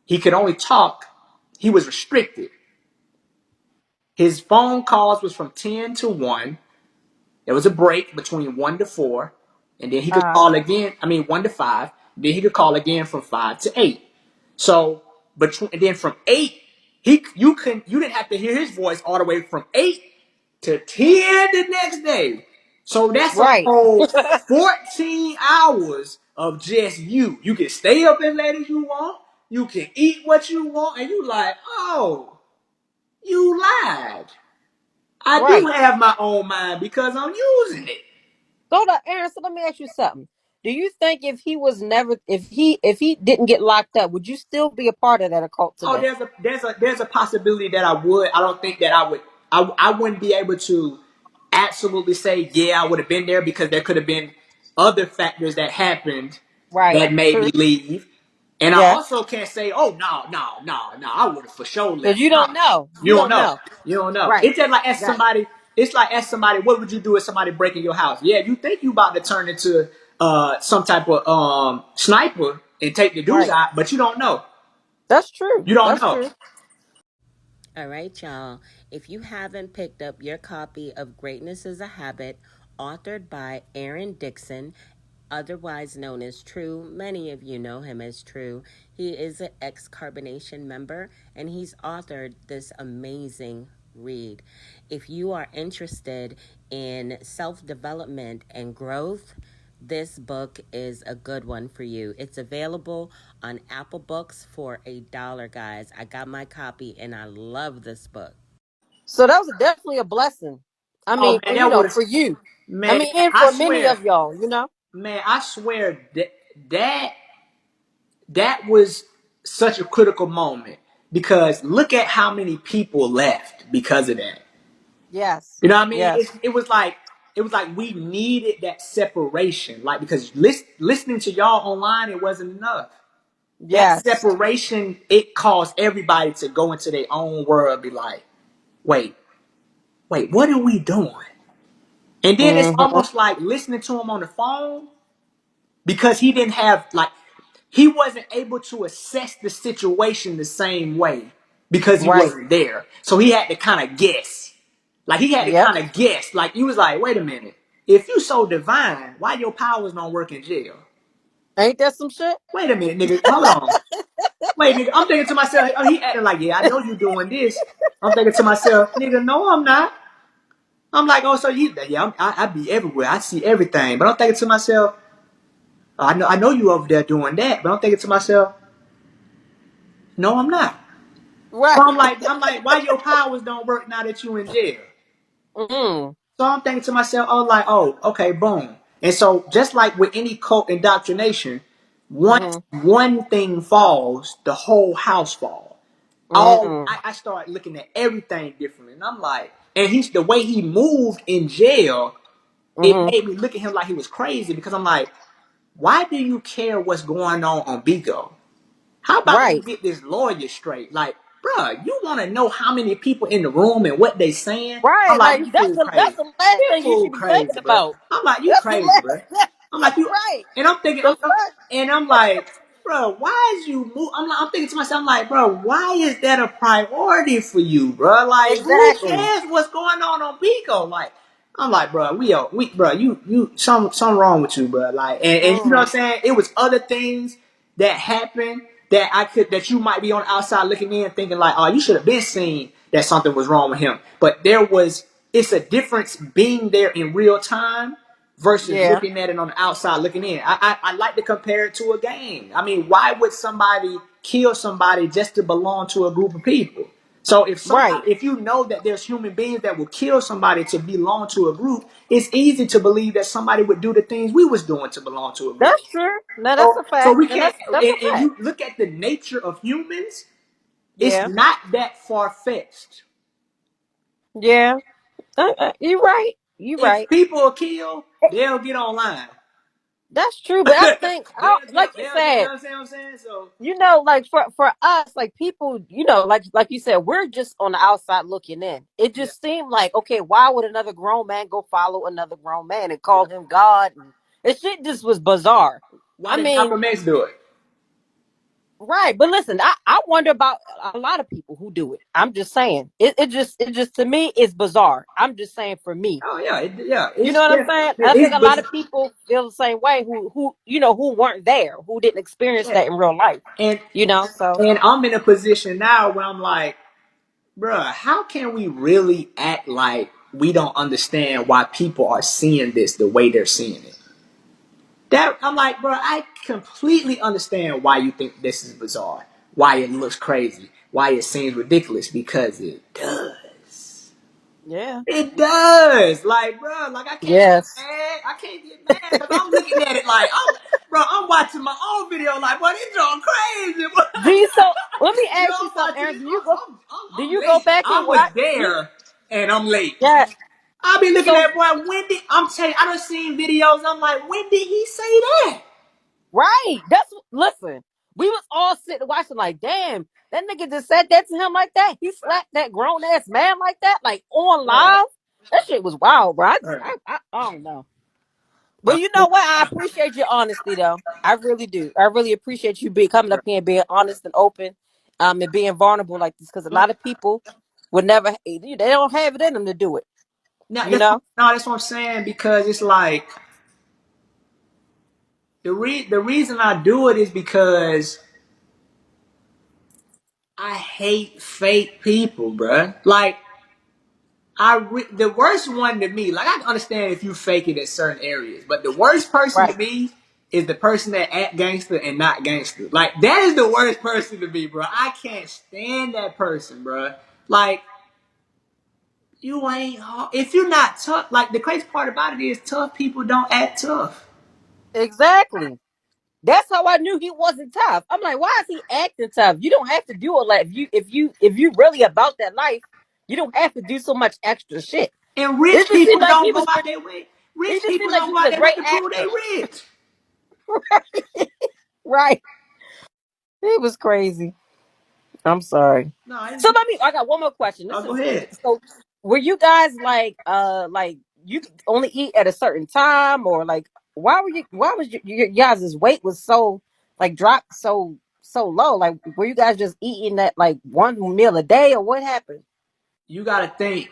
He could only talk. He was restricted. His phone calls was from 10 to 1. There was a break between 1 to 4. And then he could uh, call again. 1 to 5. Then he could call again from 5 to 8. So, and then from 8, you didn't have to hear his voice all the way from 8 to 10 the next day. So that's a right. whole 14 hours of just you. You can stay up as late as you want. You can eat what you want. And you like, oh, you lied. I do Right. have my own mind because I'm using it. So, Aaron, so let me ask you something. Do you think if he didn't get locked up, would you still be a part of that occult Oh, today? there's a possibility that I would. I don't think that I would. I wouldn't be able to absolutely say yeah I would have been there because there could have been other factors that happened Right. that made me True. leave. And I Yes. also can't say oh no I would have for sure Because left. you No, don't know. you You don't don't know. know. You don't know. Right. It's just like as Got it. somebody. It's like as somebody. What would you do if somebody breaking your house? Yeah, you think you about to turn into some type of sniper and take the dude Right. out, but you don't know. That's true. You don't That's know. true. All right, y'all. If you haven't picked up your copy of Greatness is a Habit, authored by Aaron Dixon, otherwise known as True, many of you know him as True. He is an ex Carbonation member and he's authored this amazing read. If you are interested in self development and growth, this book is a good one for you. It's available on Apple Books for $1, guys. I got my copy and I love this book. So that was definitely a blessing. I Oh mean, man, that would have. for you. I Man, mean, and I for many swear, of y'all. man, I swear that that was such a critical moment because look at how many people left because of that. Yes. You know what I mean? Yes. It was like we needed that separation, like because listening to y'all online, it wasn't enough. That Yes. separation, it caused everybody to go into their own world, be like, wait, what are we doing? And then it's Mm-hmm. almost like listening to him on the phone because he didn't have like he wasn't able to assess the situation the same way because he Right. wasn't there. So he had to kind of guess. Like he had to Yep. kind of guess. Like he was like, wait a minute. If you so divine, why your powers don't work in jail? Ain't that some shit? Wait a minute, nigga. Hold on. Wait, nigga. I'm thinking to myself, oh, he acting like, yeah, I know you doing this. I'm thinking to myself, nigga, no, I'm not. I'm like, oh, so you, yeah, I be everywhere. I see everything. But I'm thinking to myself, oh, I know you over there doing that. But I'm thinking to myself, no, I'm not. So Right. I'm like, why your powers don't work now that you in jail? Mm-hmm. So I'm thinking to myself, oh, like, oh, okay, boom. And so just like with any cult indoctrination, once Mm-hmm. one thing falls, the whole house falls. Mm-hmm. I start looking at everything differently. And I'm like, and he's the way he moved in jail, it Mm-hmm. made me look at him like he was crazy because I'm like, why do you care what's going on Bigo? How about we Right. get this lawyer straight? Like, bruh, you want to know how many people in the room and what they saying? I'm Right. like, Like you that's fool that's crazy. the last You thing you fool should be thinking crazy, bruh. about. I'm like, you That's the crazy, bruh. last. I'm like, you, Right. and I'm thinking, The fuck. and I'm like, bro, why is you move? I'm thinking to myself, I'm like, bro, why is that a priority for you, bro? Like, who Exactly. cares what's going on Bigo? Like, I'm like, bro, bro, something wrong with you, bro. Like, and you know what I'm Mm. saying? It was other things that happened that you might be on the outside looking in thinking like, oh, you should have been seen that something was wrong with him. But it's a difference being there in real time versus Yeah. looking at it on the outside looking in. I like to compare it to a game. I mean, why would somebody kill somebody just to belong to a group of people? So Right. if you know that there's human beings that will kill somebody to belong to a group, it's easy to believe that somebody would do the things we was doing to belong to a group. That's true. No, that's So a so fact. we No, can't that's a and fact. you look at the nature of humans, it's Yeah. not that far fetched. Yeah. You right. You If right. people are killed, they'll get online. That's true. But I think, like you They'll get, you said, know what I'm saying? So like for us, like people, like you said, we're just on the outside looking in. It yeah, just seemed like, okay, why would another grown man go follow another grown man and yeah. call him God? And it shit just was bizarre. Why I did mean, Malcolm X do it? right. But listen, I wonder about a lot of people who do it. I'm just saying. It just to me is bizarre. I'm just saying for me. Oh yeah, yeah. You know what I'm saying? I think a lot of people feel the same way who weren't there, who didn't experience Yeah. that in real life. And So and I'm in a position now where I'm like, bruh, how can we really act like we don't understand why people are seeing this the way they're seeing it? That I'm like, bro, I completely understand why you think this is bizarre, why it looks crazy, why it seems ridiculous, because it does. yeah. It does. Like, bro, like I can't get Yes. mad. I can't get mad because I'm looking at it like I'm watching my own video like, bro, this drawing crazy. Bro. Do you so let me Yo, ask you I'm something, watching Aaron. it. Do I'm you go late. back I and was watch you there and I'm late. yeah. I'll be looking So at boy, when did I'm telling you, I done seen videos. I'm like, when did he say that? right. Listen. We was all sitting watching like, damn, that nigga just said that to him like that. He slapped that grown ass man like that, like on Bruh, live. That shit was wild, bro. bruh. I don't know. But you know what? I appreciate your honesty, though. I really do. I really appreciate you being coming up here and being honest and open, and being vulnerable like this. Because a lot of people would never. They don't have it in them to do it. Now, You know. that's what I'm saying because it's like the reason I do it is because I hate fake people, bruh. Like the worst one to me, like I can understand if you fake it in certain areas, but the worst person to Right. me is the person that act gangster and not gangster. Like that is the worst person to me, bro. I can't stand that person, bro. Like you ain't if you're not tough. Like the crazy part about it is tough people don't act tough. Exactly. That's how I knew he wasn't tough. I'm like, why is he acting tough? You don't have to do all that. If you really about that life, you don't have to do so much extra shit. And It rich just people seemed like don't he go was. out their way. He Rich just seemed people like don't he go was out a their way great to prove they actor. rich. Right. He was crazy. I'm sorry. No, So let me. I got one more question. oh, This go is ahead. so. Were you guys like you could only eat at a certain time, or like why was your guys' weight was so like dropped so low? Like were you guys just eating that like one meal a day, or what happened? You got to think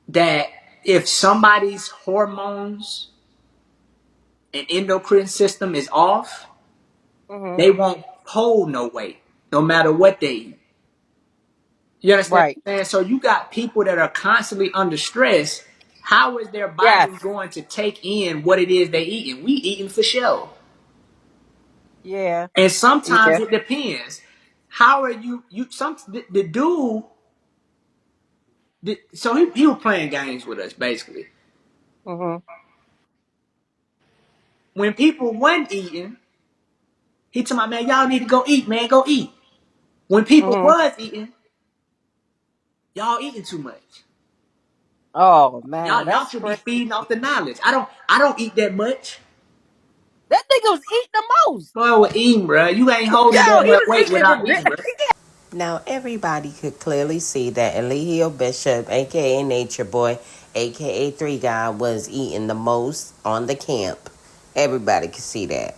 that if somebody's hormones and endocrine system is off, Mm-hmm. they won't hold no weight, no matter what they eat. You understand Right. what I'm saying? So you got people that are constantly under stress. How is their Yes. body going to take in what it is they eating? We eating for show. Yeah. And sometimes Yeah. it depends. How are the dude, so he was playing games with us, basically. Mm-hmm. When people wasn't eating, he told my man, y'all need to go eat, man, go eat. When people Mm-hmm. was eating, y'all eating too much. Oh man, Y'all that's should be crazy. feeding off the knowledge. I don't eat that much. That nigga was eating the most. Boy, with eating, bro. You ain't holding Yo, that he much was weight eating without the eating, bro. Now, everybody could clearly see that Eligio Bishop, aka Nature Boy, aka Three Guy, was eating the most on the camp. Everybody could see that.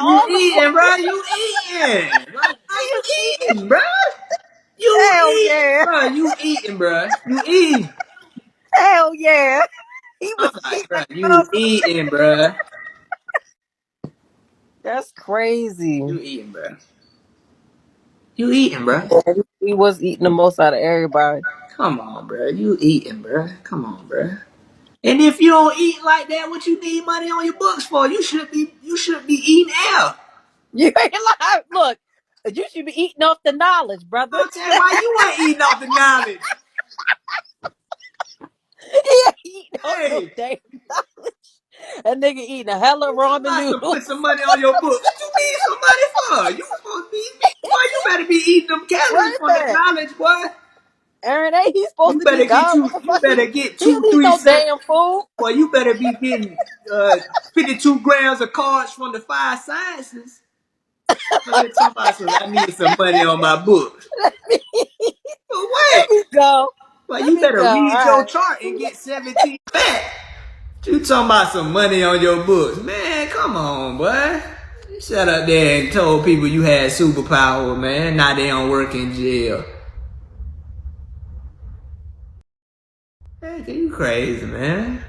You all the eating, bro. You eating. Like, he you was eating. eating, bro. You Hell eat, yeah. bro. You eating, bro. You eating. Hell yeah. He I'm was like, eating bro, like a you motherfucker. eating, bro. That's crazy. You eating, bro. You eating, bro. Yeah, he was eating the most out of everybody. Come on, bro. You eating, bro. Come on, bro. And if you don't eat like that, what you need money on your books for? You should be eating out. You ain't lying. Look, you should be eating off the knowledge, brother. I'm saying, why you ain't eating off the knowledge? He ain't eating off no Hey, damn knowledge. That nigga eating a hella ramen somebody to noodles. put some money on your book. What you need some money for? You supposed to be, boy, you better be eating them Wait calories a from the minute. knowledge, boy. Aaron, ain't he supposed You to be better get God? you. What the You fuck? better get He don't two, eat three no cent. damn food. Boy, you better be getting 52 grams of carbs from the 5 sciences. But talking about some, I need some money on my books. But Let what? me go. But Let you me better go. All read your right. chart and get 17 back. You talking about some money on your books. Man, come on, boy. You sat up there and told people you had superpower, man. Now they don't work in jail. Hey, you crazy, man.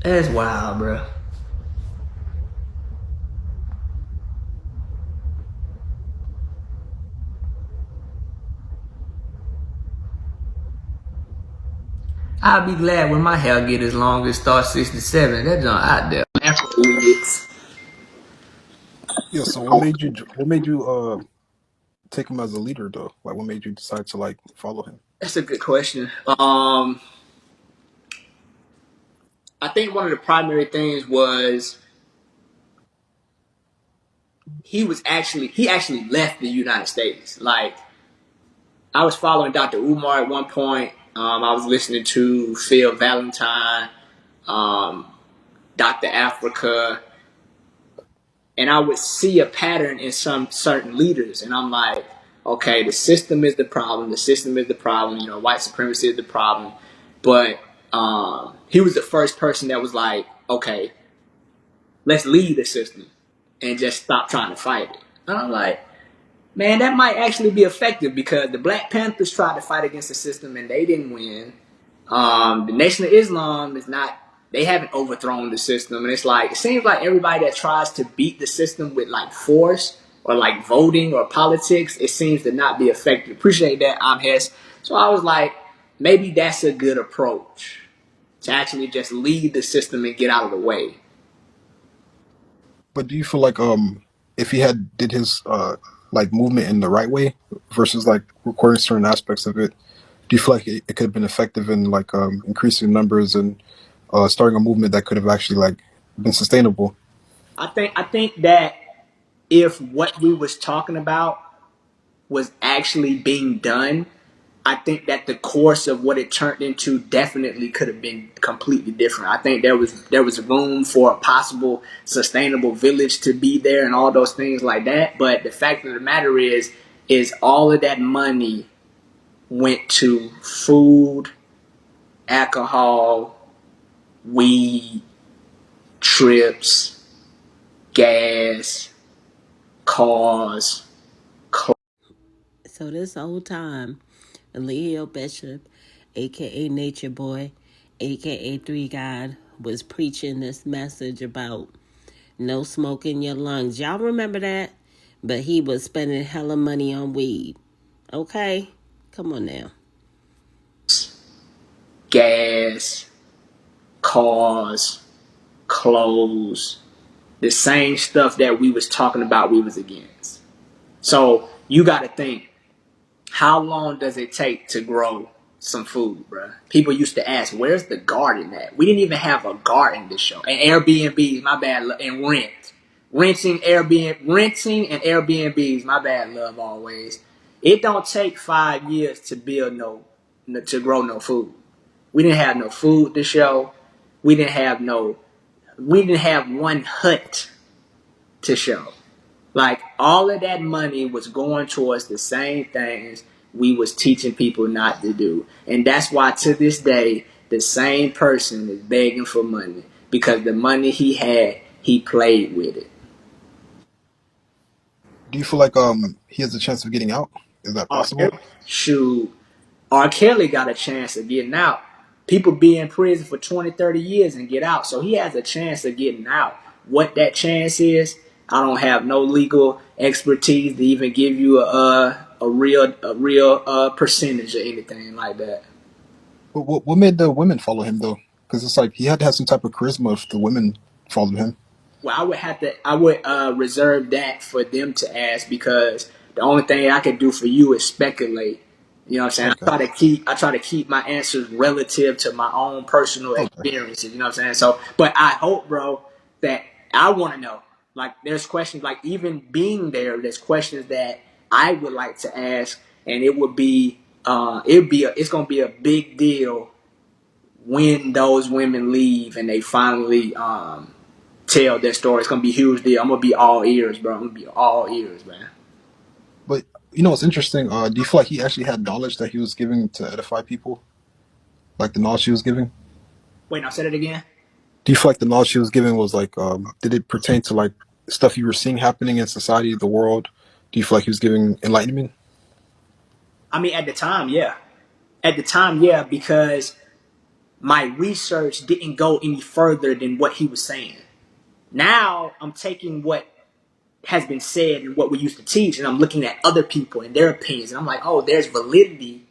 That's wild, bro. I'll be glad when my hair get as long as Star 67. That junk out there. Afro wigs. Yeah. So what made you take him as a leader though? Like, what made you decide to like follow him? That's a good question. I think one of the primary things was he actually left the United States. Like I was following Dr. Umar at one point. I was listening to Phil Valentine, um, Dr. Africa, and I would see a pattern in some certain leaders, and I'm like, okay, the system is the problem. The system is the problem. You know, white supremacy is the problem. But he was the first person that was like, okay, let's lead the system and just stop trying to fight it. And I'm like, man, that might actually be effective because the Black Panthers tried to fight against the system and they didn't win. The Nation of Islam is not, they haven't overthrown the system. And it's like, it seems like everybody that tries to beat the system with like force or like voting or politics, it seems to not be effective. Appreciate that, I'm Hess. So I was like, maybe that's a good approach to actually just lead the system and get out of the way. But do you feel like if he had did his like movement in the right way versus like recording certain aspects of it, do you feel like it could have been effective in like increasing numbers and starting a movement that could have actually like been sustainable? I think that if what we was talking about was actually being done, I think that the course of what it turned into definitely could have been completely different. I think there was room for a possible sustainable village to be there and all those things like that. But the fact of the matter is all of that money went to food, alcohol, weed, trips, gas, cars, clothes. So this whole time, Leo Bishop, aka Nature Boy, aka Three God, was preaching this message about no smoke in your lungs. Y'all remember that? But he was spending hella money on weed. Okay? Come on now. Gas, cars, clothes, the same stuff that we was talking about we was against. So you got to think, how long does it take to grow some food, bruh? People used to ask, where's the garden at? We didn't even have a garden this show. And Airbnbs, my bad, and rent. Renting and Airbnbs, my bad, love always. It don't take 5 years to build to grow no food. We didn't have no food to show. We didn't have one hut to show. Like, all of that money was going towards the same things we was teaching people not to do. And that's why to this day, the same person is begging for money. Because the money he had, he played with it. Do you feel like he has a chance of getting out? Is that possible? Shoot, R. Kelly got a chance of getting out. People be in prison for 20, 30 years and get out. So he has a chance of getting out. What that chance is, I don't have no legal expertise to even give you a real percentage or anything like that. But what made the women follow him though? Because it's like he had to have some type of charisma if the women followed him. Well, I would reserve that for them to ask, because the only thing I can do for you is speculate. You know what I'm saying? Okay. I try to keep my answers relative to my own personal Okay. experiences. You know what I'm saying? So, but I hope, bro, that I want to know. Like, there's questions, like, even being there, there's questions that I would like to ask, and it would be it's gonna be a big deal when those women leave and they finally tell their story. It's gonna be a huge deal. I'm gonna be all ears, bro. I'm gonna be all ears, man. But you know what's interesting? Do you feel like he actually had knowledge that he was giving to edify people? Like the knowledge he was giving? Wait, now say that again. Do you feel like the knowledge he was giving was like, did it pertain to like stuff you were seeing happening in society, the world? Do you feel like he was giving enlightenment? I mean, at the time, yeah. At the time, yeah, because my research didn't go any further than what he was saying. Now I'm taking what has been said and what we used to teach, and I'm looking at other people and their opinions, and I'm like, oh, there's validity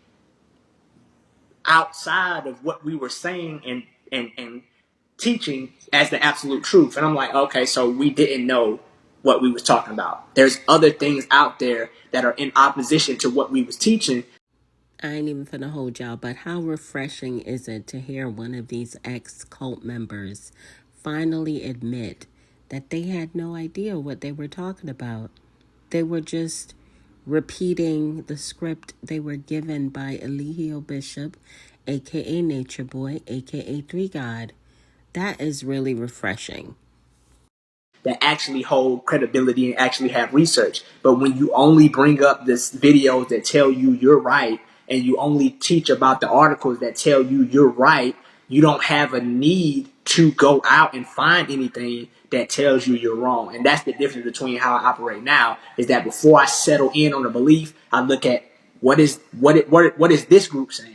outside of what we were saying and teaching as the absolute truth. And I'm like, okay, so we didn't know what we was talking about. There's other things out there that are in opposition to what we was teaching. I ain't even finna hold y'all, but how refreshing is it to hear one of these ex-cult members finally admit that they had no idea what they were talking about? They were just repeating the script they were given by Eligio Bishop, aka Nature Boy, aka Three God. That is really refreshing. That actually hold credibility and actually have research. But when you only bring up this videos that tell you you're right, and you only teach about the articles that tell you you're right, you don't have a need to go out and find anything that tells you you're wrong. And that's the difference between how I operate now, is that before I settle in on a belief, I look at what is this group saying?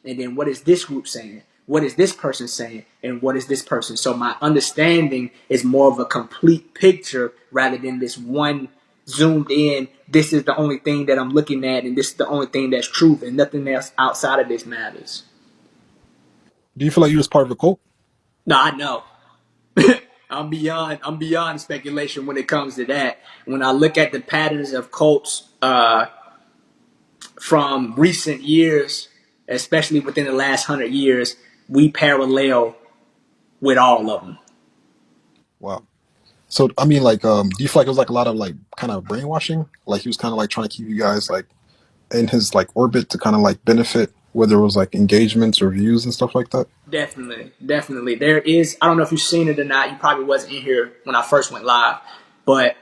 And then what is this group saying? What is this person saying? And what is this person? So my understanding is more of a complete picture rather than this one zoomed in. This is the only thing that I'm looking at, and this is the only thing that's truth, and nothing else outside of this matters. Do you feel like you was part of a cult? No, I know. I'm beyond speculation when it comes to that. When I look at the patterns of cults from recent years, especially within the last 100 years, we parallel with all of them. Wow. So I mean, like, do you feel like it was like a lot of like kind of brainwashing? Like he was kind of like trying to keep you guys like in his like orbit to kind of like benefit, whether it was like engagements or views and stuff like that? Definitely. There is, I don't know if you've seen it or not. You probably wasn't in here when I first went live, but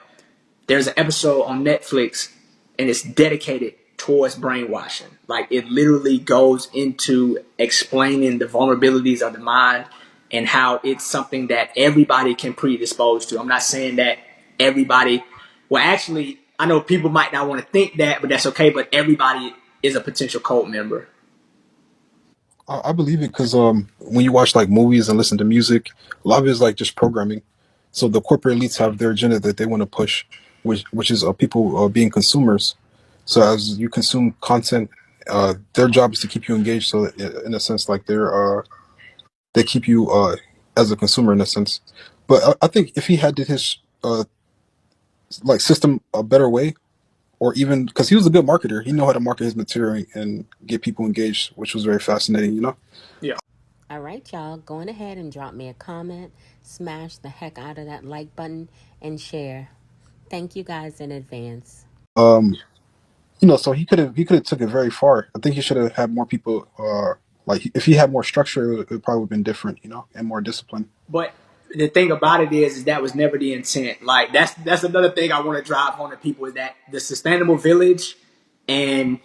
there's an episode on Netflix, and it's dedicated towards brainwashing. Like it literally goes into explaining the vulnerabilities of the mind and how it's something that everybody can predispose to. I'm not saying that everybody, well, actually, I know people might not want to think that, but that's okay. But everybody is a potential cult member. I believe it because when you watch like movies and listen to music, a lot of it is like just programming. So the corporate elites have their agenda that they want to push, which is people being consumers. So as you consume content, their job is to keep you engaged. So in a sense, like they keep you as a consumer in a sense. But I think if he had did his like system a better way, or even because he was a good marketer, he know how to market his material and get people engaged, which was very fascinating. You know. Yeah. All right, y'all, go on ahead and drop me a comment, smash the heck out of that like button, and share. Thank you guys in advance. Um, so he could have took it very far. I think he should have had more people. Like if he had more structure, it probably would have been different. And more discipline. But the thing about it is that was never the intent. Like that's another thing I want to drive home to people is that the sustainable village and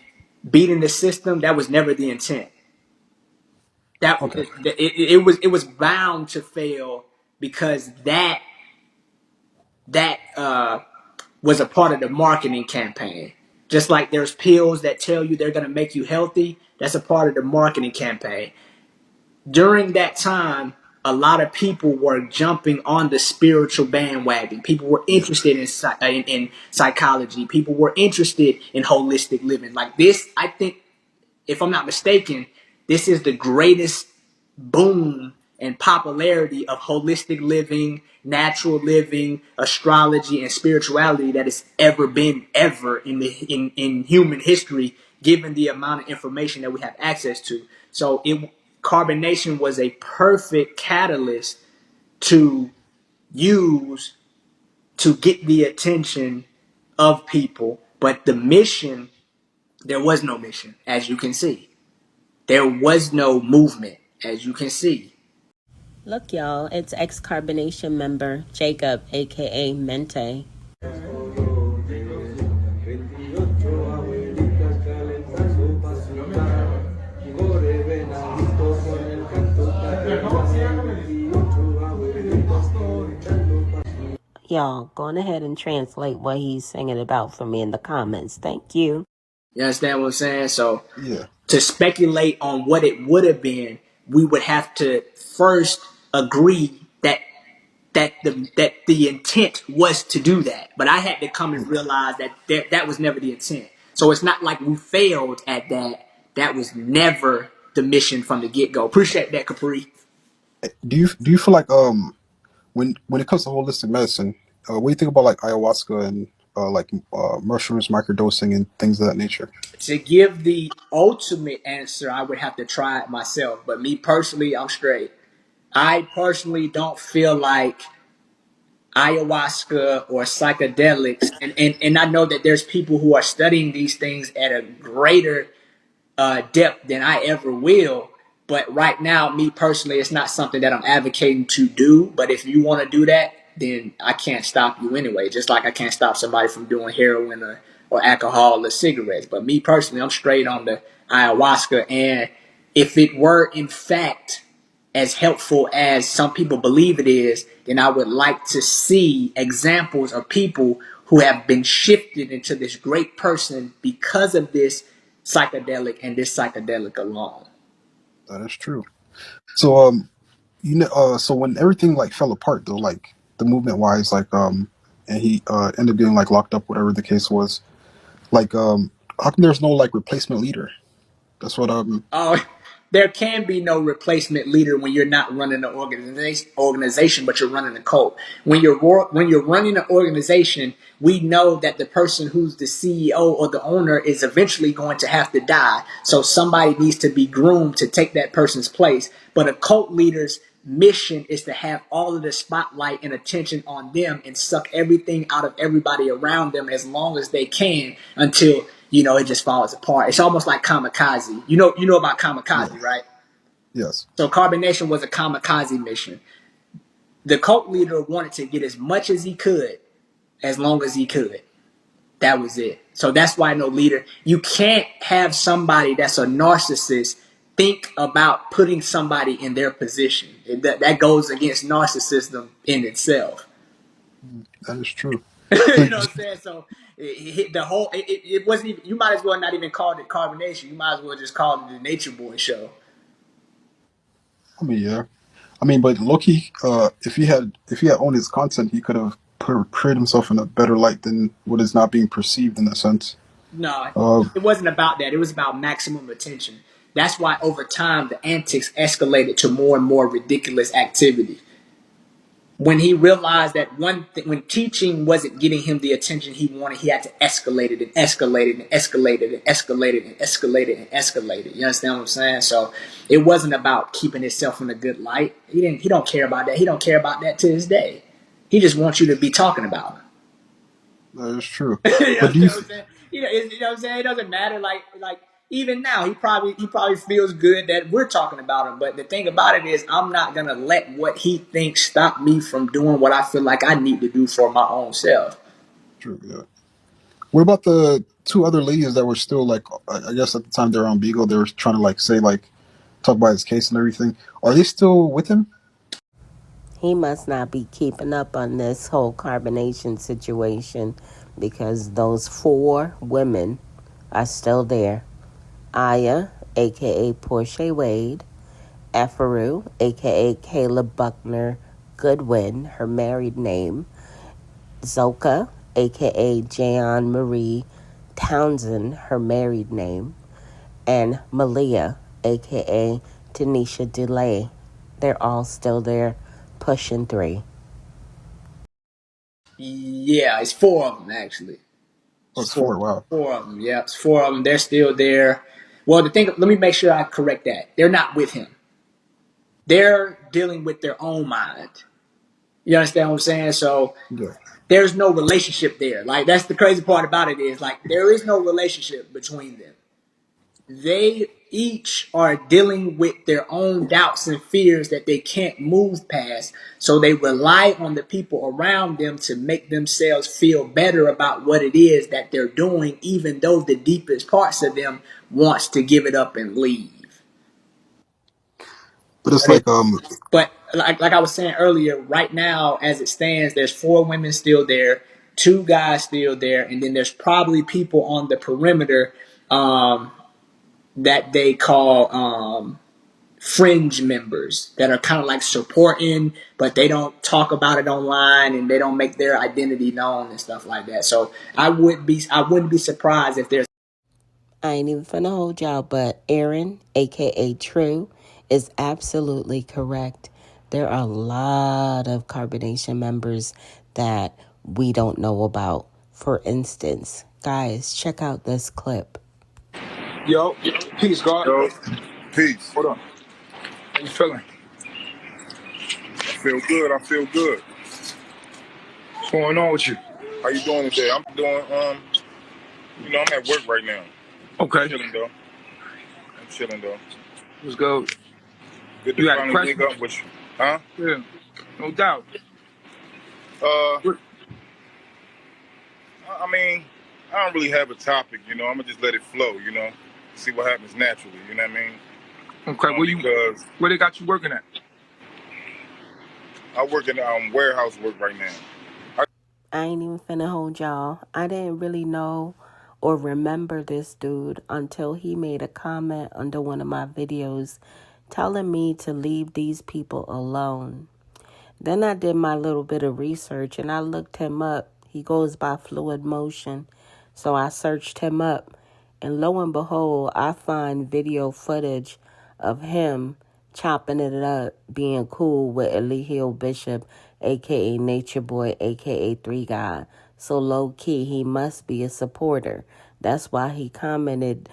beating the system, that was never the intent. That Okay. it was bound to fail because that was a part of the marketing campaign. Just like there's pills that tell you they're going to make you healthy, that's a part of the marketing campaign. During that time, a lot of people were jumping on the spiritual bandwagon. People were Yeah. interested in psychology. People were interested in holistic living. Like this, I think, if I'm not mistaken, this is the greatest boom and popularity of holistic living, natural living, astrology, and spirituality that has ever been ever in human history, given the amount of information that we have access to. So carbonation was a perfect catalyst to use to get the attention of people. But the mission, there was no mission, as you can see. There was no movement, as you can see. Look, y'all, it's ex carbonation member Jacob, aka Mente. Y'all, go on ahead and translate what he's singing about for me in the comments. Thank you. You understand what I'm saying? So Yeah. to speculate on what it would have been, we would have to first agree that the intent was to do that. But I had to come and realize that was never the intent. So it's not like we failed at that. That was never the mission from the get go. Appreciate that, Capri. Do you feel like when it comes to holistic medicine, what do you think about like ayahuasca and mushrooms, microdosing, and things of that nature? To give the ultimate answer, I would have to try it myself. But me personally, I'm straight. I personally don't feel like ayahuasca or psychedelics, and I know that there's people who are studying these things at a greater depth than I ever will. But right now, me personally, it's not something that I'm advocating to do. But if you want to do that, then I can't stop you anyway. Just like I can't stop somebody from doing heroin or alcohol or cigarettes. But me personally, I'm straight on the ayahuasca. And if it were in fact as helpful as some people believe it is, then I would like to see examples of people who have been shifted into this great person because of this psychedelic and this psychedelic alone. That is true. So so when everything like fell apart though, like the movement wise, and he ended up getting like locked up, whatever the case was, like how come there's no like replacement leader? That's what Oh, there can be no replacement leader when you're not running an organization, but you're running a cult. When you're running an organization, we know that the person who's the CEO or the owner is eventually going to have to die. So somebody needs to be groomed to take that person's place. But a cult leader's mission is to have all of the spotlight and attention on them and suck everything out of everybody around them as long as they can until it just falls apart. It's almost like kamikaze. You know about yeah. kamikaze, right? Yes. So carbonation was a kamikaze mission. The cult leader wanted to get as much as he could as long as he could. That was it. So that's why no leader. You can't have somebody that's a narcissist think about putting somebody in their position. That goes against narcissism in itself. That is true. You know what I'm saying? So it wasn't even. You might as well not even call it carbonation. You might as well just call it the Nature Boy show. I mean, yeah. I mean, but Loki, if he had owned his content, he could have portrayed himself in a better light than what is not being perceived in a sense. No, Uh, it wasn't about that. It was about maximum attention. That's why over time the antics escalated to more and more ridiculous activity. When he realized that when teaching wasn't getting him the attention he wanted, he had to escalate it and escalate it and escalate it and escalate it and escalate it and escalate it. You understand what I'm saying? So it wasn't about keeping himself in a good light. He don't care about that. He don't care about that to this day. He just wants you to be talking about him. that is true. You But do understand you? what I'm saying? You know what I'm saying? It doesn't matter. Like even now, he probably feels good that we're talking about him. But the thing about it is, I'm not gonna let what he thinks stop me from doing what I feel like I need to do for my own self. True. Yeah. What about the two other ladies that were still like? I guess at the time they were on Beagle, they were trying to like say like talk about his case and everything. Are they still with him? He must not be keeping up on this whole carbonation situation because those 4 women are still there. Aya, aka Portia Wade, Efaru, aka Caleb Buckner Goodwin, her married name, Zoka, aka Jan Marie Townsend, her married name, and Malia, aka Tanisha DeLay. They're all still there, pushing 3. Yeah, it's 4 of them actually. Oh, It's it's four. Wow. 4 of them. Yeah, it's 4 of them. They're still there. Well, let me make sure I correct that. They're not with him. They're dealing with their own mind. You understand what I'm saying? So Yeah. there's no relationship there. Like that's the crazy part about it is like there is no relationship between them. They each are dealing with their own doubts and fears that they can't move past. So they rely on the people around them to make themselves feel better about what it is that they're doing, even though the deepest parts of them wants to give it up and leave. But it's But like like I was saying earlier, right now as it stands, there's 4 women still there, 2 guys still there, and then there's probably people on the perimeter that they call fringe members that are kind of like supporting, but they don't talk about it online and they don't make their identity known and stuff like that. So I wouldn't be surprised if there's. I ain't even finna hold y'all, but Aaron, aka True, is absolutely correct. There are a lot of carbonation members that we don't know about. For instance, guys, check out this clip. Yo, peace, God. Yo, peace. Hold on. How you feeling? I feel good. I feel good. What's going on with you? How you doing today? I'm doing I'm at work right now. Okay. I'm chilling though. Let's go. Good You to got a finally link question? up with you. Huh? Yeah, no doubt. I mean, I don't really have a topic, I'm gonna just let it flow, see what happens naturally, you know what I mean? Okay, Because where they got you working at? I work in warehouse work right now. I ain't even finna hold y'all. I didn't really know or remember this dude until he made a comment under one of my videos telling me to leave these people alone. Then I did my little bit of research and I looked him up. He goes by Fluid Motion. So I searched him up and lo and behold, I find video footage of him chopping it up, being cool with Elihu Bishop, aka Nature Boy, aka 3 God. So low key, he must be a supporter. That's why he commented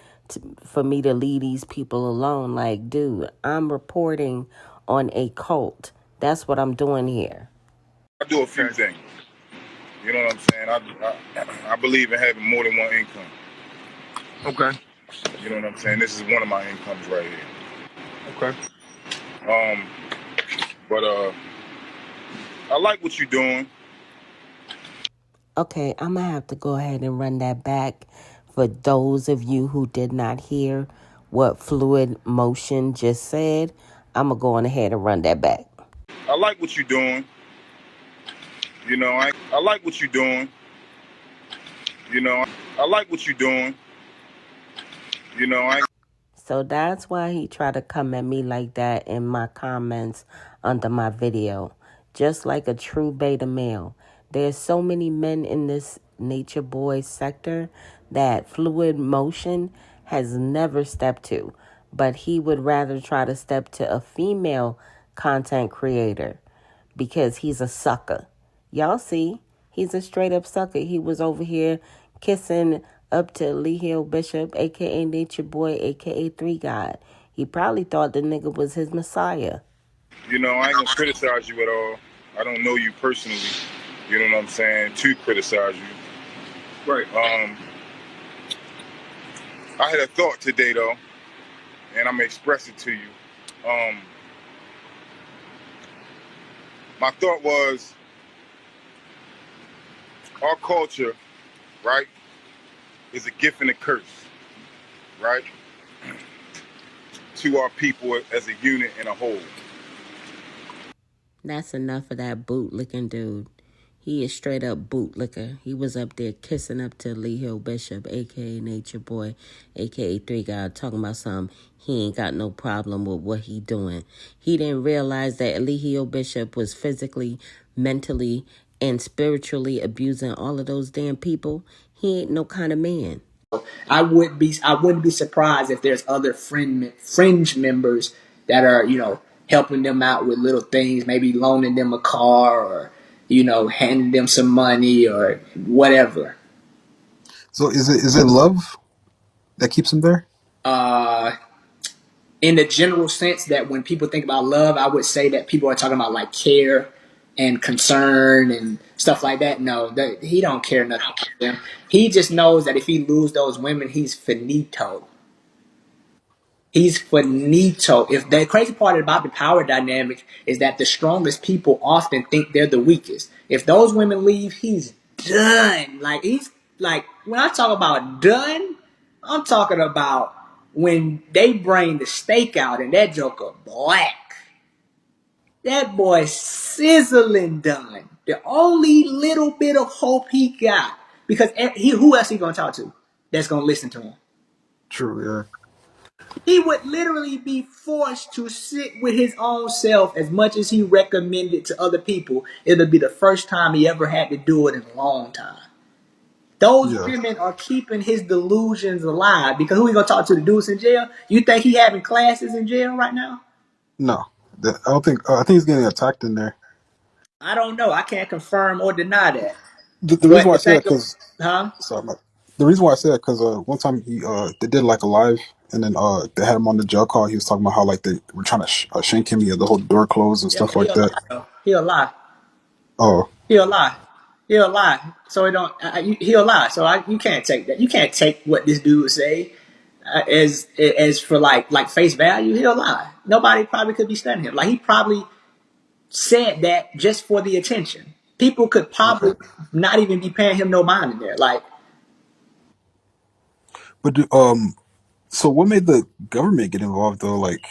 for me to leave these people alone. Like, dude, I'm reporting on a cult. That's what I'm doing here. I do a few things. You know what I'm saying? I believe in having more than one income. Okay. You know what I'm saying? This is one of my incomes right here. Okay. But I like what you're doing. Okay, I'm going to have to go ahead and run that back for those of you who did not hear what Fluid Motion just said. I'm going to go on ahead and run that back. I like what you're doing. You know, I like what you're doing. You know, I like what you're doing. You know, So that's why he tried to come at me like that in my comments under my video. Just like a true beta male. There's so many men in this nature boy sector that Fluid Motion has never stepped to. But he would rather try to step to a female content creator because he's a sucker. Y'all see, he's a straight up sucker. He was over here kissing up to Lee Hill Bishop, a.k.a. Nature Boy, a.k.a. Three God. He probably thought the nigga was his messiah. you know, I ain't gonna criticize you at all. I don't know you personally. You know what I'm saying? To criticize you. Right. I had a thought today though, and I'm gonna express it to you. My thought was our culture, right, is a gift and a curse, right, to our people as a unit and a whole. That's enough of that bootlicking dude. He is straight up bootlicker. He was up there kissing up to Lee Hill Bishop, a.k.a. Nature Boy, a.k.a. Three God, talking about something. He ain't got no problem with what he doing. He didn't realize that Lee Hill Bishop was physically, mentally, and spiritually abusing all of those damn people. He ain't no kind of man. I wouldn't be surprised if there's other fringe members that are, helping them out with little things, maybe loaning them a car or, handing them some money or whatever. So is it love that keeps him there? In the general sense that when people think about love, I would say that people are talking about like care and concern and stuff like that. No, he don't care nothing about them. He just knows that if he lose those women, he's finito. He's finito. If the crazy part about the power dynamic is that the strongest people often think they're the weakest. If those women leave, he's done. Like he's like when I talk about done, I'm talking about when they bring the steak out and that joker black. That boy sizzling done. The only little bit of hope he got because who else he gonna talk to that's gonna listen to him? True, yeah. He would literally be forced to sit with his own self as much as he recommended to other people. It'll be the first time he ever had to do it in a long time. Those Yeah. women are keeping his delusions alive because who he gonna talk to? The dudes in jail? You think he having classes in jail right now? No. I don't think I think he's getting attacked in there. I don't know. I can't confirm or deny that. The reason But why I the say thing, that because huh? sorry, the reason why I say that because one time they did like a live and then they had him on the jail call. He was talking about how like they were trying to shank him. He had the whole door closed and Yeah, stuff but like he'll lie. that. Though. He'll lie. Oh, He'll lie. He'll lie. So it don't. He'll lie. So you can't take that. You can't take what this dude say as for like face value. He'll lie. Nobody probably could be studying him. Like he probably said that just for the attention. People could okay. probably not even be paying him no mind in there. Like, But so what made the government get involved though? Like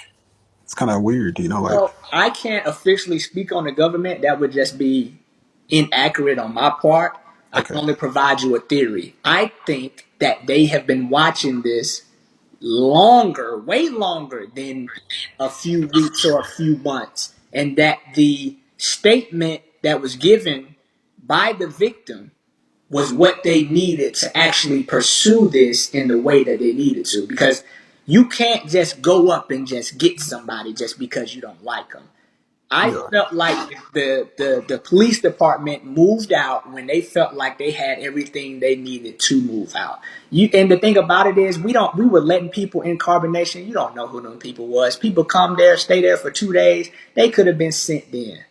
it's kind of weird, you know. Like well, I can't officially speak on the government. That would just be inaccurate on my part. I okay, can only provide you a theory. I think that they have been watching this longer, way longer than a few weeks or a few months, and that the statement that was given by the victim was what they needed to actually pursue this in the way that they needed to. Because you can't just go up and just get somebody just because you don't like them. I yeah. felt like the police department moved out when they felt like they had everything they needed to move out. And the thing about it is we were letting people in carbonation. You don't know who them people was. People come there, stay there for 2 days. They could have been sent then.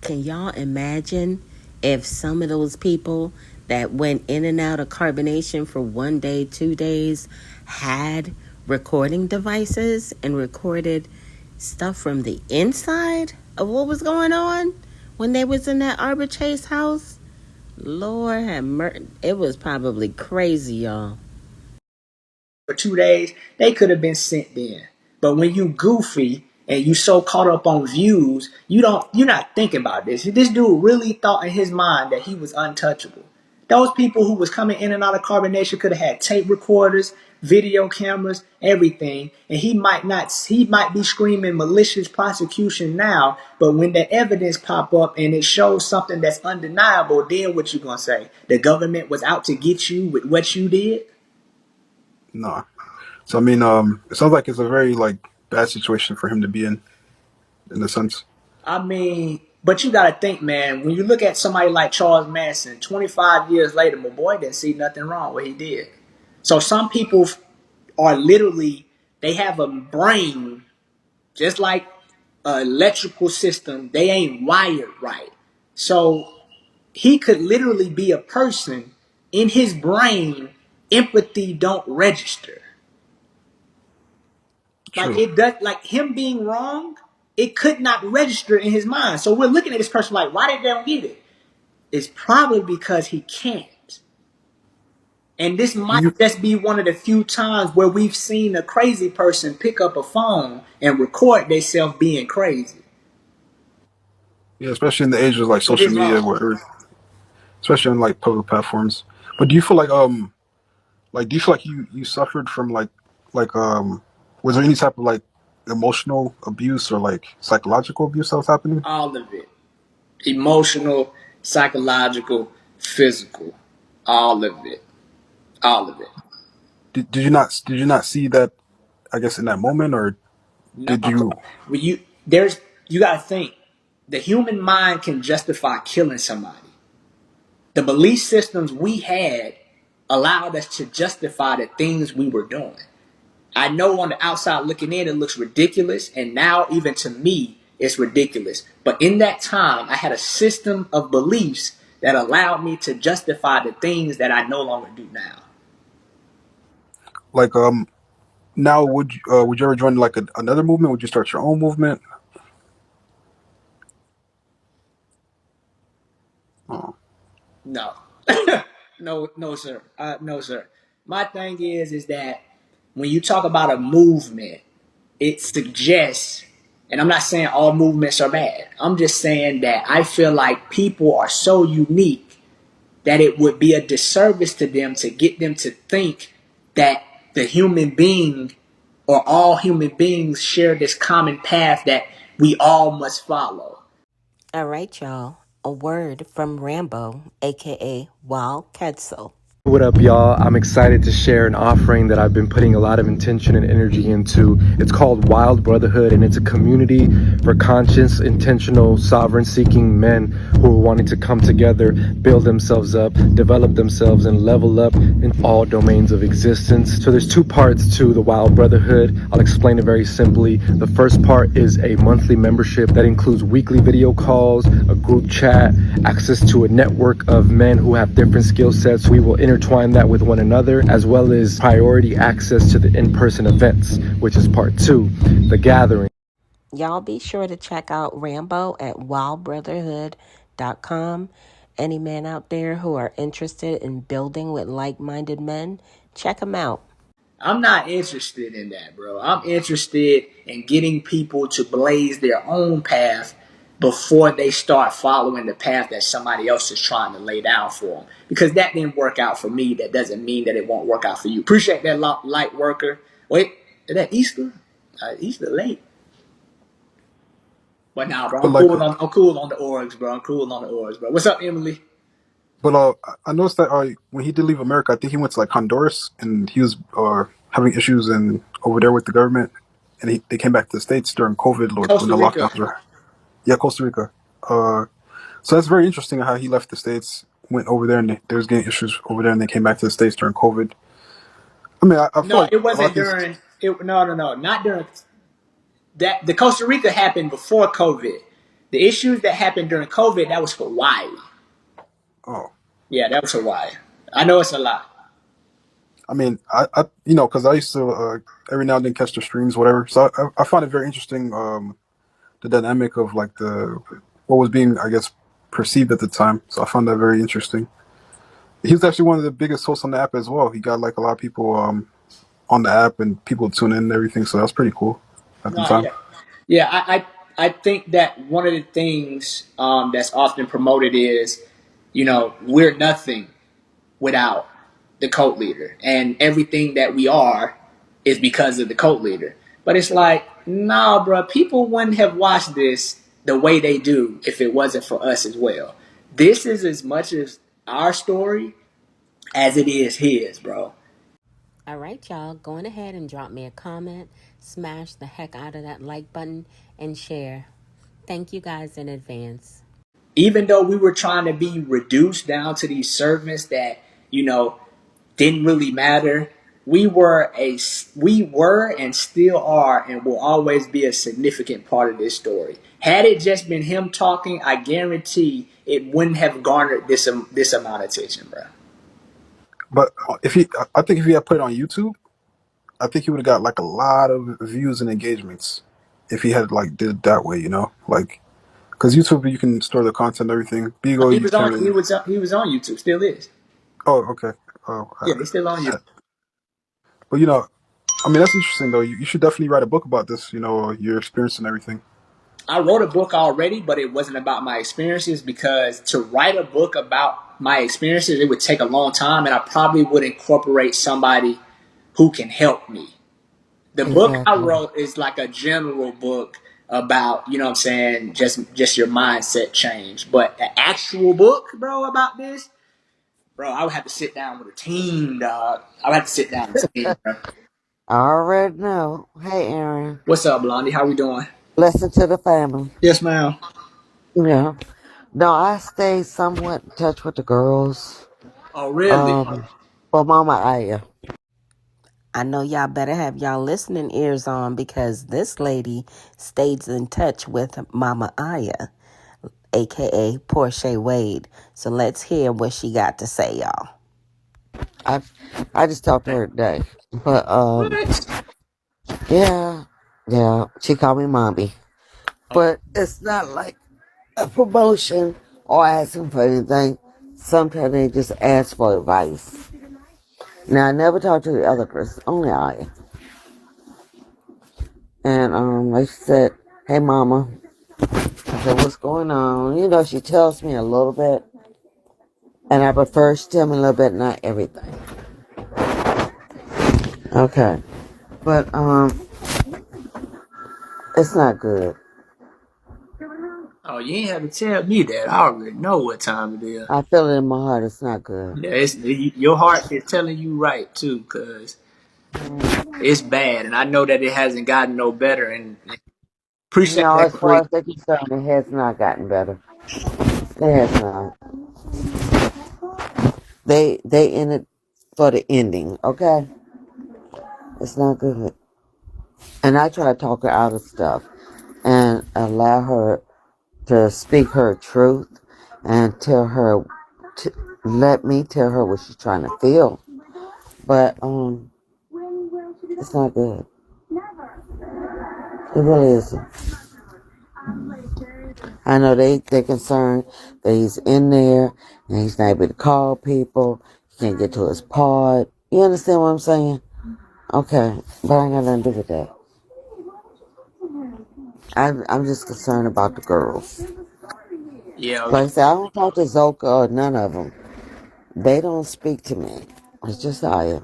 Can y'all imagine if some of those people that went in and out of carbonation for 1 day, 2 days had recording devices and recorded stuff from the inside of what was going on when they was in that Arbor Chase house? Lord have mercy. It was probably crazy, y'all. For 2 days, they could have been sent then. But when you goofy and you so caught up on views, you're not thinking about this. This dude really thought in his mind that he was untouchable. Those people who was coming in and out of carbonation could have had tape recorders, video cameras, everything, and he might be screaming malicious prosecution now, but when the evidence pop up and it shows something that's undeniable, then what you gonna say? The government was out to get you with what you did? No. So I mean, it sounds like it's a very like bad situation for him to be in a sense. I mean, but you got to think, man, when you look at somebody like Charles Manson, 25 years later, my boy didn't see nothing wrong what he did. So some people are literally, they have a brain just like an electrical system. They ain't wired right. So he could literally be a person in his brain, empathy don't register. Like True. it does, like him being wrong, it could not register in his mind. So we're looking at this person like, why did they don't get it? It's probably because he can't. And this Do might you? just be one of the few times where we've seen a crazy person pick up a phone and record themselves being crazy. Yeah, especially in the age of like It social is media, wrong. where especially on like public platforms. But do you feel like do you feel like you suffered from like was there any type of like emotional abuse or like psychological abuse that was happening? All of it. Emotional, psychological, physical. All of it. All of it. Did you not see that, I guess, in that moment, or No. did you? When you gotta think. The human mind can justify killing somebody. The belief systems we had allowed us to justify the things we were doing. I know on the outside looking in, it looks ridiculous. And now, even to me, it's ridiculous. But in that time, I had a system of beliefs that allowed me to justify the things that I no longer do now. Like now would you ever join like another movement? Would you start your own movement? Oh, No. No, sir. No, sir. My thing is that when you talk about a movement, it suggests, and I'm not saying all movements are bad. I'm just saying that I feel like people are so unique that it would be a disservice to them to get them to think that the human being or all human beings share this common path that we all must follow. All right, y'all. A word from Rambo, aka Wild Quetzal. What up, y'all? I'm excited to share an offering that I've been putting a lot of intention and energy into. It's called Wild Brotherhood, and it's a community for conscious, intentional, sovereign-seeking men who are wanting to come together, build themselves up, develop themselves, and level up in all domains of existence. So there's two parts to the Wild Brotherhood. I'll explain it very simply. The first part is a monthly membership that includes weekly video calls, a group chat, access to a network of men who have different skill sets. We will intertwine that with one another, as well as priority access to the in-person events, which is part two, the gathering. Y'all be sure to check out Rambo at wildbrotherhood.com. Any men out there who are interested in building with like-minded men, check them out. I'm not interested in that, bro. I'm interested in getting people to blaze their own path before they start following the path that somebody else is trying to lay down for them. Because that didn't work out for me. That doesn't mean that it won't work out for you. Appreciate that, light worker. Wait, is that Easter? Easter late. But nah, bro, but like, I'm cool on the orgs, bro. I'm cool on the orgs, bro. What's up, Emily? but I noticed that when he did leave America, I think he went to like Honduras, and he was having issues and over there with the government, and they came back to the States during COVID, when Costa the Rica. lockdowns were. Yeah, Costa Rica. So that's very interesting how he left the States, went over there, and they was getting issues over there, and they came back to the States during COVID. I mean, I feel No, like it a lot of wasn't things. during. No, not during. That the Costa Rica happened before COVID. The issues that happened during COVID, that was Hawaii. Oh, Yeah, that was Hawaii. I know it's a lot. I mean, I because I used to every now and then catch the streams, whatever. So I find it very interesting, the dynamic of like the what was being, I guess, perceived at the time. So I found that very interesting. He was actually one of the biggest hosts on the app as well. He got like a lot of people on the app and people tune in and everything. So that's pretty cool at the No, time. yeah, yeah. I think that one of the things that's often promoted is, we're nothing without the cult leader, and everything that we are is because of the cult leader. But it's like, nah, bro. People wouldn't have watched this the way they do if it wasn't for us as well. This is as much as our story as it is his, bro. All right, y'all, go on ahead and drop me a comment, smash the heck out of that like button, and share. Thank you guys in advance. Even though we were trying to be reduced down to these servants that didn't really matter, we were and still are and will always be a significant part of this story. Had it just been him talking, I guarantee it wouldn't have garnered this amount of attention, bro. But I think if he had put it on YouTube, I think he would have got like a lot of views and engagements if he had like did it that way, like because YouTube you can store the content and everything. No, Bigo he you was can't on really. he was on YouTube, still is. Oh, okay. Oh, Yeah, he's still on YouTube. but I mean that's interesting though. You should definitely write a book about this. Your experience and everything. I wrote a book already, but it wasn't about my experiences because to write a book about my experiences, it would take a long time, and I probably would incorporate somebody who can help me. The book I Exactly. wrote is like a general book about, what I'm saying, just your mindset change. But an actual book, bro, about this, bro, I would have to sit down with a team, dog. I would have to sit down with a team, bro. I already know. Hey, Aaron. What's up, Blondie? How we doing? Listen to the family. Yes, ma'am. Yeah. No, I stay somewhat in touch with the girls. Oh, really? For Mama Aya. I know y'all better have y'all listening ears on because this lady stays in touch with Mama Aya, aka Portia Wade. So let's hear what she got to say, y'all. I I just talked to her today. But What? yeah. Yeah. She called me mommy. Okay. But it's not like a promotion or asking for anything. Sometimes they just ask for advice. Now I never talked to the other person, only Aya. And like she said, hey mama. I said, what's going on? She tells me a little bit. And I prefer she tell me a little bit, not everything. Okay. But it's not good. Oh, you ain't have to tell me that. I already know what time it is. I feel it in my heart, it's not good. Yeah, your heart is telling you right too, cause it's bad, and I know that it hasn't gotten no better. And appreciate No, that, as far Capri. as they're concerned, it has not gotten better. It has not. They in it for the ending, okay? It's not good. And I try to talk her out of stuff and allow her to speak her truth and tell her to let me tell her what she's trying to feel. But it's not good. It really isn't. I know they're concerned that he's in there and he's not able to call people. He can't get to his pod. You understand what I'm saying? Okay, but I ain't got nothing to do with that. I'm just concerned about the girls. Yeah, Like I said, I don't talk to Zoka or none of them. They don't speak to me. It's just Aya.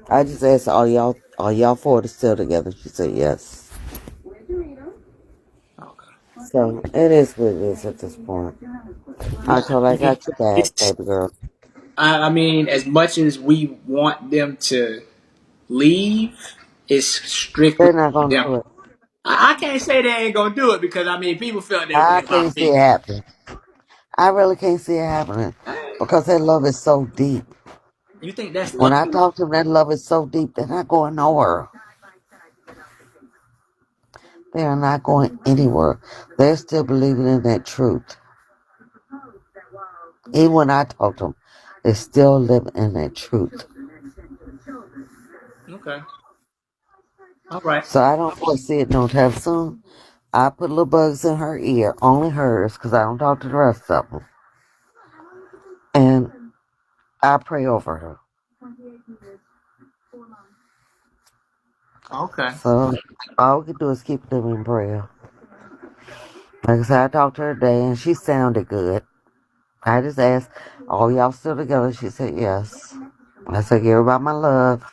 I just asked, are y'all four still together? She said yes. okay. So it is what it is at this point. I No, told her I I mean, got your back, it's. baby girl. I mean, as much as we want them to leave, it's strictly They're not gonna them. do it. I can't say they ain't gonna do it because I mean, people felt that way I about can't see it me. happening. I really can't see it happening because that love is so deep. You think that's When love? I talk to them, that love is so deep. They're not going nowhere. They are not going anywhere. They're still believing in that truth. Even when I talk to them, they still live in that truth. Okay, all right. So I don't foresee it no time soon. I put little bugs in her ear, only hers, because I don't talk to the rest of them. And I pray over her. Okay. So all we can do is keep them in prayer. Like I said, I talked to her today and she sounded good. I just asked, all y'all still together? She said yes. I said, give her about my love.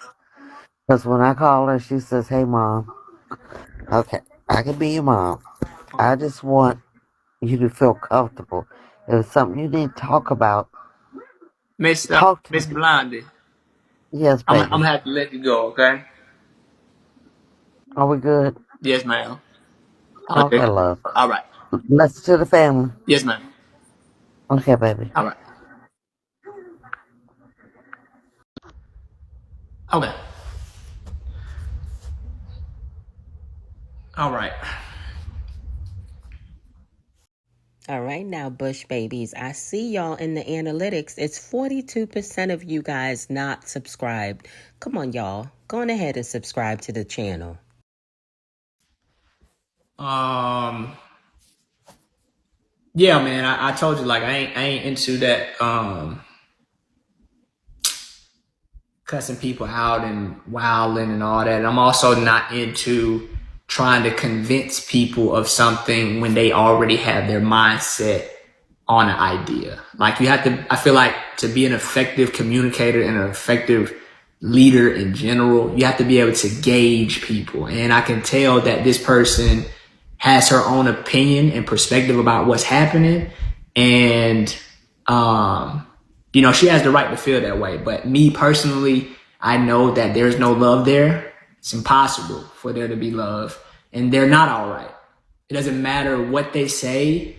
Because when I call her, she says, hey, Mom. Okay, I can be your mom. I just want you to feel comfortable. If it's something you need to talk about, talk to Miss me. Blondie, Yes, I'm baby. gonna have to let you go. Okay. Are we good? Yes, ma'am. Okay, Okay. love. All right. Bless to the family. Yes, ma'am. Okay, baby. All right. Okay. All right. All right, now, Bush babies, I see y'all in the analytics. It's 42% of you guys not subscribed. Come on, y'all. Go on ahead and subscribe to the channel. Yeah, man. I told you, like, I ain't into that cussing people out and wilding and all that. I'm also not into trying to convince people of something when they already have their mindset on an idea. Like, you have to, I feel like, to be an effective communicator and an effective leader in general, you have to be able to gauge people. And I can tell that this person has her own opinion and perspective about what's happening. And, you know, she has the right to feel that way. But me personally, I know that there's no love there. It's impossible for there to be love. And they're not all right. It doesn't matter what they say.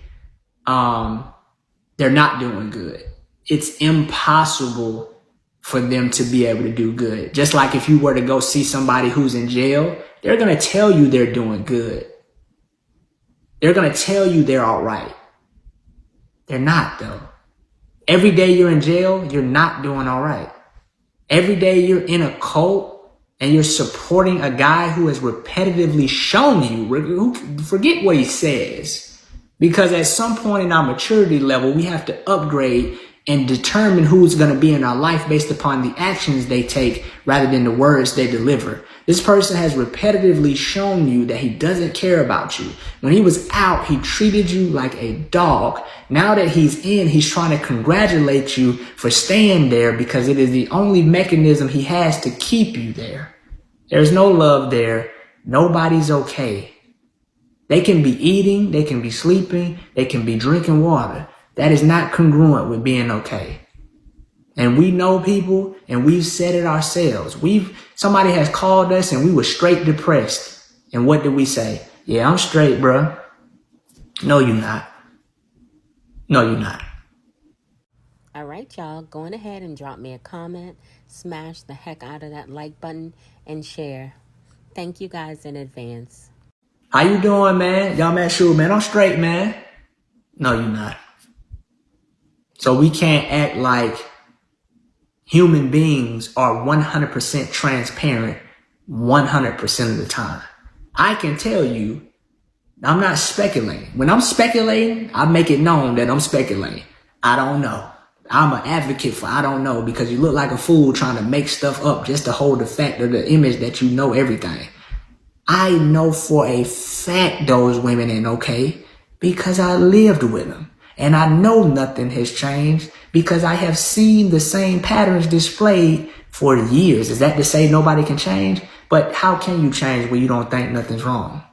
They're not doing good. It's impossible for them to be able to do good. Just like if you were to go see somebody who's in jail, they're going to tell you they're doing good. They're going to tell you they're all right. They're not, though. Every day you're in jail, you're not doing all right. Every day you're in a cult and you're supporting a guy who has repetitively shown you, forget what he says. Because at some point in our maturity level, we have to upgrade and determine who's going to be in our life based upon the actions they take rather than the words they deliver. This person has repetitively shown you that he doesn't care about you. When he was out, he treated you like a dog. Now that he's in, he's trying to congratulate you for staying there because it is the only mechanism he has to keep you there. There's no love there. Nobody's okay. They can be eating, they can be sleeping, they can be drinking water. That is not congruent with being okay. And we know people and we've said it ourselves. Somebody has called us and we were straight depressed. And what did we say? Yeah, I'm straight, bro. No, you're not. No, you're not. All right, y'all. Go on ahead and drop me a comment. Smash the heck out of that like button and share. Thank you guys in advance. How you doing, man? Y'all, man, sure, man. I'm straight, man. No, you're not. So we can't act like human beings are 100% transparent 100% of the time. I can tell you, I'm not speculating. When I'm speculating, I make it known that I'm speculating. I don't know. I'm an advocate for I don't know because you look like a fool trying to make stuff up just to hold the fact or the image that you know everything. I know for a fact those women ain't okay because I lived with them. And I know nothing has changed because I have seen the same patterns displayed for years. Is that to say nobody can change? But how can you change when you don't think nothing's wrong?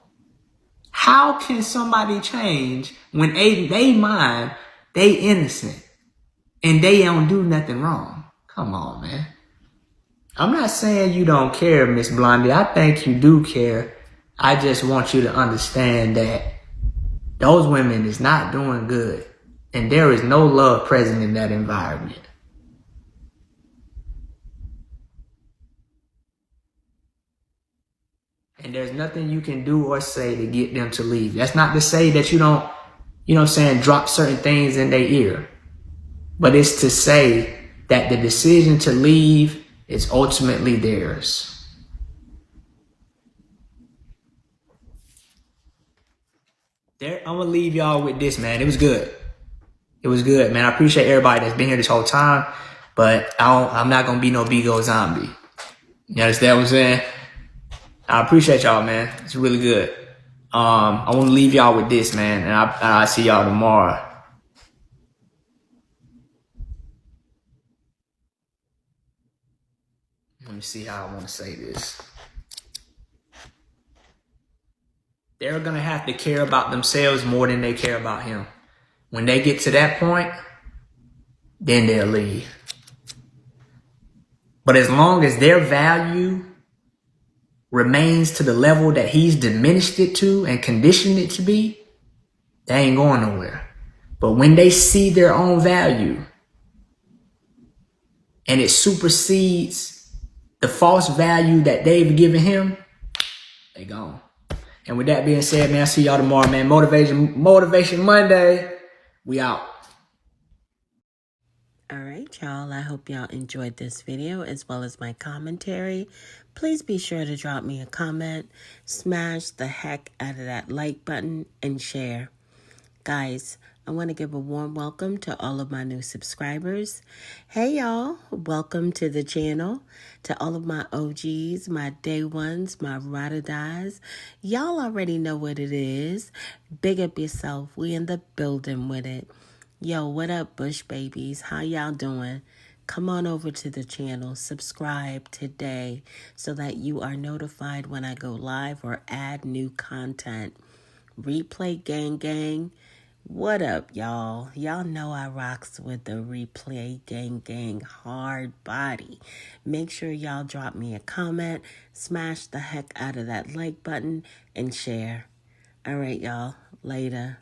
How can somebody change when they mind they innocent and they don't do nothing wrong? Come on, man. I'm not saying you don't care, Miss Blondie. I think you do care. I just want you to understand that those women is not doing good. And there is no love present in that environment. And there's nothing you can do or say to get them to leave. That's not to say that you don't, you know what I'm saying, drop certain things in their ear. But it's to say that the decision to leave is ultimately theirs. I'm gonna leave y'all with this, man. It was good. It was good, man. I appreciate everybody that's been here this whole time, but I'm not gonna be no Bigo zombie. You understand what I'm saying? I appreciate y'all, man. It's really good. I want to leave y'all with this, man, and I'll see y'all tomorrow. Let me see how I want to say this. They're gonna have to care about themselves more than they care about him. When they get to that point, then they'll leave. But as long as their value remains to the level that he's diminished it to and conditioned it to be, they ain't going nowhere. But when they see their own value and it supersedes the false value that they've given him, they gone. And with that being said, man, I'll see y'all tomorrow, man. Motivation Monday. We out. All right, y'all. I hope y'all enjoyed this video as well as my commentary. Please be sure to drop me a comment, smash the heck out of that like button, and share. Guys, I want to give a warm welcome to all of my new subscribers. Hey, y'all. Welcome to the channel. To all of my OGs, my day ones, my ride or dies. Y'all already know what it is. Big up yourself. We in the building with it. Yo, what up, Bush babies? How y'all doing? Come on over to the channel. Subscribe today so that you are notified when I go live or add new content. Replay gang gang. What up, y'all? Y'all know I rocks with the replay gang gang hard body. Make sure y'all drop me a comment, smash the heck out of that like button, and share. All right, y'all. Later.